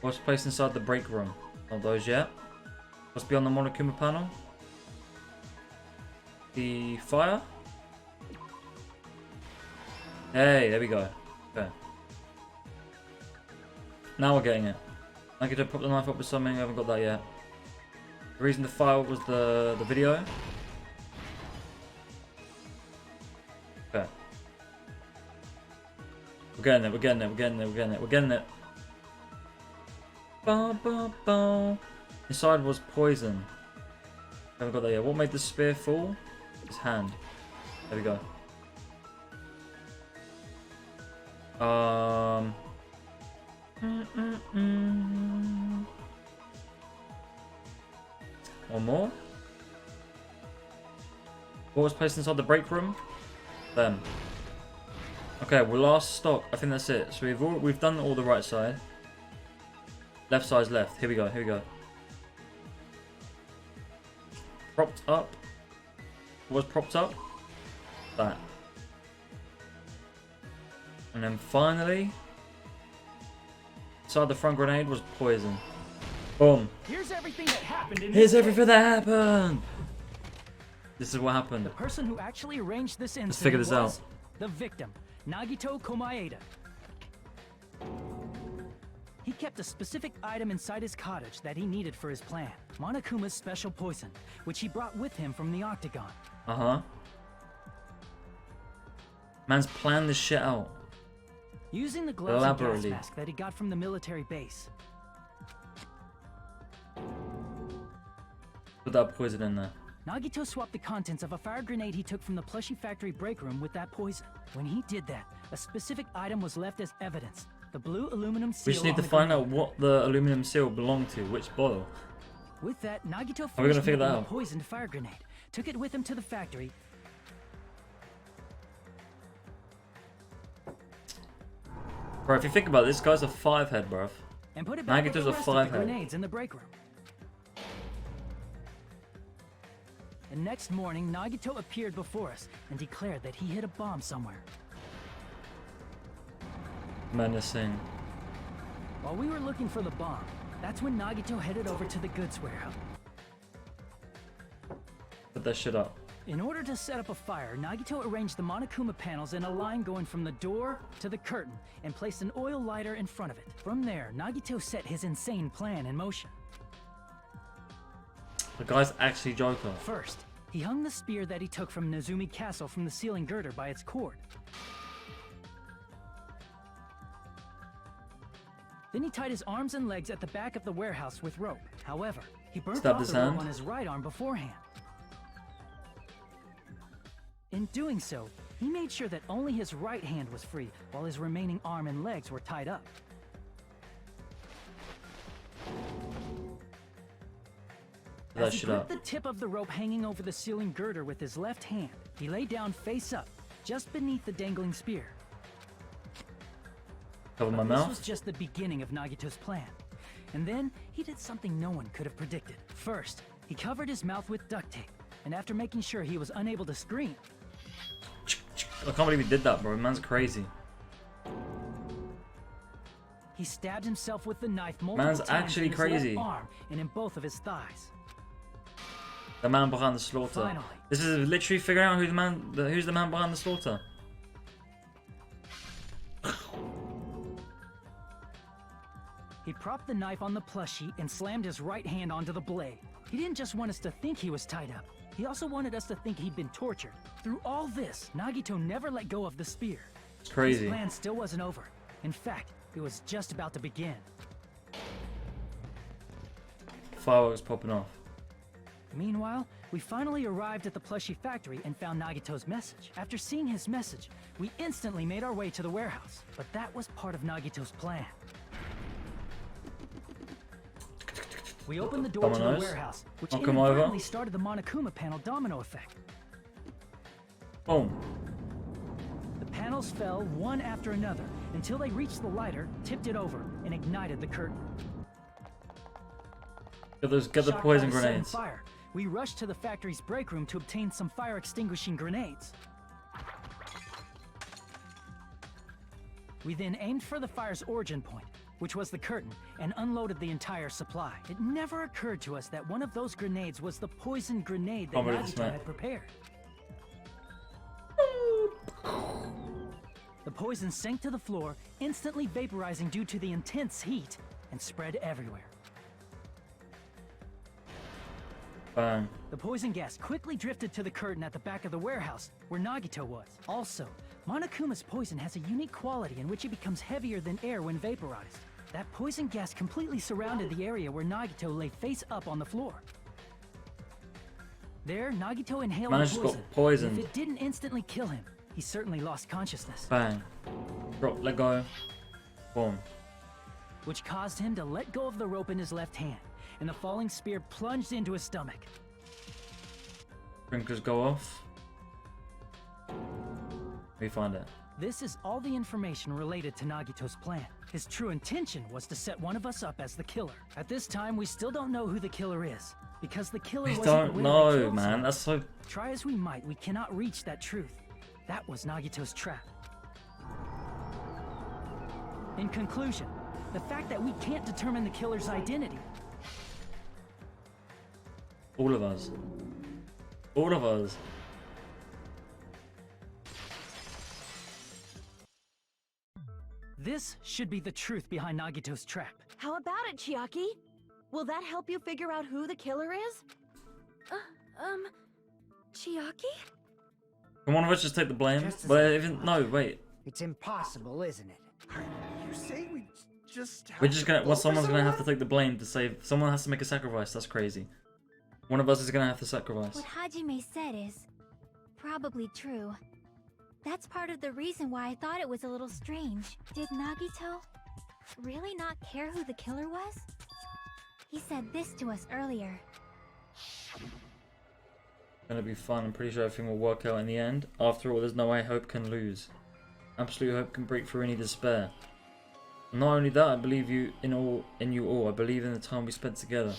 What's placed inside the break room? Not those yet. What's beyond the monokuma panel? The fire. Hey, there we go. Okay. Now we're getting it. I could have put the knife up with something, I haven't got that yet. The reason the fire was the video. Okay. We're getting it, we're getting it, we're getting it, we're getting it, we're getting it. Ba, ba, ba. Inside was poison. Haven't got that yet. What made the spear fall? His hand. There we go. One more. What was placed inside the break room? Them. Okay, we're last stock. I think that's it. So we've done all the right side. Left side's left. Here we go. Here we go. Propped up. What was propped up? That. And then finally, inside the front grenade was poison. Boom. Here's everything that happened in Here's this everything that happened. This is what happened. The person who actually arranged this incident figure this was out. the victim, Nagito Komaeda. He kept a specific item inside his cottage that he needed for his plan. Monokuma's special poison, which he brought with him from the Octagon. Uh-huh. Man's planned this shit out. Using the gloves and gas Elaborately. mask that he got from the military base. Put that poison in there. Nagito swapped the contents of a fire grenade he took from the plushie factory break room with that poison. When he did that, a specific item was left as evidence. The blue aluminum seal. We just need on to the find out grenade. what the aluminum seal belonged to, which bottle. With that, Nagito How are we gonna finished figure that making out? the poisoned fire grenade, took it with him to the factory. Bro, if you think about it, this guy's a 5-head, bruv. And put it back with Nagito's the a rest of the 5-head. grenades in the break room. The next morning, Nagito appeared before us and declared that he hid a bomb somewhere. Menacing. While we were looking for the bomb, that's when Nagito headed over to the goods warehouse. Put that shit up. In order to set up a fire, Nagito arranged the monokuma panels in a line going from the door to the curtain and placed an oil lighter in front of it. From there, Nagito set his insane plan in motion. The guy's actually Joker. First, he hung the spear that he took from Nezumi Castle from the ceiling girder by its cord. Then he tied his arms and legs at the back of the warehouse with rope. However, he burnt Stabbed off his the rope hand. on his right arm beforehand. In doing so, he made sure that only his right hand was free, while his remaining arm and legs were tied up. Put that As he shit gripped up. the tip of the rope hanging over the ceiling girder with his left hand, he lay down face up, just beneath the dangling spear. Cover my But this mouth. was just the beginning of Nagito's plan. And then, he did something no one could have predicted. First, he covered his mouth with duct tape, and after making sure he was unable to scream, I can't believe he did that, bro. Man's crazy. he stabbed himself with the knife multiple Man's times actually in his crazy. left arm and in both of his thighs. The man behind the slaughter. Finally. This is literally figuring out who's the man behind the slaughter. He propped the knife on the plushie and slammed his right hand onto the blade. He didn't just want us to think he was tied up. He also wanted us to think he'd been tortured. Through all this, Nagito never let go of the spear. It's crazy. His plan still wasn't over. In fact, it was just about to begin. Fireworks popping off. Meanwhile, we finally arrived at the plushie factory and found Nagito's message. After seeing his message, we instantly made our way to the warehouse. But that was part of Nagito's plan. We opened the door to the Dominoes. warehouse, which I'll come over. inadvertently started the Monokuma panel domino effect. Boom. The panels fell one after another until they reached the lighter, tipped it over, and ignited the curtain. Get the Shocked by poison the sudden grenades. fire, we rushed to the factory's break room to obtain some fire extinguishing grenades. We then aimed for the fire's origin point, which was the curtain, and unloaded the entire supply. It never occurred to us that one of those grenades was the poison grenade that Oh, but it's Nagito not. had prepared. The poison sank to the floor, instantly vaporizing due to the intense heat, and spread everywhere. Bang. The poison gas quickly drifted to the curtain at the back of the warehouse, where Nagito was. Also, Monokuma's poison has a unique quality in which it becomes heavier than air when vaporized. That poison gas completely surrounded the area where Nagito lay face up on the floor. There, Nagito inhaled Man the just poison. got poisoned. If it didn't instantly kill him, he certainly lost consciousness, Bang. Drop, let go. Boom. which caused him to let go of the rope in his left hand, and the falling spear plunged into his stomach. Sprinklers go off. We find it. This is all the information related to Nagito's plan. His true intention was to set one of us up as the killer. At this time, we still don't know who the killer is, because the killer We wasn't don't aware they know, killed man. someone. That's so. Try as we might, we cannot reach that truth. That was Nagito's trap. In conclusion, the fact that we can't determine the killer's identity. All of us. All of us. This should be the truth behind Nagito's trap. How about it, Chiaki? Will that help you figure out who the killer is? Chiaki? Can one of us just take the blame? Just as- Well, even no, wait. It's impossible, isn't it? You say we just have We're just gonna. to Well, vote for someone's gonna have to someone? take the blame to save. Someone has to make a sacrifice. That's crazy. One of us is gonna have to sacrifice. What Hajime said is probably true. That's part of the reason why I thought it was a little strange. Did Nagito really not care who the killer was? He said this to us earlier. Gonna be fun. I'm pretty sure everything will work out in the end. After all, there's no way hope can lose. Absolute hope can break through any despair. And not only that, I believe you in you all. I believe in the time we spent together.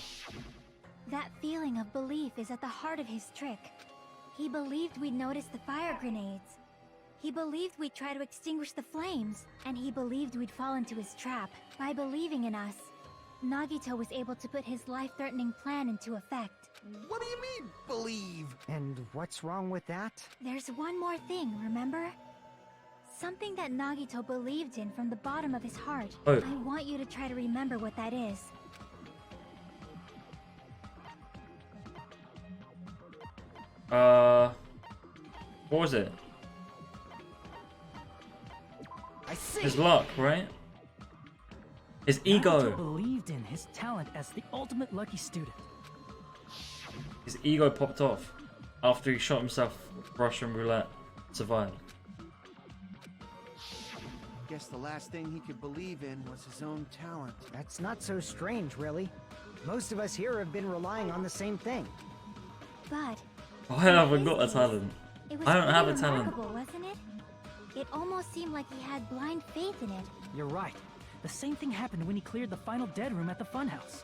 That feeling of belief is at the heart of his trick. He believed we'd notice the fire grenades. He believed we'd try to extinguish the flames. And he believed we'd fall into his trap. By believing in us, Nagito was able to put his life-threatening plan into effect. What do you mean, believe? And what's wrong with that? There's one more thing, remember? Something that Nagito believed in from the bottom of his heart. Oh. I want you to try to remember what that is. What was it? I see. His luck, right? His Nagito ego. believed in his talent as the ultimate lucky student. His ego popped off after he shot himself. Russian roulette. Survived. Guess the last thing he could believe in was his own talent. That's not so strange, really. Most of us here have been relying on the same thing. But Why have I got a talent? it was I don't have a pretty talent. remarkable, wasn't it? It almost seemed like he had blind faith in it. You're right. The same thing happened when he cleared the final dead room at the funhouse.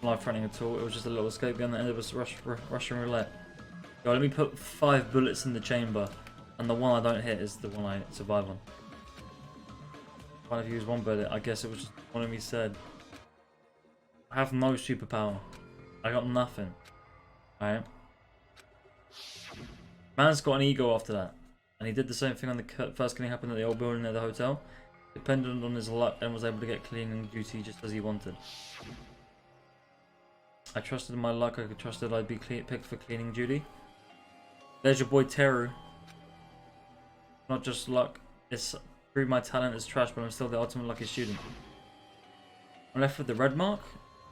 Life-threatening at all. It was just a little escape gun that ended with Russian roulette. Yo, let me put 5 bullets in the chamber, and the one I don't hit is the one I survive on. If I've used one bullet, I guess it was just one of me said. I have no superpower. I got nothing. Alright? Man's got an ego after that. And he did the same thing on the first killing happened at the old building near the hotel. Depended on his luck and was able to get cleaning duty just as he wanted. I trusted in my luck. I could trust that I'd be picked for cleaning duty. There's your boy Teru. Not just luck. It's through my talent is trash, but I'm still the ultimate lucky student. I'm left with the red mark.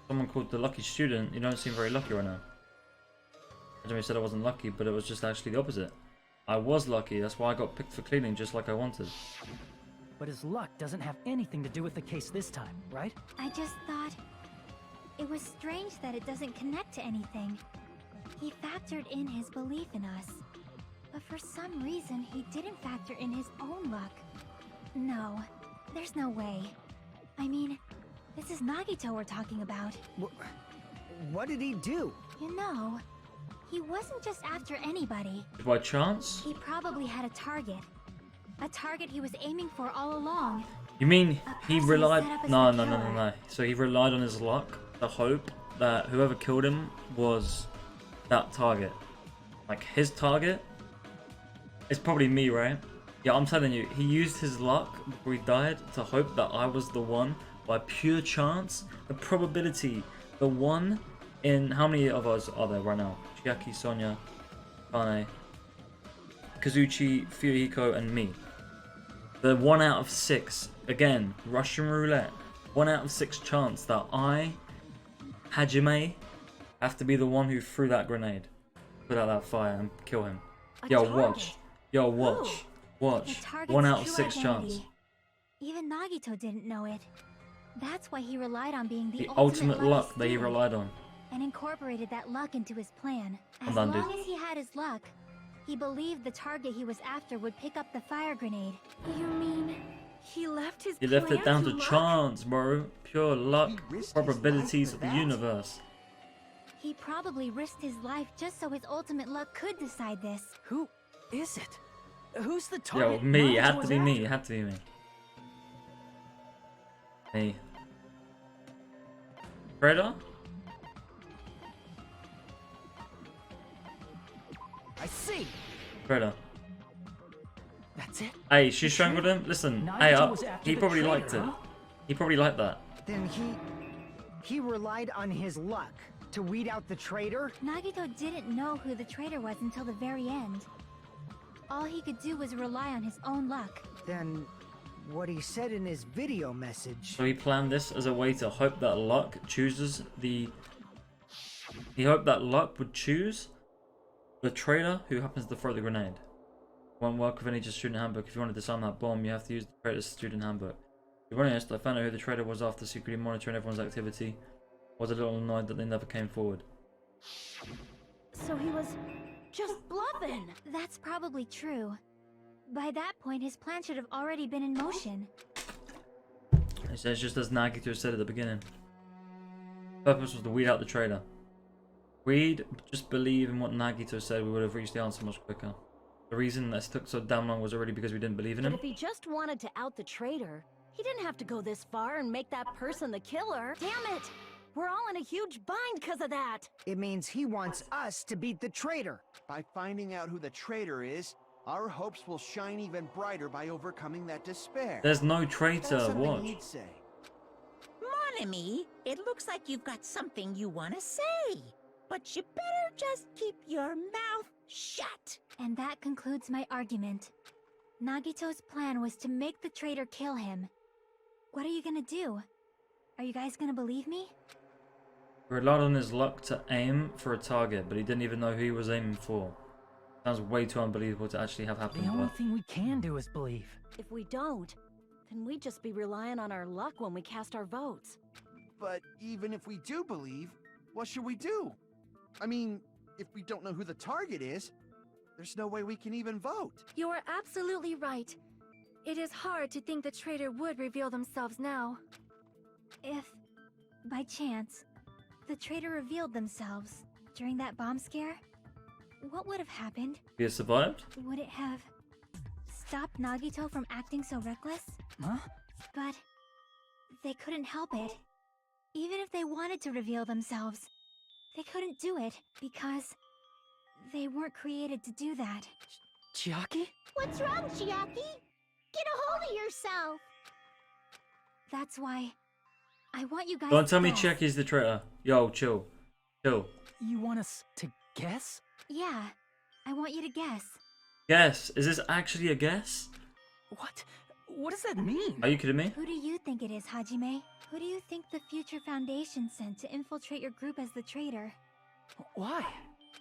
Someone called the lucky student. You don't seem very lucky right now. Jimmy said I wasn't lucky, but it was just actually the opposite. I was lucky. That's why I got picked for cleaning, just like I wanted. But his luck doesn't have anything to do with the case this time, right? I just thought it was strange that it doesn't connect to anything. He factored in his belief in us. But for some reason, he didn't factor in his own luck. No, there's no way. I mean, this is Nagito we're talking about. What did he do? You know, he wasn't just after anybody. By chance? He probably had a target. A target he was aiming for all along. You mean he person relied... set up as No, the no, no, no, killer. no. So he relied on his luck, the hope that whoever killed him was that target. Like, his target is probably me, right? Yeah, I'm telling you, he used his luck before he died to hope that I was the one by pure chance. The probability, the one in... How many of us are there right now? Chiaki, Sonia, Kane, Kazuchi, Fuyuhiko, and me. The 1 out of 6, again, Russian roulette, 1 out of 6 chance that I, Hajime, have to be the one who threw that grenade, put out that fire and kill him. Yo, watch. Yo, watch. Watch. The target's 1 out of true 6 chance. identity. Even Nagito didn't know it. That's why he relied on being The the ultimate lucky luck that he student, relied on. and incorporated that luck into his plan. As done, long dude. as he had his luck, he believed the target he was after would pick up the fire grenade. You mean he left his He left it plan down to luck? chance, bro. Pure luck, He risked his probabilities life of for the that? universe. He probably risked his life just so his ultimate luck could decide this. Who is it? Who's the Yo, target? me. It Nagito had to was be me. after? It had to be me. Me. Predator? I see. Predator. That's it? Hey, she strangled him? Listen, Nagito hey, was after he the probably traitor, liked it. huh? He probably liked that. Then he relied on his luck to weed out the traitor? Nagito didn't know who the traitor was until the very end. All he could do was rely on his own luck. Then what he said in his video message. So he planned this as a way to hope that luck chooses the... He hoped that luck would choose the traitor who happens to throw the grenade. Won't work with any just student handbook. If you want to disarm that bomb, you have to use the traitor's student handbook. To be honest, I found out who the traitor was after secretly monitoring everyone's activity. Was a little annoyed that they never came forward. So he was just bluffing. That's probably true. By that point, his plan should have already been in motion. It says just as Nagito said at the beginning. Purpose was to weed out the traitor. We'd just believe in what Nagito said, we would have reached the answer much quicker. The reason this took so damn long was already because we didn't believe in But him. if he just wanted to out the traitor, he didn't have to go this far and make that person the killer. Damn it! We're all in a huge bind because of that. It means he wants us to beat the traitor. By finding out who the traitor is, our hopes will shine even brighter by overcoming that despair. There's no That's traitor, something watch. he'd say. Monami, it looks like you've got something you want to say. But you better just keep your mouth shut. And that concludes my argument. Nagito's plan was to make the traitor kill him. What are you gonna do? Are you guys gonna believe me? He relied on his luck to aim for a target, but he didn't even know who he was aiming for. Sounds way too unbelievable to actually have happened. The only But thing we can do is believe. If we don't, then we'd just be relying on our luck when we cast our votes. But even if we do believe, what should we do? I mean, if we don't know who the target is, there's no way we can even vote. You are absolutely right. It is hard to think the traitor would reveal themselves now. If, by chance, the traitor revealed themselves during that bomb scare, what would have happened? he has survived? Would it have stopped Nagito from acting so reckless? Huh? But they couldn't help it. Even if they wanted to reveal themselves, they couldn't do it because they weren't created to do that. Chiaki? What's wrong, Chiaki? Get a hold of yourself. That's why I want you guys Don't to tell me guess. Chiaki's the traitor. Yo, chill. Chill. You want us to guess? Yeah, I want you to guess. Guess. Is this actually a guess? What? What does that mean? Are you kidding me? Who do you think it is, Hajime? Who do you think the Future Foundation sent to infiltrate your group as the traitor? Why?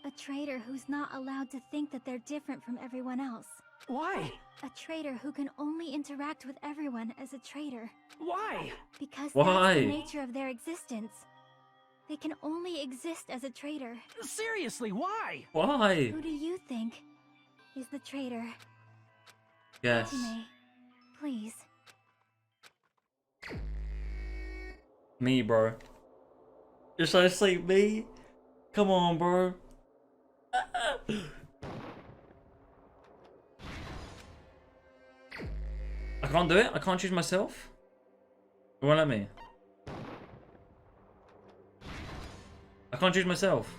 A traitor who's not allowed to think that they're different from everyone else. Why? A traitor who can only interact with everyone as a traitor. Why? Because Why? that's the nature of their existence. They can only exist as a traitor. Seriously, why? Why? Who do you think is the traitor? Yes. Hajime, please. Me, bro. You're so asleep, me? Come on, bro. I can't do it? I can't choose myself? It won't let me. I can't choose myself.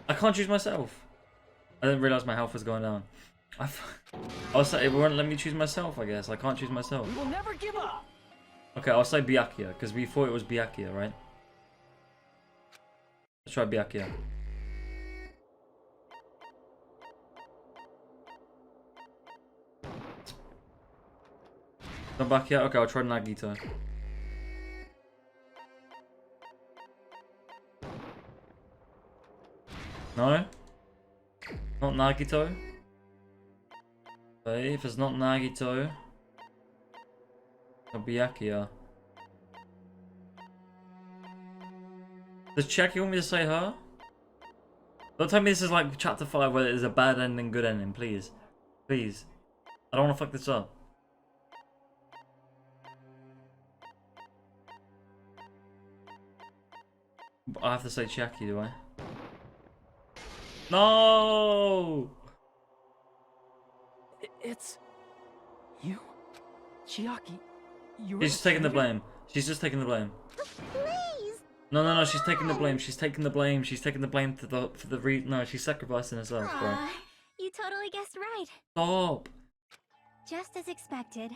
I can't choose myself. I didn't realize my health was going down. I was saying it won't let me choose myself, I guess. I can't choose myself. We will never give up. Okay, I'll say Byakuya, because we thought it was Byakuya, right? Let's try Byakuya. Not Byakuya? Okay, I'll try Nagito. No? Not Nagito? Okay, if it's not Nagito, it'll be Byakuya. Does Chiaki want me to say her? Don't tell me this is like chapter 5 where there's a bad ending, good ending, please. Please. I don't want to fuck this up. But I have to say Chiaki, do I? No! It's... you? Chiaki, you She's taking the blame. She's just taking the blame. Please! No, she's taking the blame. She's taking the blame. She's taking the blame for the no, she's sacrificing herself, bro. Aw, you totally guessed right. Stop. Just as expected.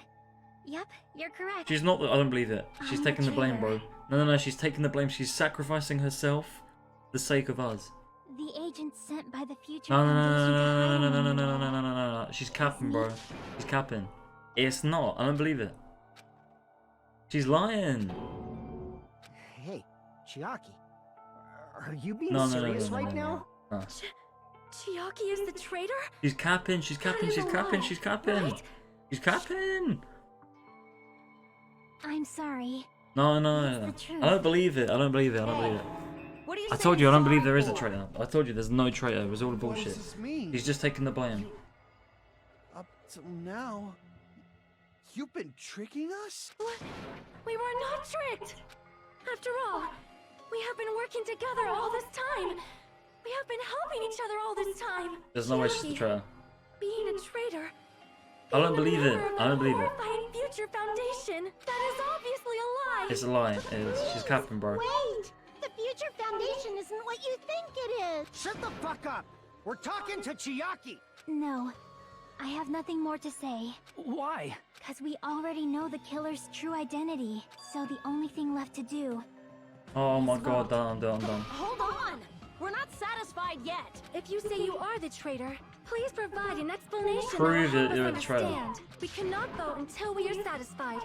Yep, you're correct. She's not. I don't believe it. She's I'm taking the the blame, traitor. bro. No, she's taking the blame. She's sacrificing herself for the sake of us. The agent sent by the future No. Foundation. She's capping, bro. She's capping. It's not. I don't believe it. She's lying. Hey, Chiaki. Are you being No, serious right now? No. Chiaki is the traitor? She's capping. She's capping. That is She's a capping. lie, She's capping. right? She's capping. I'm sorry. No. It's the truth. I don't believe it. I don't believe it. I don't believe it. What are you I saying told you I don't believe sorry there is a for? traitor. I told you there's no traitor. It was all What bullshit. does this mean? He's just taking the blame. Up till now, you've been tricking us? What? We were not tricked! After all, we have been working together all this time. We have been helping each other all this time. There's no way she's the Chiaki, traitor. being a traitor. I don't being a believe it. member of I don't the believe it. horrifying Future Foundation. That is obviously a lie. It's a lie. It is. She's capping, bro. Wait! The Future Foundation isn't what you think it is! Shut the fuck up! We're talking to Chiaki! No. I have nothing more to say. Why? Because we already know the killer's true identity. So the only thing left to do. Oh my god, I'm done. Hold on! We're not satisfied yet! If you say you are the traitor, please provide an explanation Prove that will it help you're us the traitor. understand. We cannot vote until we are satisfied.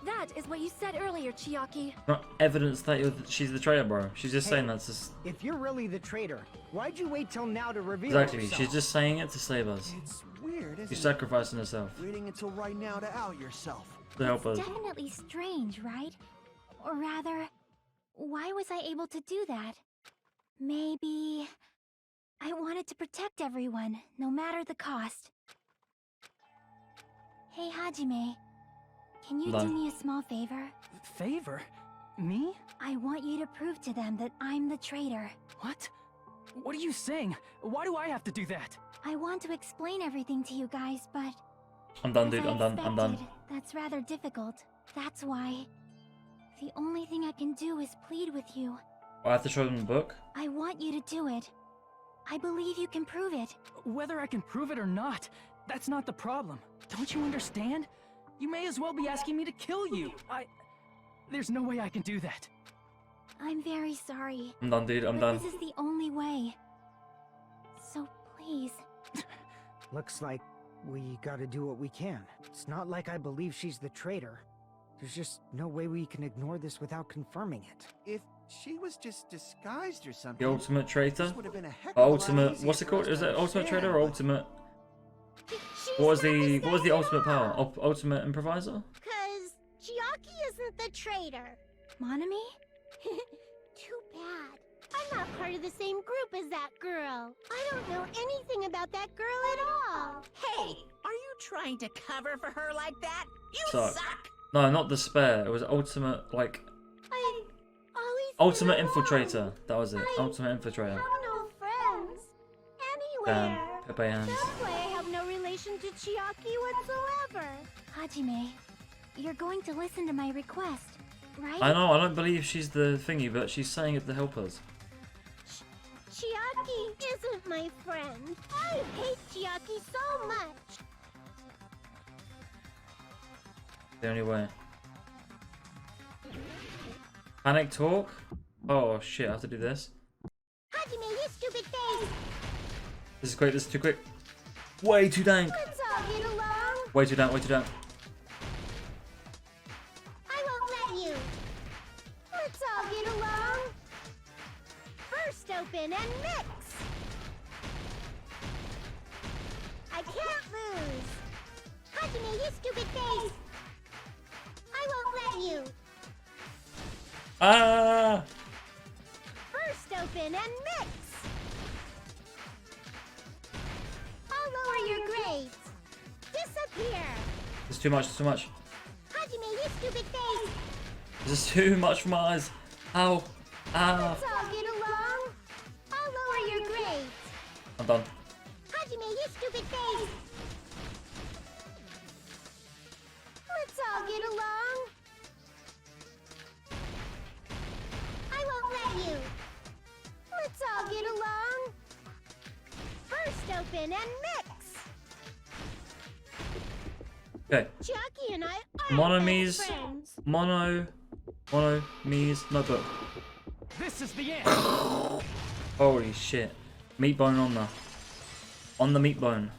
That is what you said earlier, Chiaki. Not evidence that she's the traitor, bro. She's just saying that's just... If you're really the traitor, why'd you wait till now to reveal Exactly. yourself? She's just saying it to save us. It's weird, isn't She's it? sacrificing herself Waiting until right now to out yourself. to help us. Definitely strange, right? Or rather, why was I able to do that? Maybe... I wanted to protect everyone, no matter the cost. Hey, Hajime. Can you do Done. me a small favor? Favor? Me? I want you to prove to them that I'm the traitor. What? What are you saying? Why do I have to do that? I want to explain everything to you guys, but... I'm done, as dude. I I'm done. expected, that's rather difficult. That's why... The only thing I can do is plead with you. I have to show them the book. I want you to do it. I believe you can prove it. Whether I can prove it or not, that's not the problem. Don't you understand? You may as well be asking me to kill you. There's no way I can do that. I'm very sorry. I'm done, dude. I'm but done. This is the only way. So please. Looks like we gotta do what we can. It's not like I believe she's the traitor. There's just no way we can ignore this without confirming it. If she was just disguised or The something, ultimate traitor. this would have been a heck of a lot Ultimate. easier What's it for called? us Is to it ultimate understand, traitor or but- ultimate? She's What was not the mistake ultimate at power? all. Ultimate improviser. Cause Chiaki isn't the traitor. Monami? Too bad. I'm not part of the same group as that girl. I don't know anything about that girl at all. Hey, are you trying to cover for her like that? You Suck. suck! No, not despair. It was ultimate, like, I always ultimate feel infiltrator. alone. That was it. Ultimate infiltrator. I have no friends. Damn. Anywhere. Pepe hands. That's why I have no relation to Chiaki whatsoever. Hajime, you're going to listen to my request, right? I know, I don't believe she's the thingy, but she's saying it to help us. Chiaki isn't my friend. I hate Chiaki so much. The only way. Panic talk? Oh shit, I have to do this. Hajime, you stupid face. This is quick, this is too quick. Way too dank. Let's all get along. Way too dank, way too dank. I won't let you. Let's all get along. First open and mix. I can't lose. Hajime, you stupid face. I won't let you. Ah! First open and mix. I'll lower your grades. Disappear. This is too much, too much. Hajime, you stupid face. This is too much for my eyes. Ow. Ah. Let's all get along. I'll lower your grades. I'm done. Hajime, you stupid face. Let's all get along. I won't let you. Let's all get along. First open and mix. Okay. Chiaki and I are Monomi's best friends. Monomi's notebook. This is the end! Holy shit. Meat bone on the meat bone.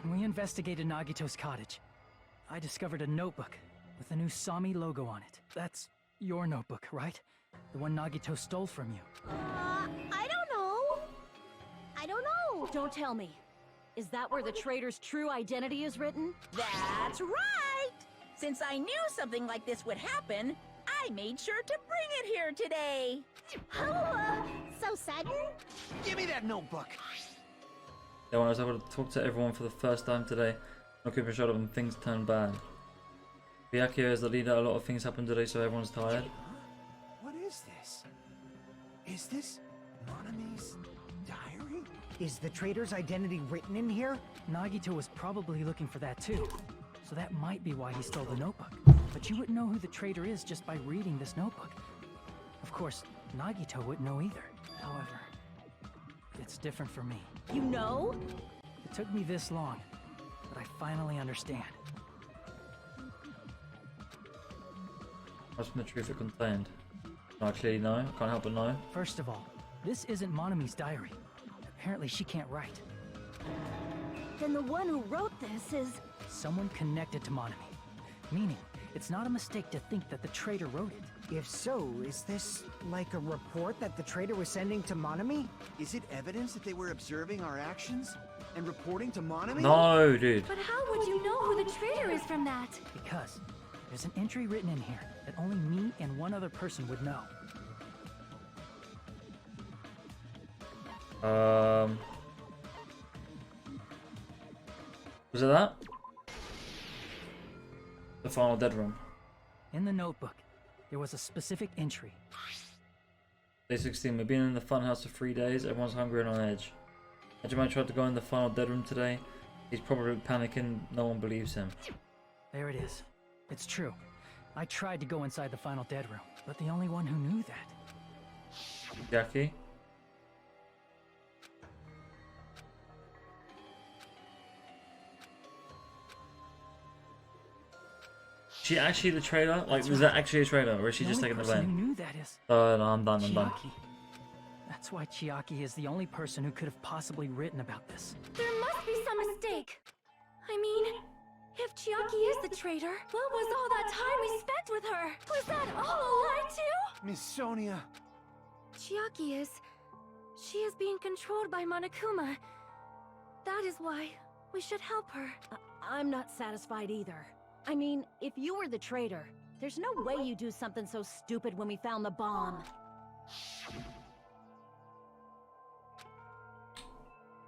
When we investigated Nagito's cottage, I discovered a notebook with the new Sami logo on it. That's your notebook, right? The one Nagito stole from you. I don't know. I don't know. Don't tell me. Is that where the traitor's true identity is written? That's right! Since I knew something like this would happen, I made sure to bring it here today. Oh, so sudden? Give me that notebook. Yeah, when I was able to talk to everyone for the first time today, looking for a shot of when things turned bad. Byakuya is the leader, a lot of things happened today, so everyone's tired. What is this? Is this Monami's diary? Is the traitor's identity written in here? Nagito was probably looking for that too. So that might be why he stole the notebook. But you wouldn't know who the traitor is just by reading this notebook. Of course, Nagito wouldn't know either. However, it's different for me. You know? It took me this long, but I finally understand. What's from the truth it contained? No, I clearly know. I can't help but know. First of all, this isn't Monami's diary. Apparently she can't write. Then the one who wrote this is... Someone connected to Monami. Meaning, it's not a mistake to think that the traitor wrote it. If so, is this like a report that the traitor was sending to Monami? Is it evidence that they were observing our actions and reporting to Monami? No, dude. But how would you know who the traitor is from that? Because there's an entry written in here that only me and one other person would know. Was it that? The final dead room. In the notebook, there was a specific entry. Day 16. We've been in the funhouse for 3 days. Everyone's hungry and on edge. Hajime tried to go in the final dead room today. He's probably panicking. No one believes him. There it is. It's true. I tried to go inside the final dead room, but the only one who knew that. Jackie? She actually the traitor? Like, was that actually a traitor, or is she just taking the person blame? who knew that is Oh, no, I'm done, I'm done. Chiaki. That's why Chiaki is the only person who could have possibly written about this. There must be some mistake. I mean, if Chiaki is the traitor, what was all that time we spent with her? Was that all a lie too? Miss Sonia. Chiaki is... She is being controlled by Monokuma. That is why we should help her. I'm not satisfied either. I mean, if you were the traitor, There's no way you do something so stupid when we found the bomb.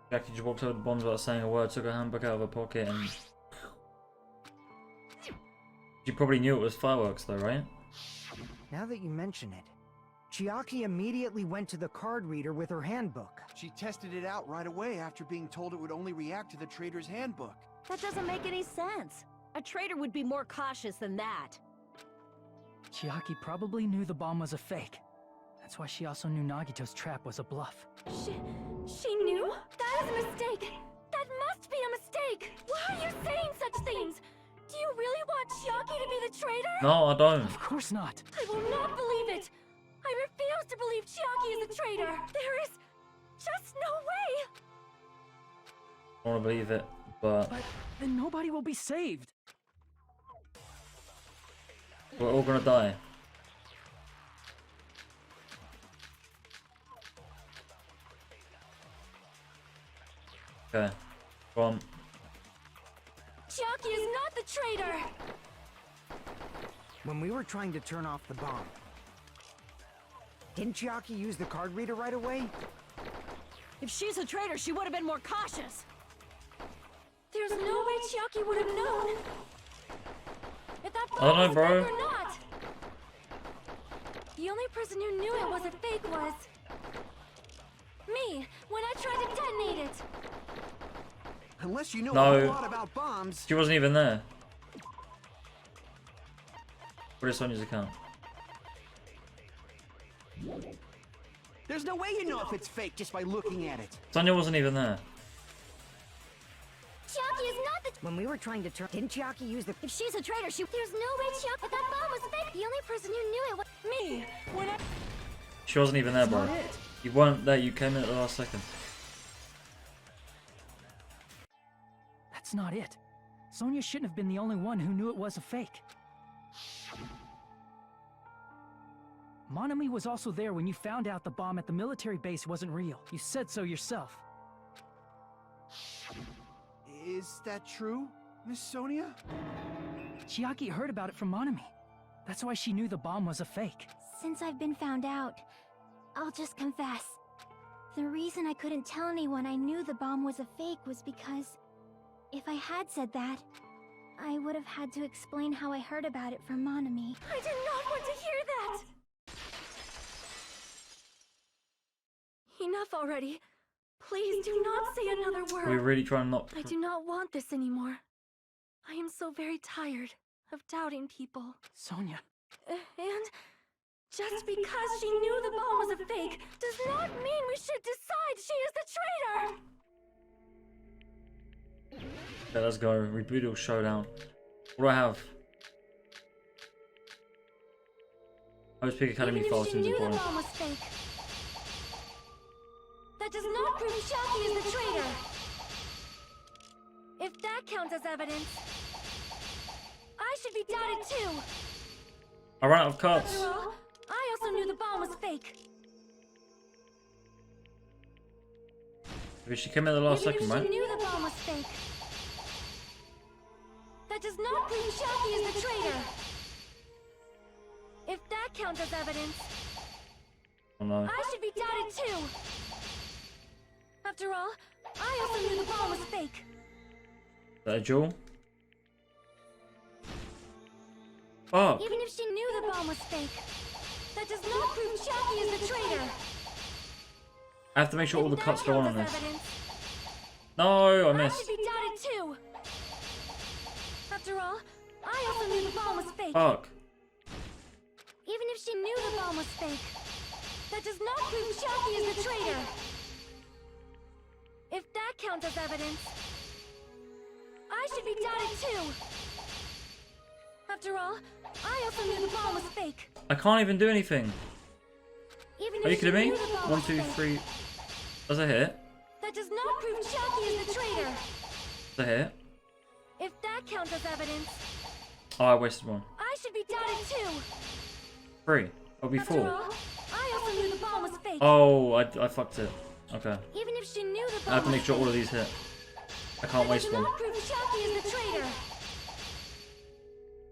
Jackie just walked over the bombs without saying a word, took her handbook out of her pocket, and she probably knew it was fireworks though, right? Now that you mention it, Chiaki immediately went to the card reader with her handbook. She tested it out right away after being told it would only react to the trader's handbook. That doesn't make any sense. A traitor would be more cautious than that. Chiaki probably knew the bomb was a fake. That's why she also knew Nagito's trap was a bluff. She knew? That is a mistake! That must be a mistake! Why are you saying such things? Do you really want Chiaki to be the traitor? No, I don't. Of course not. I will not believe it! I refuse to believe Chiaki is a traitor! There is just no way! I want to believe it, but But then nobody will be saved. we're all gonna die. Okay, go on. Chiaki is not the traitor! When we were trying to turn off the bomb, didn't Chiaki use the card reader right away? If she's a traitor, she would have been more cautious. There's no way Chiaki would have known if that I don't know, bomb was bro. fake or not. The only person who knew it was a fake was me when I tried to detonate it. Unless you know No. a whole lot about bombs. She wasn't even there. What is Sonia's account? There's no way you know if it's fake just by looking at it. Sonia wasn't even there. Chiaki is not the. When we were trying to turn, didn't Chiaki use the? If she's a traitor, there's no way Chiaki. But that bomb was fake. The only person who knew it was me when I. She wasn't even there, bro. Not it. You weren't there. You came in at the last second. That's not it. Sonia shouldn't have been the only one who knew it was a fake. Monami was also there when you found out the bomb at the military base wasn't real. You said so yourself. Is that true, Miss Sonia? Chiaki heard about it from Monami. That's why she knew the bomb was a fake. Since I've been found out, I'll just confess. The reason I couldn't tell anyone I knew the bomb was a fake was because if I had said that, I would have had to explain how I heard about it from Monami. I do not want to hear that. Enough already. Please do not say another word. We're really trying not. I do not want this anymore. I am so very tired of doubting people. Sonia. And just because she knew the bomb was a fake does not mean we should decide she is the traitor! Okay, let's go. Reboot showdown. What do I have? I was pick Academy Even files if she seems knew the important. bomb was fake, that does not prove Chiaki is the traitor! If that counts as evidence, I should be doubted too! I ran out of cards. After all, I also knew the bomb was fake. Maybe she came in at the last Even second, if she right? knew the bomb was fake, that does not prove Chiaki is the traitor! If that counts as evidence, Oh no. I should be doubted too! After all, I also knew the bomb was fake. Is that a jewel? Fuck. Even if she knew the bomb was fake, that does not prove Chiaki is the traitor. I have to make sure all the If cuts that go on counts this. as evidence, No, I I missed. should be doubted too. After all, I also knew the bomb was fake. Fuck. Even if she knew the bomb was fake, that does not prove Chiaki is the traitor. If that counts as evidence, I should be doubted too. After all, I also knew the bomb was fake. I can't even do anything. Even Are you if she kidding me? knew the bomb 1, was 2, fake, 3. Does a hit? that does not prove Chiaki is the traitor. Does a hit? If that counts as evidence, Oh, I wasted one. I should be doubted too. 3. It'll be After 4. all, I also knew the bomb was fake. Oh, I fucked it. Okay. Even if she knew the bomb I have to make was sure all fake, of these hit. I can't that waste does one. not prove Chiaki is the traitor.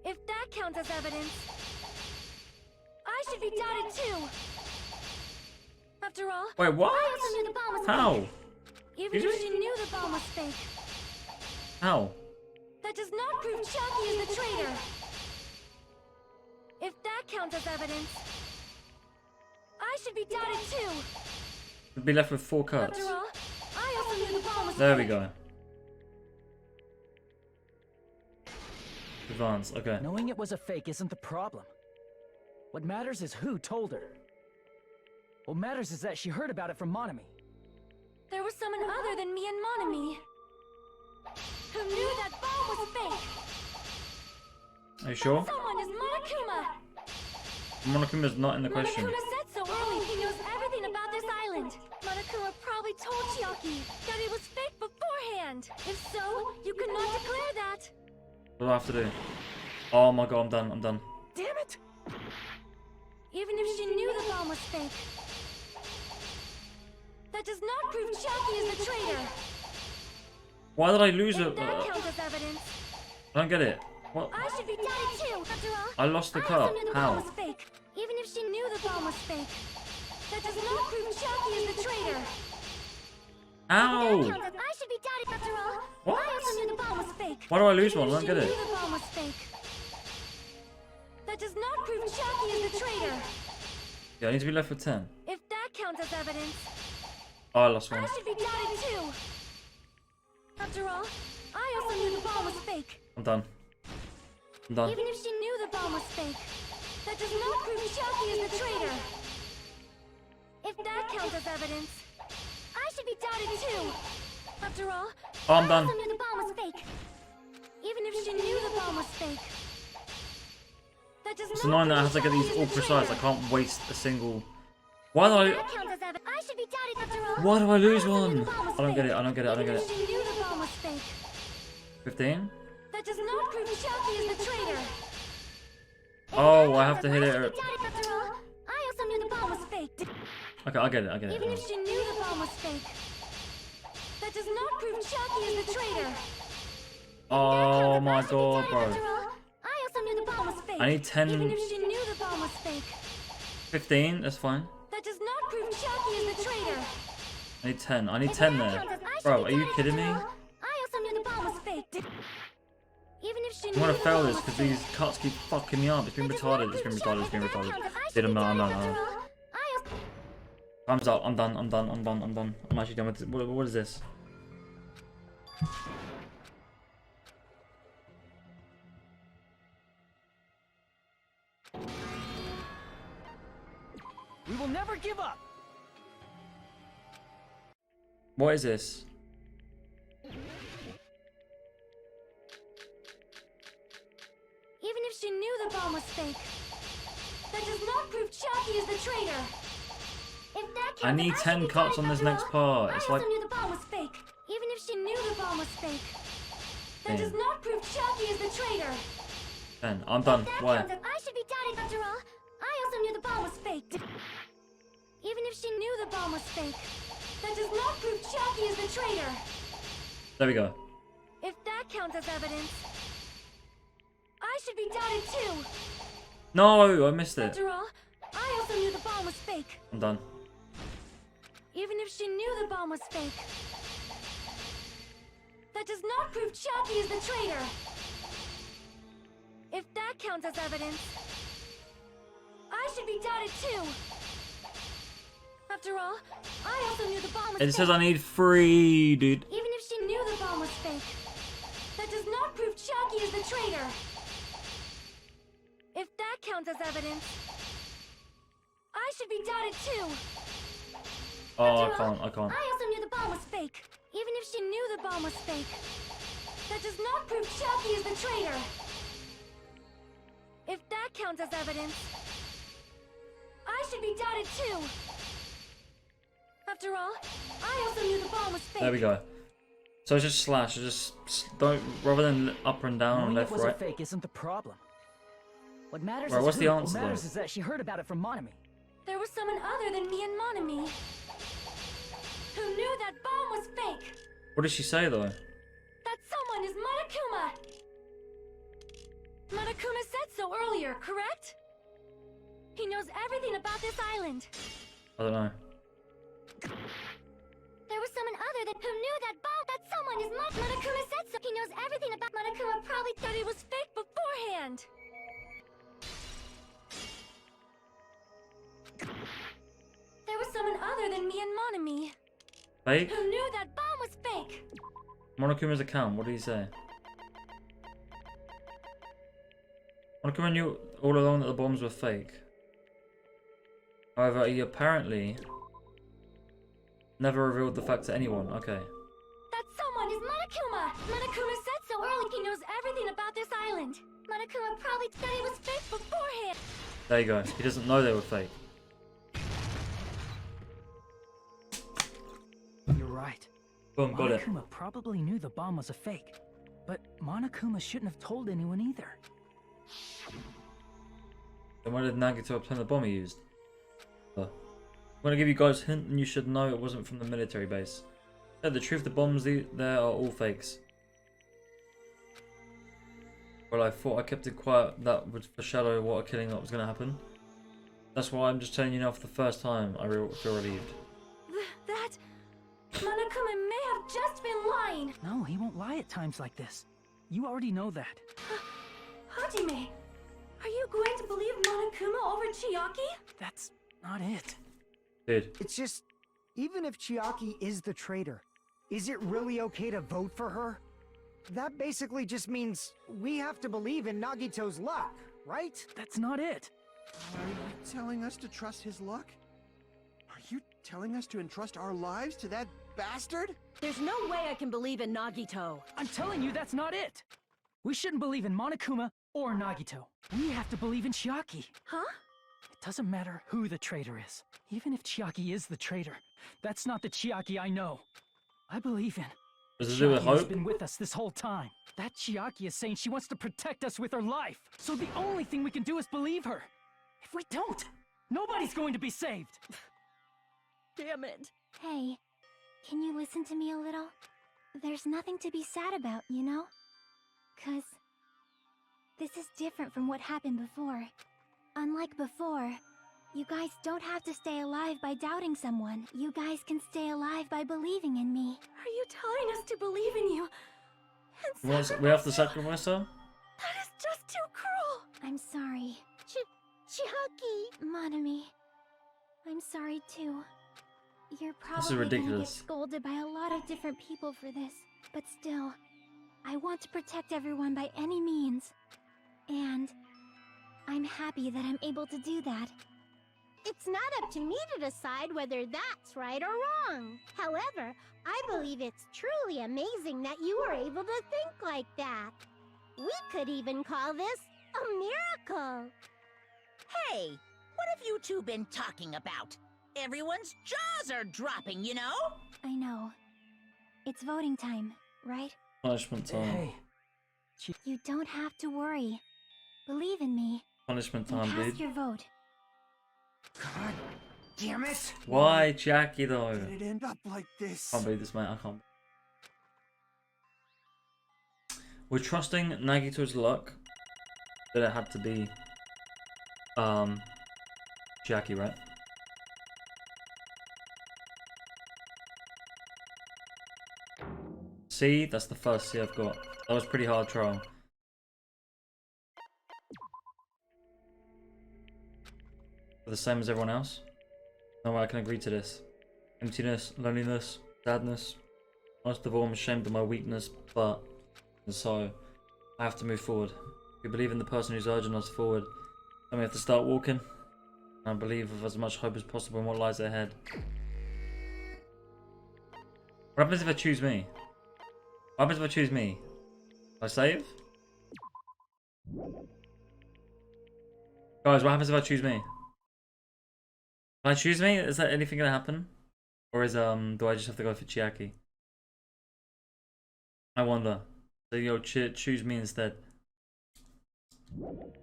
If that counts as evidence, I should be doubted too. After all, Wait, what? I also knew the bomb was How? fake. Even Did if she knew the bomb was fake, How? that does not prove Chucky is the traitor. If that counts as evidence, I should be doubted too. We'd be left with 4 cuts. After all, I also knew the bomb was There we fake. go. Advance, okay. Knowing it was a fake isn't the problem. What matters is who told her. What matters is that she heard about it from Monami. There was someone other than me and Monami who knew that bomb was fake. Are you sure? Someone is Monokuma. Monokuma's not in the question. Monokuma said so early he knows everything about this island. Monokuma probably told Chiaki that it was fake beforehand. If so, you could not declare that. What do I have to do? Oh my god, I'm done, I'm done. Damn it! Even if she knew the bomb was fake, that does not prove Chiaki is the traitor. Why did I lose it? If that counts as evidence, I don't get it. What? I should be doubted too. After all, I lost the I cup. also knew the bomb How? was fake. Even if she knew the bomb was fake, that does not prove Chiaki is the traitor. Ow! That counts as I should be doubted. After all, What? I also knew the bomb was fake. Why do I lose Even one? I if don't get she it. knew the bomb was fake, that does not prove Chiaki is the traitor. Yeah, I need to be left with 10. If that counts as evidence, Oh, I lost one. I should be doubted too. After all, I also knew the bomb was fake. I'm done. I'm done. Even if she knew the bomb was fake, that does not prove Chiaki is the traitor. If that counts as evidence, I should be doubted too. After all, Oh, I'm I done. also knew the bomb was fake. Even if she knew the bomb was fake, that does It's not annoying that I prove have to get these Chiaki all is the precise. I traitor. can't waste a single. Why do That I? counts as evidence. I should be doubted after all. Why do I lose also knew one? the bomb was I don't get fake. it. I don't get it. I don't Even get if it. she knew the bomb was fake, 15. that does not prove Chiaki is the traitor. Oh, I have to hit I it. should be doubted after all. I also knew the bomb was fake. Okay, I get it. I get Even it. if she knew the bomb was fake, that does not prove Chiaki is the traitor. Oh I my should be god, doubted bro. after all. I also knew the bomb was fake. I need 10. Even if she knew the bomb was fake, 15. That's fine. that does not prove Chiaki is the traitor. I need 10. I need If 10 that there. counts as I should Bro, be are you doubted kidding me? after all. I also knew the bomb was fake. Even if she I'm knew gonna the fail bomb this was because fake, these cuts keep fucking me up. It's been that does not retarded. It's been prove retarded. It's been Chiaki. If that retarded. counts as I should Did be I'm doubted done. after all. I also Time's up. I'm done. I'm done. I'm done. I'm done. I'm actually done with it. What is this? We will never give up! What is this? Even if she knew the bomb was fake, that does not prove Chiaki is the traitor. If that counts, I need should 10 be cuts doubted on this after next all. part. I It's also like. knew the bomb was fake. Even if she knew the bomb was fake, that Damn. does not prove Chiaki is the traitor. 10. I'm done. If that Why? counts, I should be doubted after all. I also knew the bomb was fake. Even if she knew the bomb was fake, that does not prove Chiaki is the traitor. There we go. If that counts as evidence, I should be doubted too. No, I missed it. After all, I also knew the bomb was fake. I'm done. Even if she knew the bomb was fake, that does not prove Chiaki is the traitor. If that counts as evidence, I should be doubted too. After all, I also knew the bomb was It fake. says I need 3, dude. Even if she knew the bomb was fake, that does not prove Chiaki is the traitor. If that counts as evidence, I should be doubted too. Oh, I After all, can't. I can't. I also knew the bomb was fake. Even if she knew the bomb was fake, that does not prove Chiaki is the traitor. If that counts as evidence, I should be doubted too. After all, I also knew the bomb was fake. There we go. So it's just slash. Just don't, rather than up and down or Knowing left, it was right. a fake isn't the problem. What matters Right, is what's who. the answer, What matters though? is that she heard about it from Monami. There was someone other than me and Monami who knew that bomb was fake. What did she say though? That someone is Monokuma. Monokuma said so earlier, correct? He knows everything about this island. I don't know. There was someone other than who knew that bomb. That someone is Monokuma said so. He knows everything about Monokuma. Probably thought it was fake beforehand. There was someone other than me and Monami Fake? who knew that bomb was fake. Monokuma's account, what did he say? Monokuma knew all along that the bombs were fake. However, he apparently never revealed the fact to anyone. Okay. That someone is Monokuma. Monokuma said so early. He knows everything about this island. Monokuma probably thought it was fake beforehand. There you go. He doesn't know they were fake. You're right. Boom, got it. Monokuma probably knew the bomb was a fake. But Monokuma shouldn't have told anyone either. Then why did Nagito obtain the bomb he used? I'm gonna give you guys a hint and you should know it wasn't from the military base. Yeah, the truth, the bombs there are all fakes. Well, I thought I kept it quiet. That would foreshadow what a killing that was gonna happen. That's why I'm just telling you now for the first time. I feel relieved. That Monokuma may have just been lying. No, he won't lie at times like this. You already know that. Hajime, are you going to believe Monokuma over Chiaki? That's not it. Dude. It's just, even if Chiaki is the traitor, is it really okay to vote for her? That basically just means we have to believe in Nagito's luck, right? That's not it. Are you telling us to trust his luck? Are you telling us to entrust our lives to that bastard? There's no way I can believe in Nagito. I'm telling you, that's not it. We shouldn't believe in Monokuma or Nagito. We have to believe in Chiaki. Huh? It doesn't matter who the traitor is. Even if Chiaki is the traitor, that's not the Chiaki I know. I believe in. Does it do with Chiaki has hope? been with us this whole time. That Chiaki is saying she wants to protect us with her life. So the only thing we can do is believe her. If we don't, nobody's going to be saved. Damn it. Hey, can you listen to me a little? There's nothing to be sad about, you know? 'Cause this is different from what happened before. Unlike before, you guys don't have to stay alive by doubting someone. You guys can stay alive by believing in me. Are you telling us to believe in you? And We have to sacrifice her? That is just too cruel. I'm sorry. Chiaki. Monami. I'm sorry too. You're This is probably gonna get ridiculous. scolded by a lot of different people for this. But still, I want to protect everyone by any means. And I'm happy that I'm able to do that. It's not up to me to decide whether that's right or wrong. However, I believe it's truly amazing that you were able to think like that. We could even call this a miracle. Hey, what have you two been talking about? Everyone's jaws are dropping, you know? I know. It's voting time, right? Punishment time. Hey, You don't have to worry. Believe in me. Punishment And time, cast dude. your vote. God damn it! Why Jackie though? Did it end up like this? Can't believe this, mate. I can't. We're trusting Nagito's luck that it had to be Jackie, right? C, that's the first C I've got. That was pretty hard trial. The same as everyone else? No way I can agree to this. Emptiness, loneliness, sadness. Most of all, I'm ashamed of my weakness, but... And so, I have to move forward. We believe in the person who's urging us forward. Then we have to start walking. And I believe with as much hope as possible in what lies ahead. What happens if I choose me? What happens if I choose me? Do I save? Guys, what happens if I choose me? Can I choose me? Is that anything gonna happen? Or is do I just have to go for Chiaki? I wonder. So yo, choose me instead.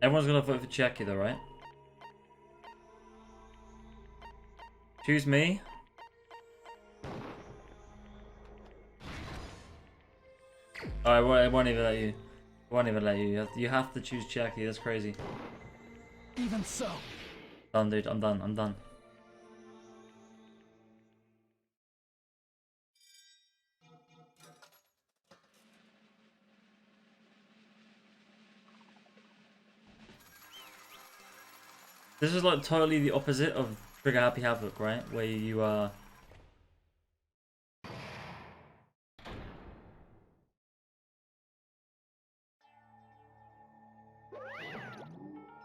Everyone's gonna vote for Chiaki though, right? Choose me. Alright, it won't even let you. It won't even let you. You have to choose Chiaki. That's crazy. even so, Done, dude. I'm done. I'm done. This is like totally the opposite of Trigger Happy Havoc, right? Where you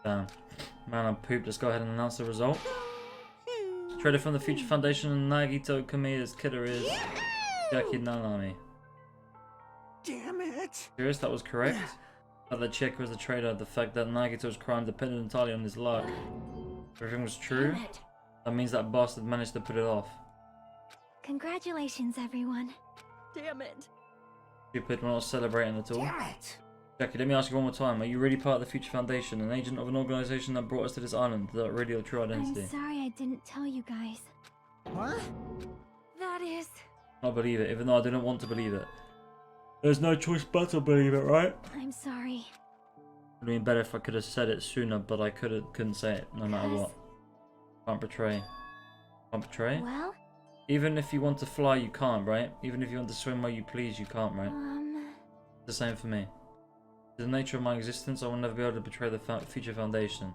Damn. Man, I'm pooped. Let's go ahead and announce the result. Trader from the Future Foundation and Nagito Kamiya's killer is Jackie Nanami. Damn it! Serious? That was correct? That the check was the traitor. The fact that Nagito's crime depended entirely on his luck. Everything was true. That means that bastard managed to put it off. Congratulations, everyone. Damn it. Stupid, we're not celebrating at all. Damn it! Jackie, let me ask you one more time. Are you really part of the Future Foundation, an agent of an organization that brought us to this island? Is that really your true identity? I'm sorry I didn't tell you guys. What? That is... I believe it, even though I didn't want to believe it. There's no choice but to believe it, right? I'm sorry. It would have been better if I could have said it sooner, but I couldn't say it, no matter what. Can't betray. Can't betray? Well? Even if you want to fly, you can't, right? Even if you want to swim where you please, you can't, right? It's the same for me. The nature of my existence, I will never be able to betray the Future Foundation.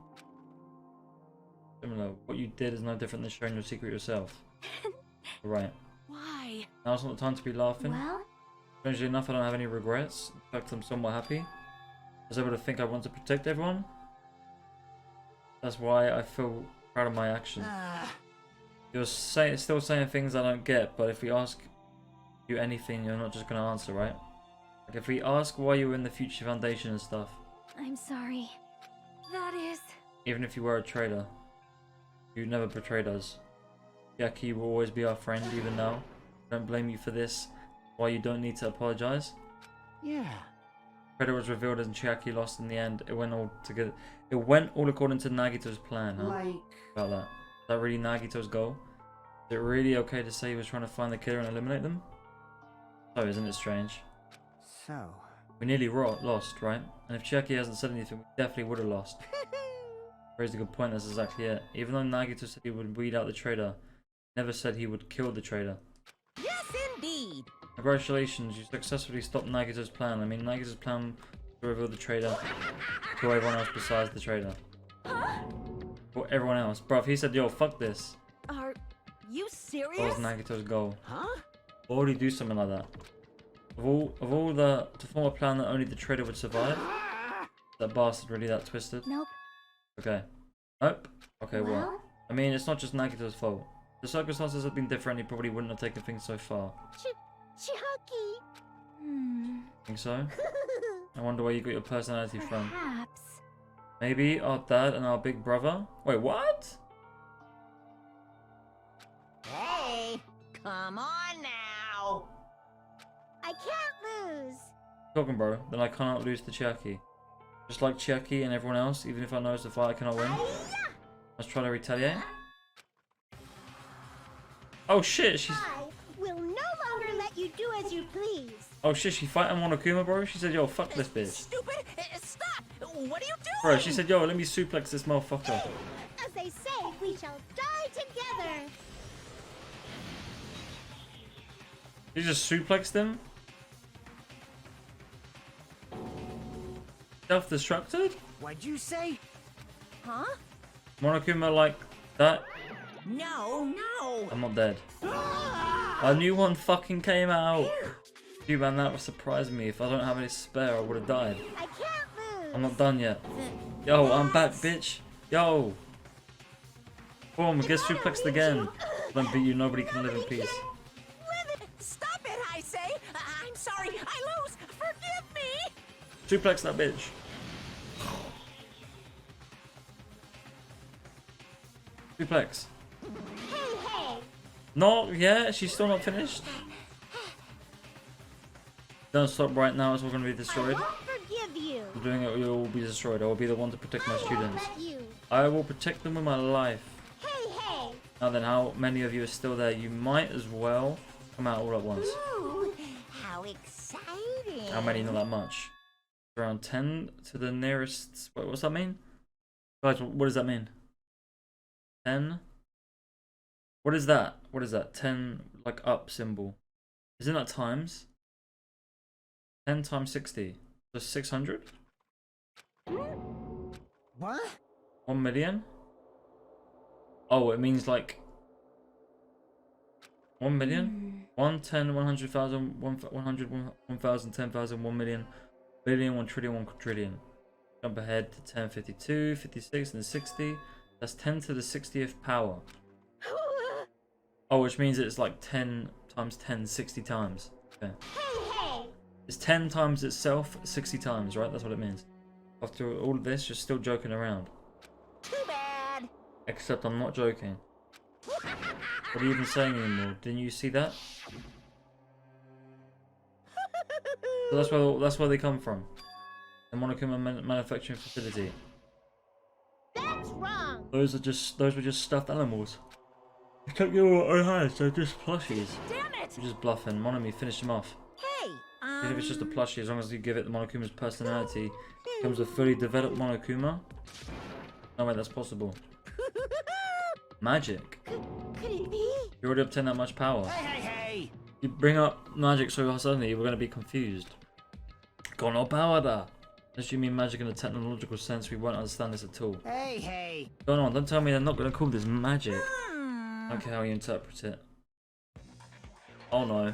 Similar, what you did is no different than sharing your secret yourself. Right. Why? Now's not the time to be laughing. Well? Strangely enough, I don't have any regrets. In fact, I'm somewhat happy. I was able to think I want to protect everyone. That's why I feel proud of my actions. You're still saying things I don't get, but if we ask you anything, you're not just going to answer, right? Like if we ask why you were in the Future Foundation and stuff. I'm sorry. That is... Even if you were a traitor, you never betrayed us. Jackie will always be our friend, even now. Don't blame you for this. Why you don't need to apologize. Yeah. Traitor was revealed and Chiaki lost in the end. It went all together. It went all according to Nagito's plan, huh? Like... About that. Is that really Nagito's goal? Is it really okay to say he was trying to find the killer and eliminate them? Oh, isn't it strange? So... We nearly lost, right? And if Chiaki hasn't said anything, we definitely would have lost. Raised a good point, that's exactly it. Even though Nagito said he would weed out the traitor, he never said he would kill the traitor. Yes, indeed. Congratulations, you successfully stopped Nagito's plan. I mean, Nagito's plan to reveal the traitor to everyone else besides the traitor. For everyone else. Bruv, he said, yo, fuck this. Are you serious? That was Nagito's goal. Huh? Why would he do something like that? To form a plan that only the traitor would survive? That bastard really that twisted? Nope. Okay. Nope. Okay, well. Well? I mean, it's not just Nagito's fault. If the circumstances had been different, he probably wouldn't have taken things so far. Chiaki. Think so? I wonder where you got your personality from. Perhaps. Maybe our dad and our big brother? Wait, what? Hey, come on now. I can't lose. Talking, bro. Then I cannot lose to Chiaki. Just like Chiaki and everyone else, even if I know it's a fight I cannot win. Let's try to retaliate. Oh shit, she's... I will no longer let you do as you please. Oh shit, she fighting Monokuma, bro? She said, yo, fuck this bitch. Stupid! Stop! What are you doing? Bro, she said, yo, let me suplex this motherfucker. As they say, we shall die together. You just suplexed him? Self-destructed? What'd you say? Huh? Monokuma like that? No. I'm not dead. A new one fucking came out. Dude, man, that would surprise me. If I don't have any spare, I would have died. I can't lose. I'm not done yet. Yo, I'm back, bitch. Yo. Boom, get suplexed again. If I don't beat you, nobody can live in peace. Stop it, I say. I'm sorry. I lose. Forgive me. Suplex that bitch. Suplex. Hey. No, yeah, she's still not finished. Don't stop right now, it's all going to be destroyed. I won't forgive you. I'm doing it, you will be destroyed. I will be the one to protect my I won't students. let you. I will protect them with my life. Hey. Now then, how many of you are still there? You might as well come out all at once. Ooh, how exciting. How many? Not that much. Around 10 to the nearest... Wait, what's that mean? Guys, what does that mean? 10. What is that? What is that? 10, like up symbol. Isn't that times? 10 times 60. So 600? What? 1 million? Oh, it means like 1 million? 1, 10, 100,000, 100, 1,000, 10,000, 1 million, billion, 1 trillion, 1 quadrillion. Jump ahead to 10, 52, 56, and 60. That's 10 to the 60th power. Oh, which means it's like 10 times 10, 60 times. Okay. Hey! It's 10 times itself, 60 times, right? That's what it means. After all of this, you're still joking around. Too bad. Except I'm not joking. What are you even saying anymore? Didn't you see that? So that's where they come from. The monokuma manufacturing facility. That's wrong! Those were just stuffed animals. You took your own hands, they're just plushies. Damn it! You're just bluffing. Monomi, finish him off. Hey, Even if it's just a plushie, as long as you give it the Monokuma's personality, it becomes a fully developed Monokuma. No way that's possible. Magic. Could it be? You already obtained that much power. Hey! You bring up magic so suddenly we're going to be confused. Got no power there. Unless you mean magic in a technological sense, we won't understand this at all. Hey! Go on, don't tell me they're not going to call this magic. I don't care how you interpret it. Oh no. in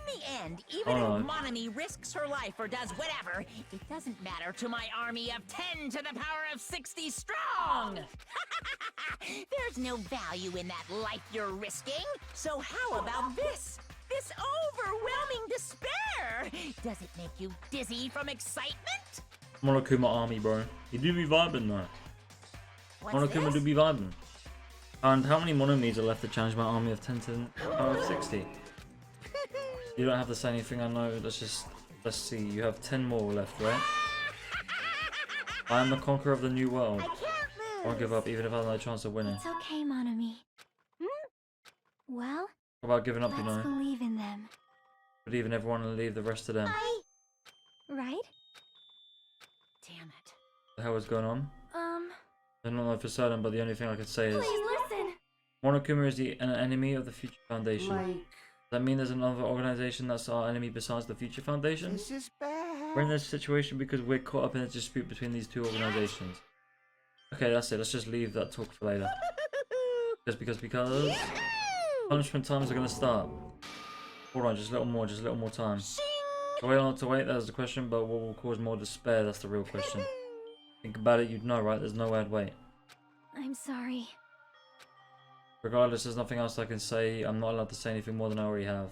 the end, even if Monomi risks her life or does whatever, it doesn't matter to my army of 10 to the power of 60 strong! There's no value in that life you're risking. So how about this? This overwhelming despair! Does it make you dizzy from excitement? Monokuma army, bro. You do be vibing though. What's Monokuma this? do be vibing. And how many Monomis are left to challenge my army of 10 to the power of 60? You don't have to say anything, I know. Let's see. You have 10 more left, right? I am the conqueror of the new world. I can't lose! I won't give up even if I have no chance of winning. It's okay, Monomi. Well, What about giving up, you let's know? believe in them, Believe in everyone and leave the rest to them. right? Damn it. What the hell is going on? I don't know for certain, but the only thing I can say is Please listen. Monokuma is an enemy of the Future Foundation. Like, Does that mean there's another organization that's our enemy besides the Future Foundation? this is bad. We're in this situation because we're caught up in a dispute between these two organizations. Okay, that's it. Let's just leave that talk for later. Just because punishment times are gonna start. Hold on, just a little more time. To wait or not to wait, that's the question, but what will cause more despair, that's the real question. Think about it, you'd know, right? There's no way I'd wait. I'm sorry. Regardless, there's nothing else I can say. I'm not allowed to say anything more than I already have.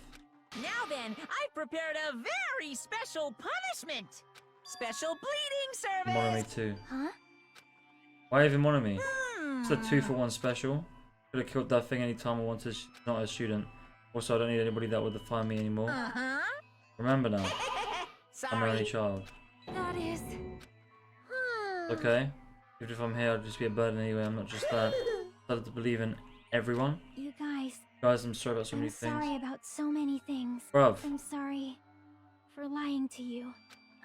Now then, I've prepared a very special punishment. Special bleeding Monomi service. too. Huh? Why even Monomi? It's a 2-for-1 special. Could have killed that thing anytime I wanted, not a student. Also, I don't need anybody that would define me anymore. Uh-huh. Remember now, I'm your only Sorry. child. That is... Okay? Even if I'm here, I'd just be a burden anyway. I'm not just that. I started to believe in everyone. You guys, Guys, I'm sorry about so I'm many sorry things. about so many things. Bruv, I'm sorry for lying to you.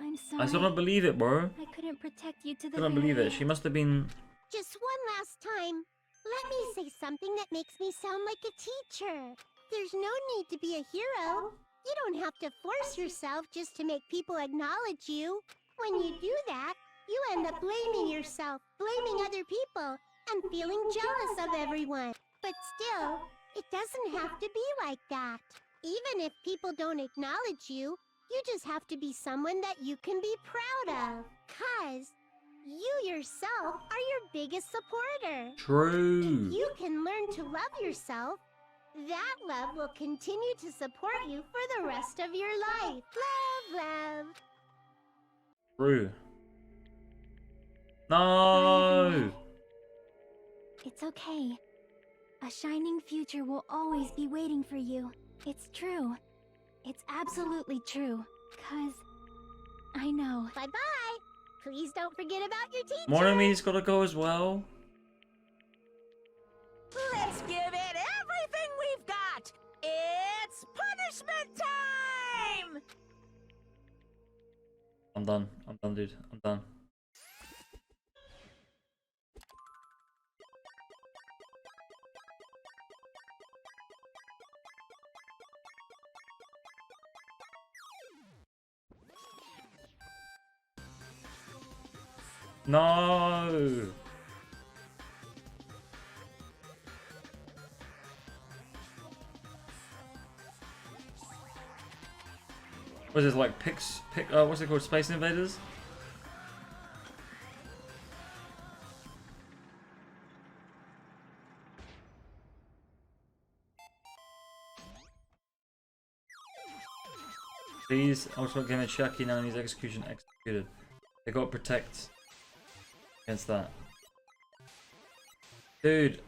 I'm sorry. I still don't believe it, bro. I couldn't protect you to the I don't very believe it. end. She must have been... Just one last time. Let me say something that makes me sound like a teacher. There's no need to be a hero. You don't have to force yourself just to make people acknowledge you. When you do that, you end up blaming yourself, blaming other people, and feeling jealous of everyone. But still, it doesn't have to be like that. Even if people don't acknowledge you, you just have to be someone that you can be proud of. 'Cause you yourself are your biggest supporter. True. If you can learn to love yourself, that love will continue to support you for the rest of your life. Love, love. True. No! It's okay. A shining future will always be waiting for you. It's true. It's absolutely true. 'Cause I know. Bye-bye. Please don't forget about your teacher. Monomi's gotta go as well. Let's give it everything we've got. It's punishment time. I'm done. I'm done, dude. I'm done. No! What is this, like what's it called? Space Invaders? Please, Ultimate Gamer Chiaki now needs execution executed. They gotta protect against that. Dude.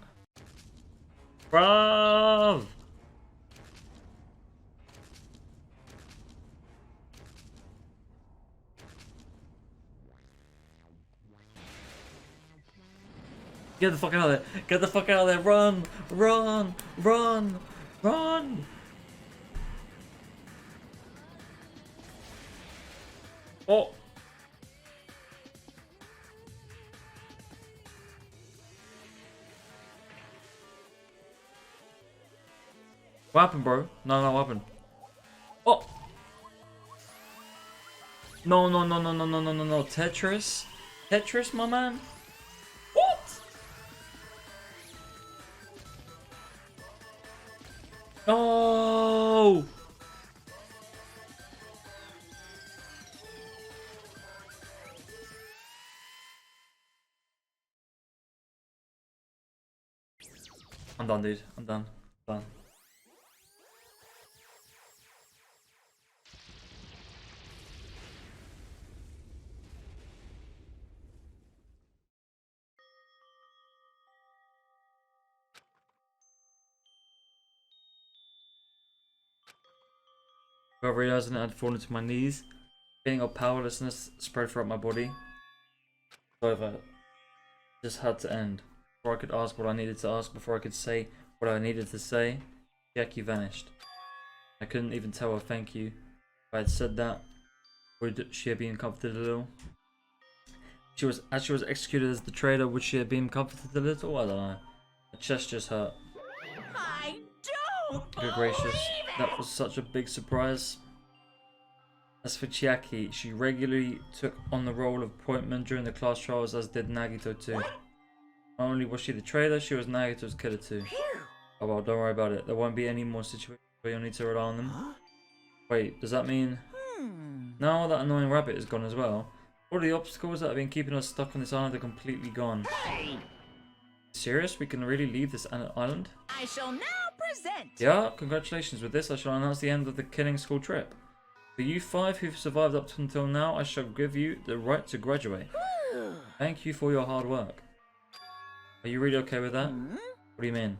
Bruv! Get the fuck out of there! Get the fuck out of there! Run! Run! Run! Run! Oh! What happened, bro? No, what happened? Oh! No, Tetris? Tetris, my man? What? Oh! I'm done, dude. I'm done. Done. Without realizing it, I'd fallen to my knees. Feeling of powerlessness spread throughout my body. However, this had to end. Before I could ask what I needed to ask, before I could say what I needed to say, Jackie vanished. I couldn't even tell her thank you. If I had said that, would she have been comforted a little? As she was executed as the traitor, would she have been comforted a little? I don't know. My chest just hurt. I don't Good gracious, that was such a big surprise. As for Chiaki, she regularly took on the role of appointment during the class trials, as did Nagito too. Not only was she the traitor, she was Nagito's killer too. Oh well, don't worry about it. There won't be any more situations where you'll need to rely on them. Wait, does that mean... Now that annoying rabbit is gone as well, all the obstacles that have been keeping us stuck on this island are completely gone. Serious? We can really leave this island? I shall now present. Yeah, congratulations. With this, I shall announce the end of the killing school trip. For you 5 who've survived up until now, I shall give you the right to graduate. Thank you for your hard work. Are you really okay with that? What do you mean?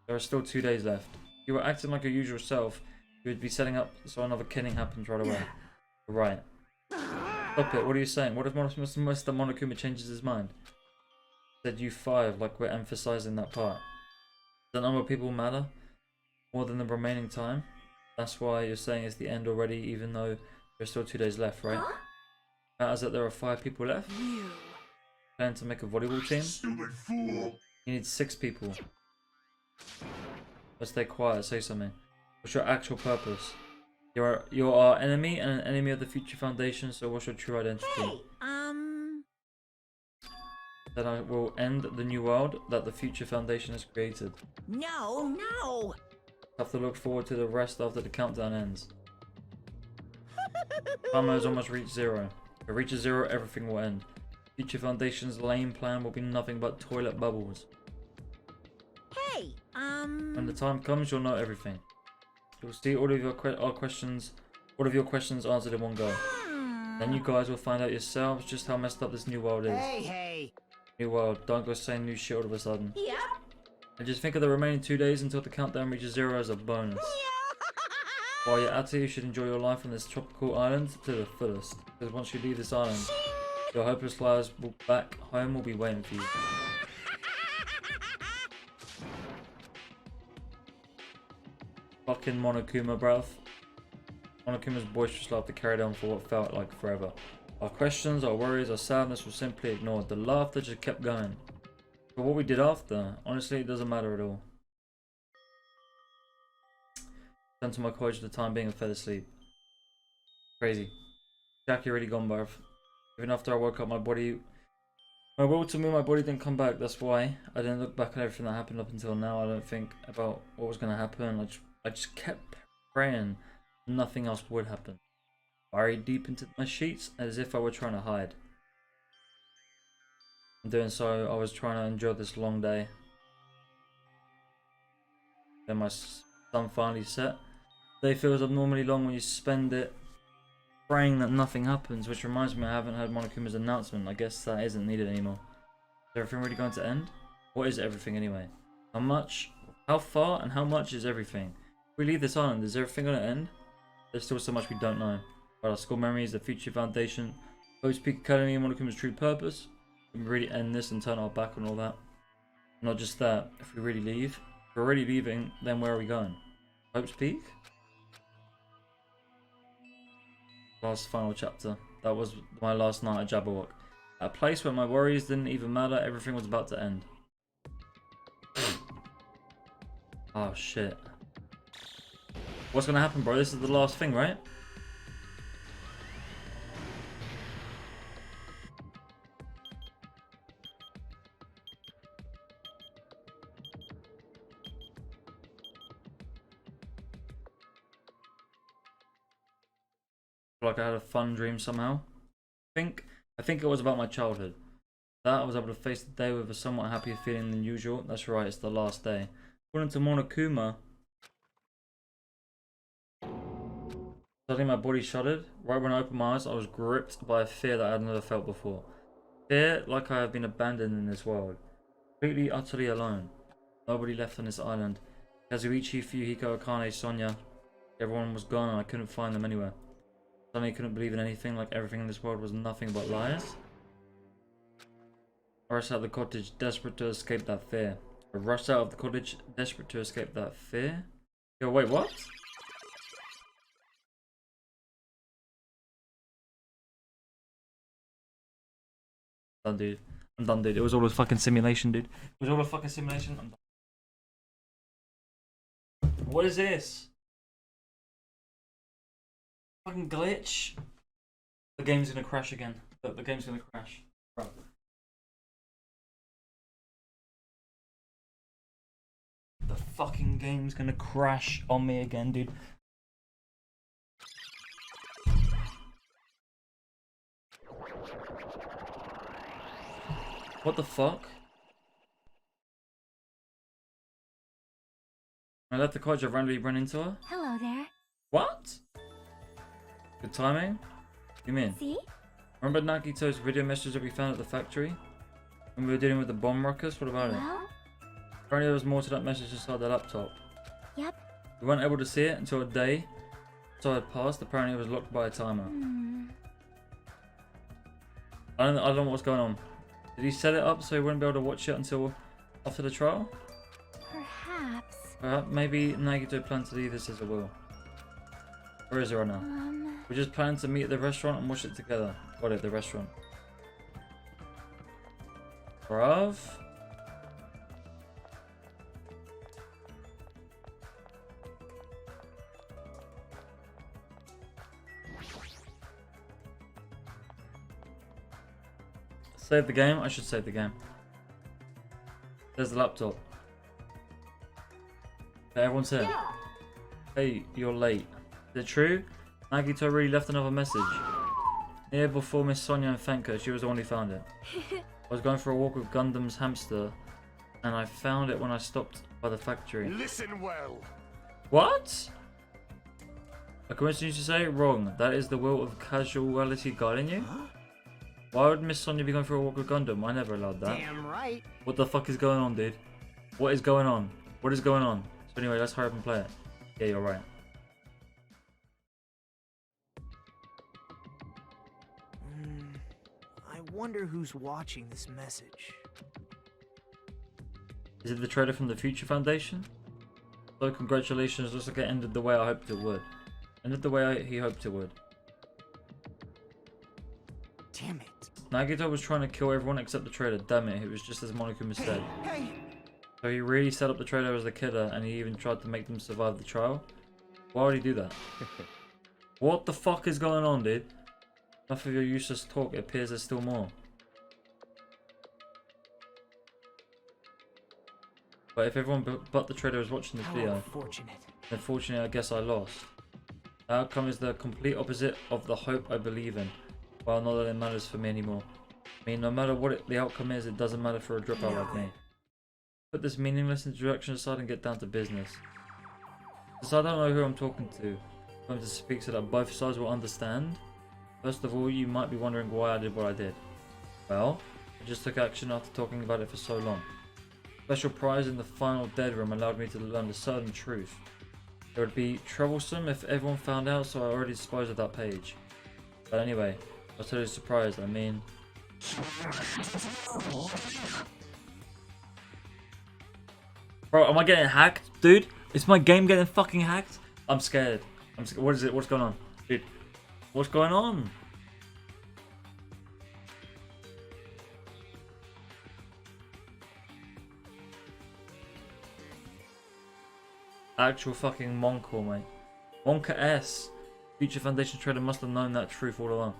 There are still 2 days left. If you were acting like your usual self, you would be setting up so another killing happens right away. Right. Stop it, what are you saying? What if Mr. Monokuma changes his mind? Said you 5, like we're emphasizing that part. Does the number of people matter? More than the remaining time? That's why you're saying it's the end already, even though there's still 2 days left, right? Matters that there are 5 people left? Plan to make a volleyball team? You need 6 people. Let's stay quiet, say something. What's your actual purpose? You're our enemy and an enemy of the Future Foundation, so what's your true identity? Hey, That I will end the new world that the Future Foundation has created. No. Have to look forward to the rest after the countdown ends. Timer has almost reached 0. If it reaches 0, everything will end. Future Foundation's lame plan will be nothing but toilet bubbles. Hey, When the time comes, you'll know everything. You'll see all of your questions answered in one go. Then you guys will find out yourselves just how messed up this new world is. Hey! New world, don't go saying new shit all of a sudden. Yep. And just think of the remaining 2 days until the countdown reaches 0 as a bonus. While you're at it, you should enjoy your life on this tropical island to the fullest. Because once you leave this island, your hopeless lives back home will be waiting for you. Fucking Monokuma, bruv. Monokuma's boisterous laughter carried on for what felt like forever. Our questions, our worries, our sadness were simply ignored. The laughter just kept going. But what we did after, honestly, it doesn't matter at all. Turned to my college at the time being and fell asleep. Crazy. Jackie already gone, bruv. Even after I woke up, my body My will to move my body didn't come back. That's why I didn't look back at everything that happened up until now. I don't think about what was going to happen. I just kept praying nothing else would happen. Buried deep into my sheets as if I were trying to hide. In doing so, I was trying to endure this long day. Then my sun finally set. The day feels abnormally long when you spend it praying that nothing happens, which reminds me I haven't heard Monokuma's announcement. I guess that isn't needed anymore. Is everything really going to end? What is everything anyway? How much? How far and how much is everything? If we leave this island, is everything going to end? There's still so much we don't know. About our school memories, the future foundation, Hope's Peak Academy, and Monokuma's true purpose. Can we really end this and turn our back on all that? Not just that, if we really leave, if we're already leaving, then where are we going? Hope's Peak? Last final chapter. That was my last night at Jabberwock. At a place where my worries didn't even matter, everything was about to end. Oh shit. What's gonna happen, bro? This is the last thing, right? Like I had a fun dream somehow. I think it was about my childhood. That I was able to face the day with a somewhat happier feeling than usual. That's right, it's the last day. According to Monokuma, suddenly my body shuddered. Right when I opened my eyes, I was gripped by a fear that I had never felt before. Fear like I have been abandoned in this world. Completely, utterly alone. Nobody left on this island. Kazuichi, Fuyuhiko, Akane, Sonya. Everyone was gone and I couldn't find them anywhere. Suddenly couldn't believe in anything, like everything in this world was nothing but lies. I rushed out of the cottage, desperate to escape that fear. I rushed out of the cottage, desperate to escape that fear? Yo, wait, what? Done, dude. I'm done, dude. It was all a fucking simulation, dude. It was all a fucking simulation. I'm done. What is this? Fucking glitch. The game's gonna crash again. The game's gonna crash. Bro. The fucking game's gonna crash on me again, dude. What the fuck? I left the cottage, I randomly ran into her. Hello there. What? Good timing? What do you mean? See? Remember Nagito's video message that we found at the factory? When we were dealing with the bomb ruckus? What about it? Well? Apparently there was more to that message inside the laptop. Yep. We weren't able to see it until a day so had passed. Apparently it was locked by a timer. I don't know what's going on. Did he set it up so he wouldn't be able to watch it until after the trial? Perhaps. Perhaps maybe Nagito planned to leave this as a will. Where is it right now? We're just planning to meet at the restaurant and watch it together. Got it, the restaurant. Bruv. Save the game? I should save the game. There's the laptop. Okay, everyone's here. Hey, you're late. Is it true? Nagito really left another message. Near before Miss Sonya and thank her, she was the one who found it. I was going for a walk with Gundam's hamster, and I found it when I stopped by the factory. Listen well. What? A coincidence you say? Wrong. That is the will of casuality guiding you? Huh? Why would Miss Sonya be going for a walk with Gundam? I never allowed that. Damn right. What the fuck is going on, dude? What is going on? What is going on? So anyway, let's hurry up and play it. Yeah, you're right. I wonder who's watching this message. Is it the trailer from the Future Foundation? So congratulations, looks like it ended the way I hoped it would. Ended the way he hoped it would. Damn it. Nagito was trying to kill everyone except the trailer. Damn it, it was just as Monokuma said. Hey! So he really set up the trailer as the killer and he even tried to make them survive the trial? Why would he do that? What the fuck is going on, dude? Enough of your useless talk, it appears there's still more. But if everyone but the trader is watching this How video, unfortunate. then fortunately I guess I lost. The outcome is the complete opposite of the hope I believe in. Well, not that it matters for me anymore. I mean, no matter what the outcome is, it doesn't matter for a dropout like me. Put this meaningless introduction aside and get down to business. Since I don't know who I'm talking to, I'm going to speak so that both sides will understand. First of all, you might be wondering why I did what I did. Well, I just took action after talking about it for so long. Special prize in the final dead room allowed me to learn the certain truth. It would be troublesome if everyone found out, so I already disposed of that page. But anyway, I was totally surprised. I mean... Bro, am I getting hacked? Dude, is my game getting fucking hacked? I'm scared. What is it? What's going on? Dude, what's going on? Actual fucking Monko, mate. Monka S. Future Foundation trader must have known that truth all along.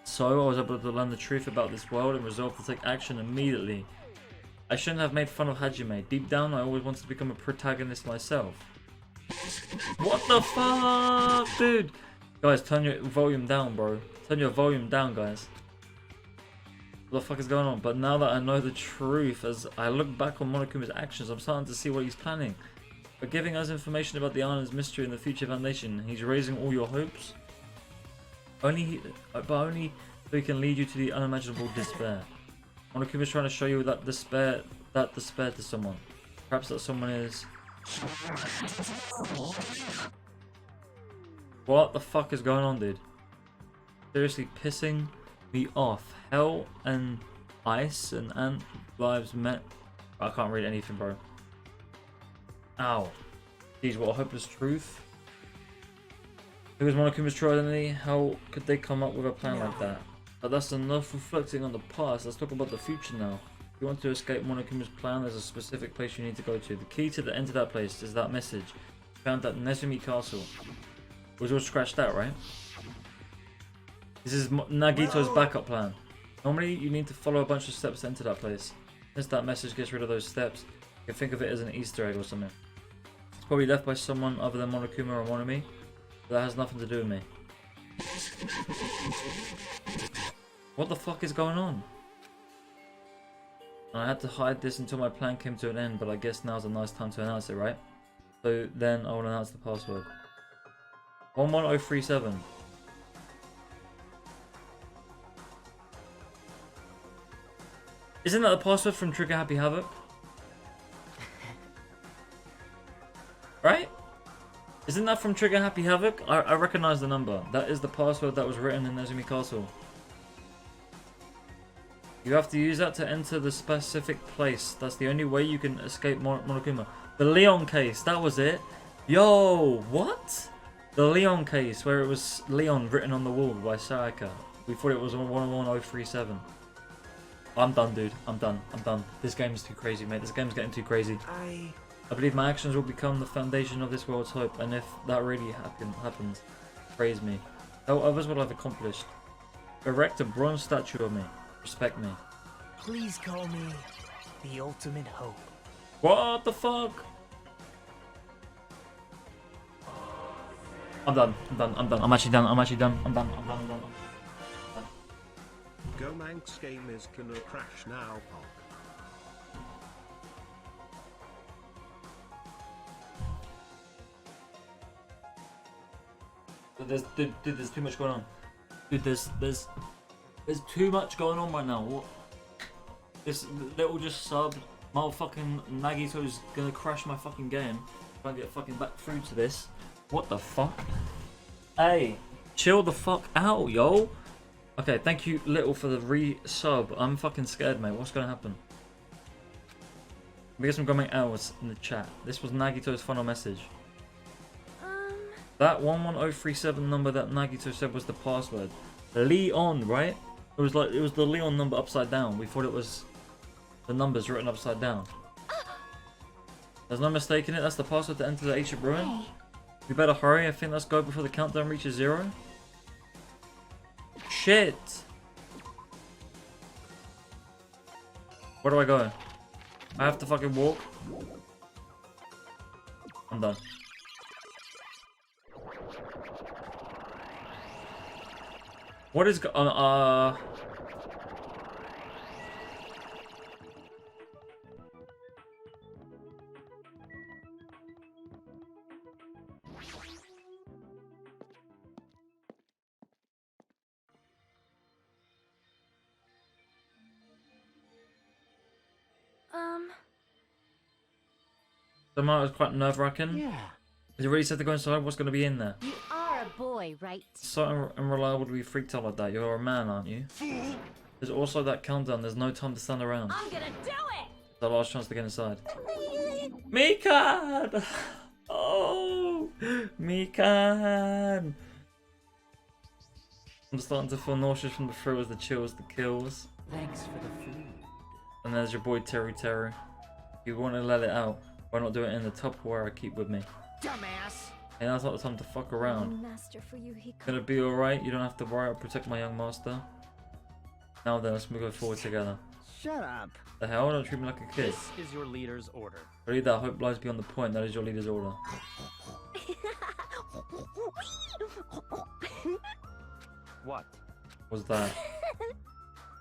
So I was able to learn the truth about this world and resolved to take action immediately. I shouldn't have made fun of Hajime. Deep down, I always wanted to become a protagonist myself. What the fuck, dude? Guys, turn your volume down, bro. Turn your volume down, guys. What the fuck is going on? But now that I know the truth, as I look back on Monokuma's actions, I'm starting to see what he's planning. By giving us information about the island's mystery and the future foundation, he's raising all your hopes. But only so he can lead you to the unimaginable despair. Monokuma's trying to show you that despair to someone. Perhaps that someone is... What the fuck is going on, dude? Seriously pissing me off. Hell and ice and ant lives met. I can't read anything, bro. Ow. Jeez, what a hopeless truth. Who is Monokuma's true identity? How could they come up with a plan like that? But that's enough reflecting on the past. Let's talk about the future now. If you want to escape Monokuma's plan, there's a specific place you need to go to. The key to the end of that place is that message found at Nezumi Castle. Was all scratched out, right? This is Nagito's backup plan. Normally, you need to follow a bunch of steps to enter that place. Since that message gets rid of those steps, you can think of it as an Easter egg or something. It's probably left by someone other than Monokuma or Monomi, but that has nothing to do with me. What the fuck is going on? I had to hide this until my plan came to an end, but I guess now's a nice time to announce it, right? So then I will announce the password. 11037. Isn't that the password from Trigger Happy Havoc? Right? Isn't that from Trigger Happy Havoc? I recognize the number. That is the password that was written in Nezumi Castle. You have to use that to enter the specific place. That's the only way you can escape Monokuma. The Leon case, that was it. Yo, what? The Leon case, where it was Leon written on the wall by Sayaka. We thought it was 111037. I'm done, dude. I'm done. This game is too crazy, mate. This game's getting too crazy. I believe my actions will become the foundation of this world's hope, and if that really happens, praise me. Tell others what I've accomplished. Erect a bronze statue of me. Respect me. Please call me the ultimate hope. What the fuck? I'm done. I'm actually done. I'm done. Go Manx game is gonna crash now, Pop. Dude, there's too much going on. Dude, there's too much going on right now. What? This little just sub, motherfucking Nagito's gonna crash my fucking game. Try and get fucking back through to this. What the fuck? Hey, chill the fuck out, yo. Okay, thank you, Little, for the re-sub. I'm fucking scared, mate. What's gonna happen? We get some coming hours in the chat. This was Nagito's final message. That 11037 number that Nagito said was the password. Leon, right? It was the Leon number upside down. We thought it was the numbers written upside down. There's no mistake in it. That's the password to enter the ancient ruin. We better hurry. I think let's go before the countdown reaches 0. Shit. Where do I go? I have to fucking walk. I'm done. What is the amount was quite nerve-wracking. Yeah. Is it really said to go inside? What's going to be in there? You are a boy, right? So unreliable to be freaked out like that. You're a man, aren't you? There's also that countdown. There's no time to stand around. I'm gonna do it! It's the last chance to get inside. Mikan! Oh! Mikan! I'm starting to feel nauseous from the thrills, the chills, the kills. Thanks for the food. And there's your boy Terry Terry. If you want to let it out, why not do it in the Tupperware I keep with me? Dumbass. Hey, now's not the time to fuck around. Master Fuyuhiko. Gonna be alright, you don't have to worry, I'll protect my young master. Now then, let's go forward together. Shut up. The hell? Don't treat me like a kid. This is your leader's order. Read that, hope lies beyond the point, that is your leader's order. What? What's that?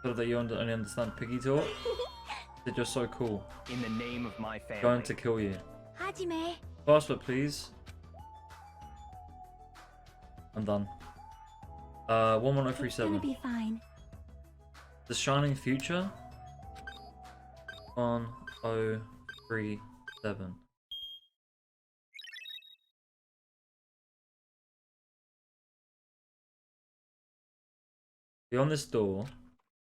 So that you only understand piggy talk? They're just so cool. In the name of my family. Going to kill you. Hajime. Password, please. I'm done. It's 11037. gonna be fine. The Shining Future? 1037. Beyond this door,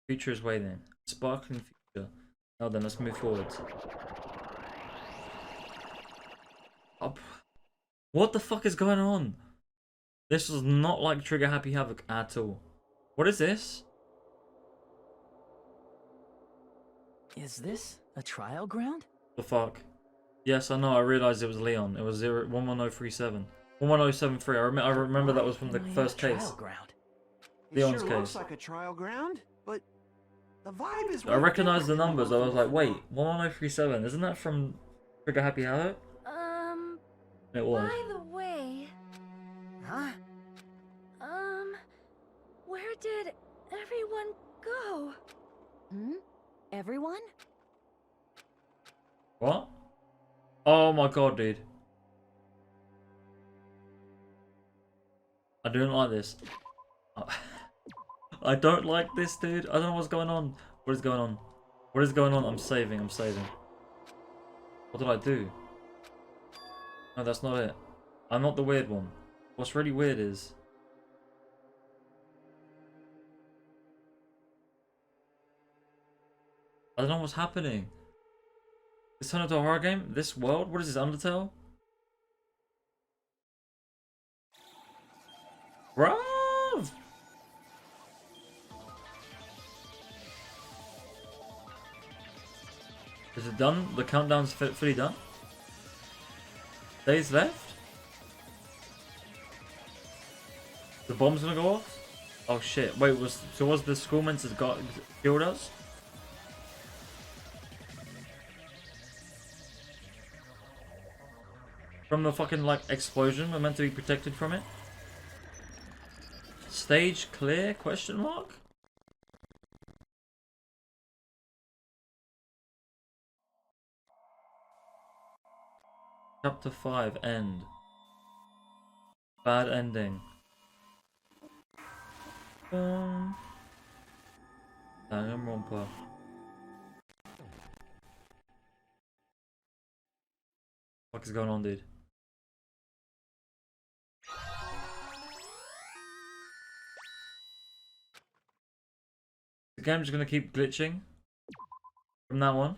future is waiting. Sparkling future. Now then, let's move forward. Up. What the fuck is going on? This was not like Trigger Happy Havoc at all. What is this? Is this a trial ground? The fuck? Yes, I know. I realized it was Leon. It was 11037. 11073. I remember that was from the first case. Trial ground. Leon's It sure case. looks like a trial ground, but the vibe is. I recognized the numbers. I was like, wait, 11037. Isn't that from Trigger Happy Havoc? It was. By the way, Huh? where did everyone go? Everyone? What? Oh my god, dude. I don't like this. I don't like this, dude. I don't know what's going on. What is going on? What is going on? I'm saving. I'm saving. What did I do? No, that's not it. I'm not the weird one. What's really weird is... I don't know what's happening. It's turned into a horror game? This world? What is this, Undertale? Bruv! Is it done? The countdown's fully done? Days left? The bomb's gonna go off? Oh shit. Wait, was the school meant to have killed us? From the fucking, like, explosion, we're meant to be protected from it? Stage clear? Question mark? Chapter 5, end. Bad ending. Danganronpa. What is going on, dude? The game's gonna keep glitching from now on.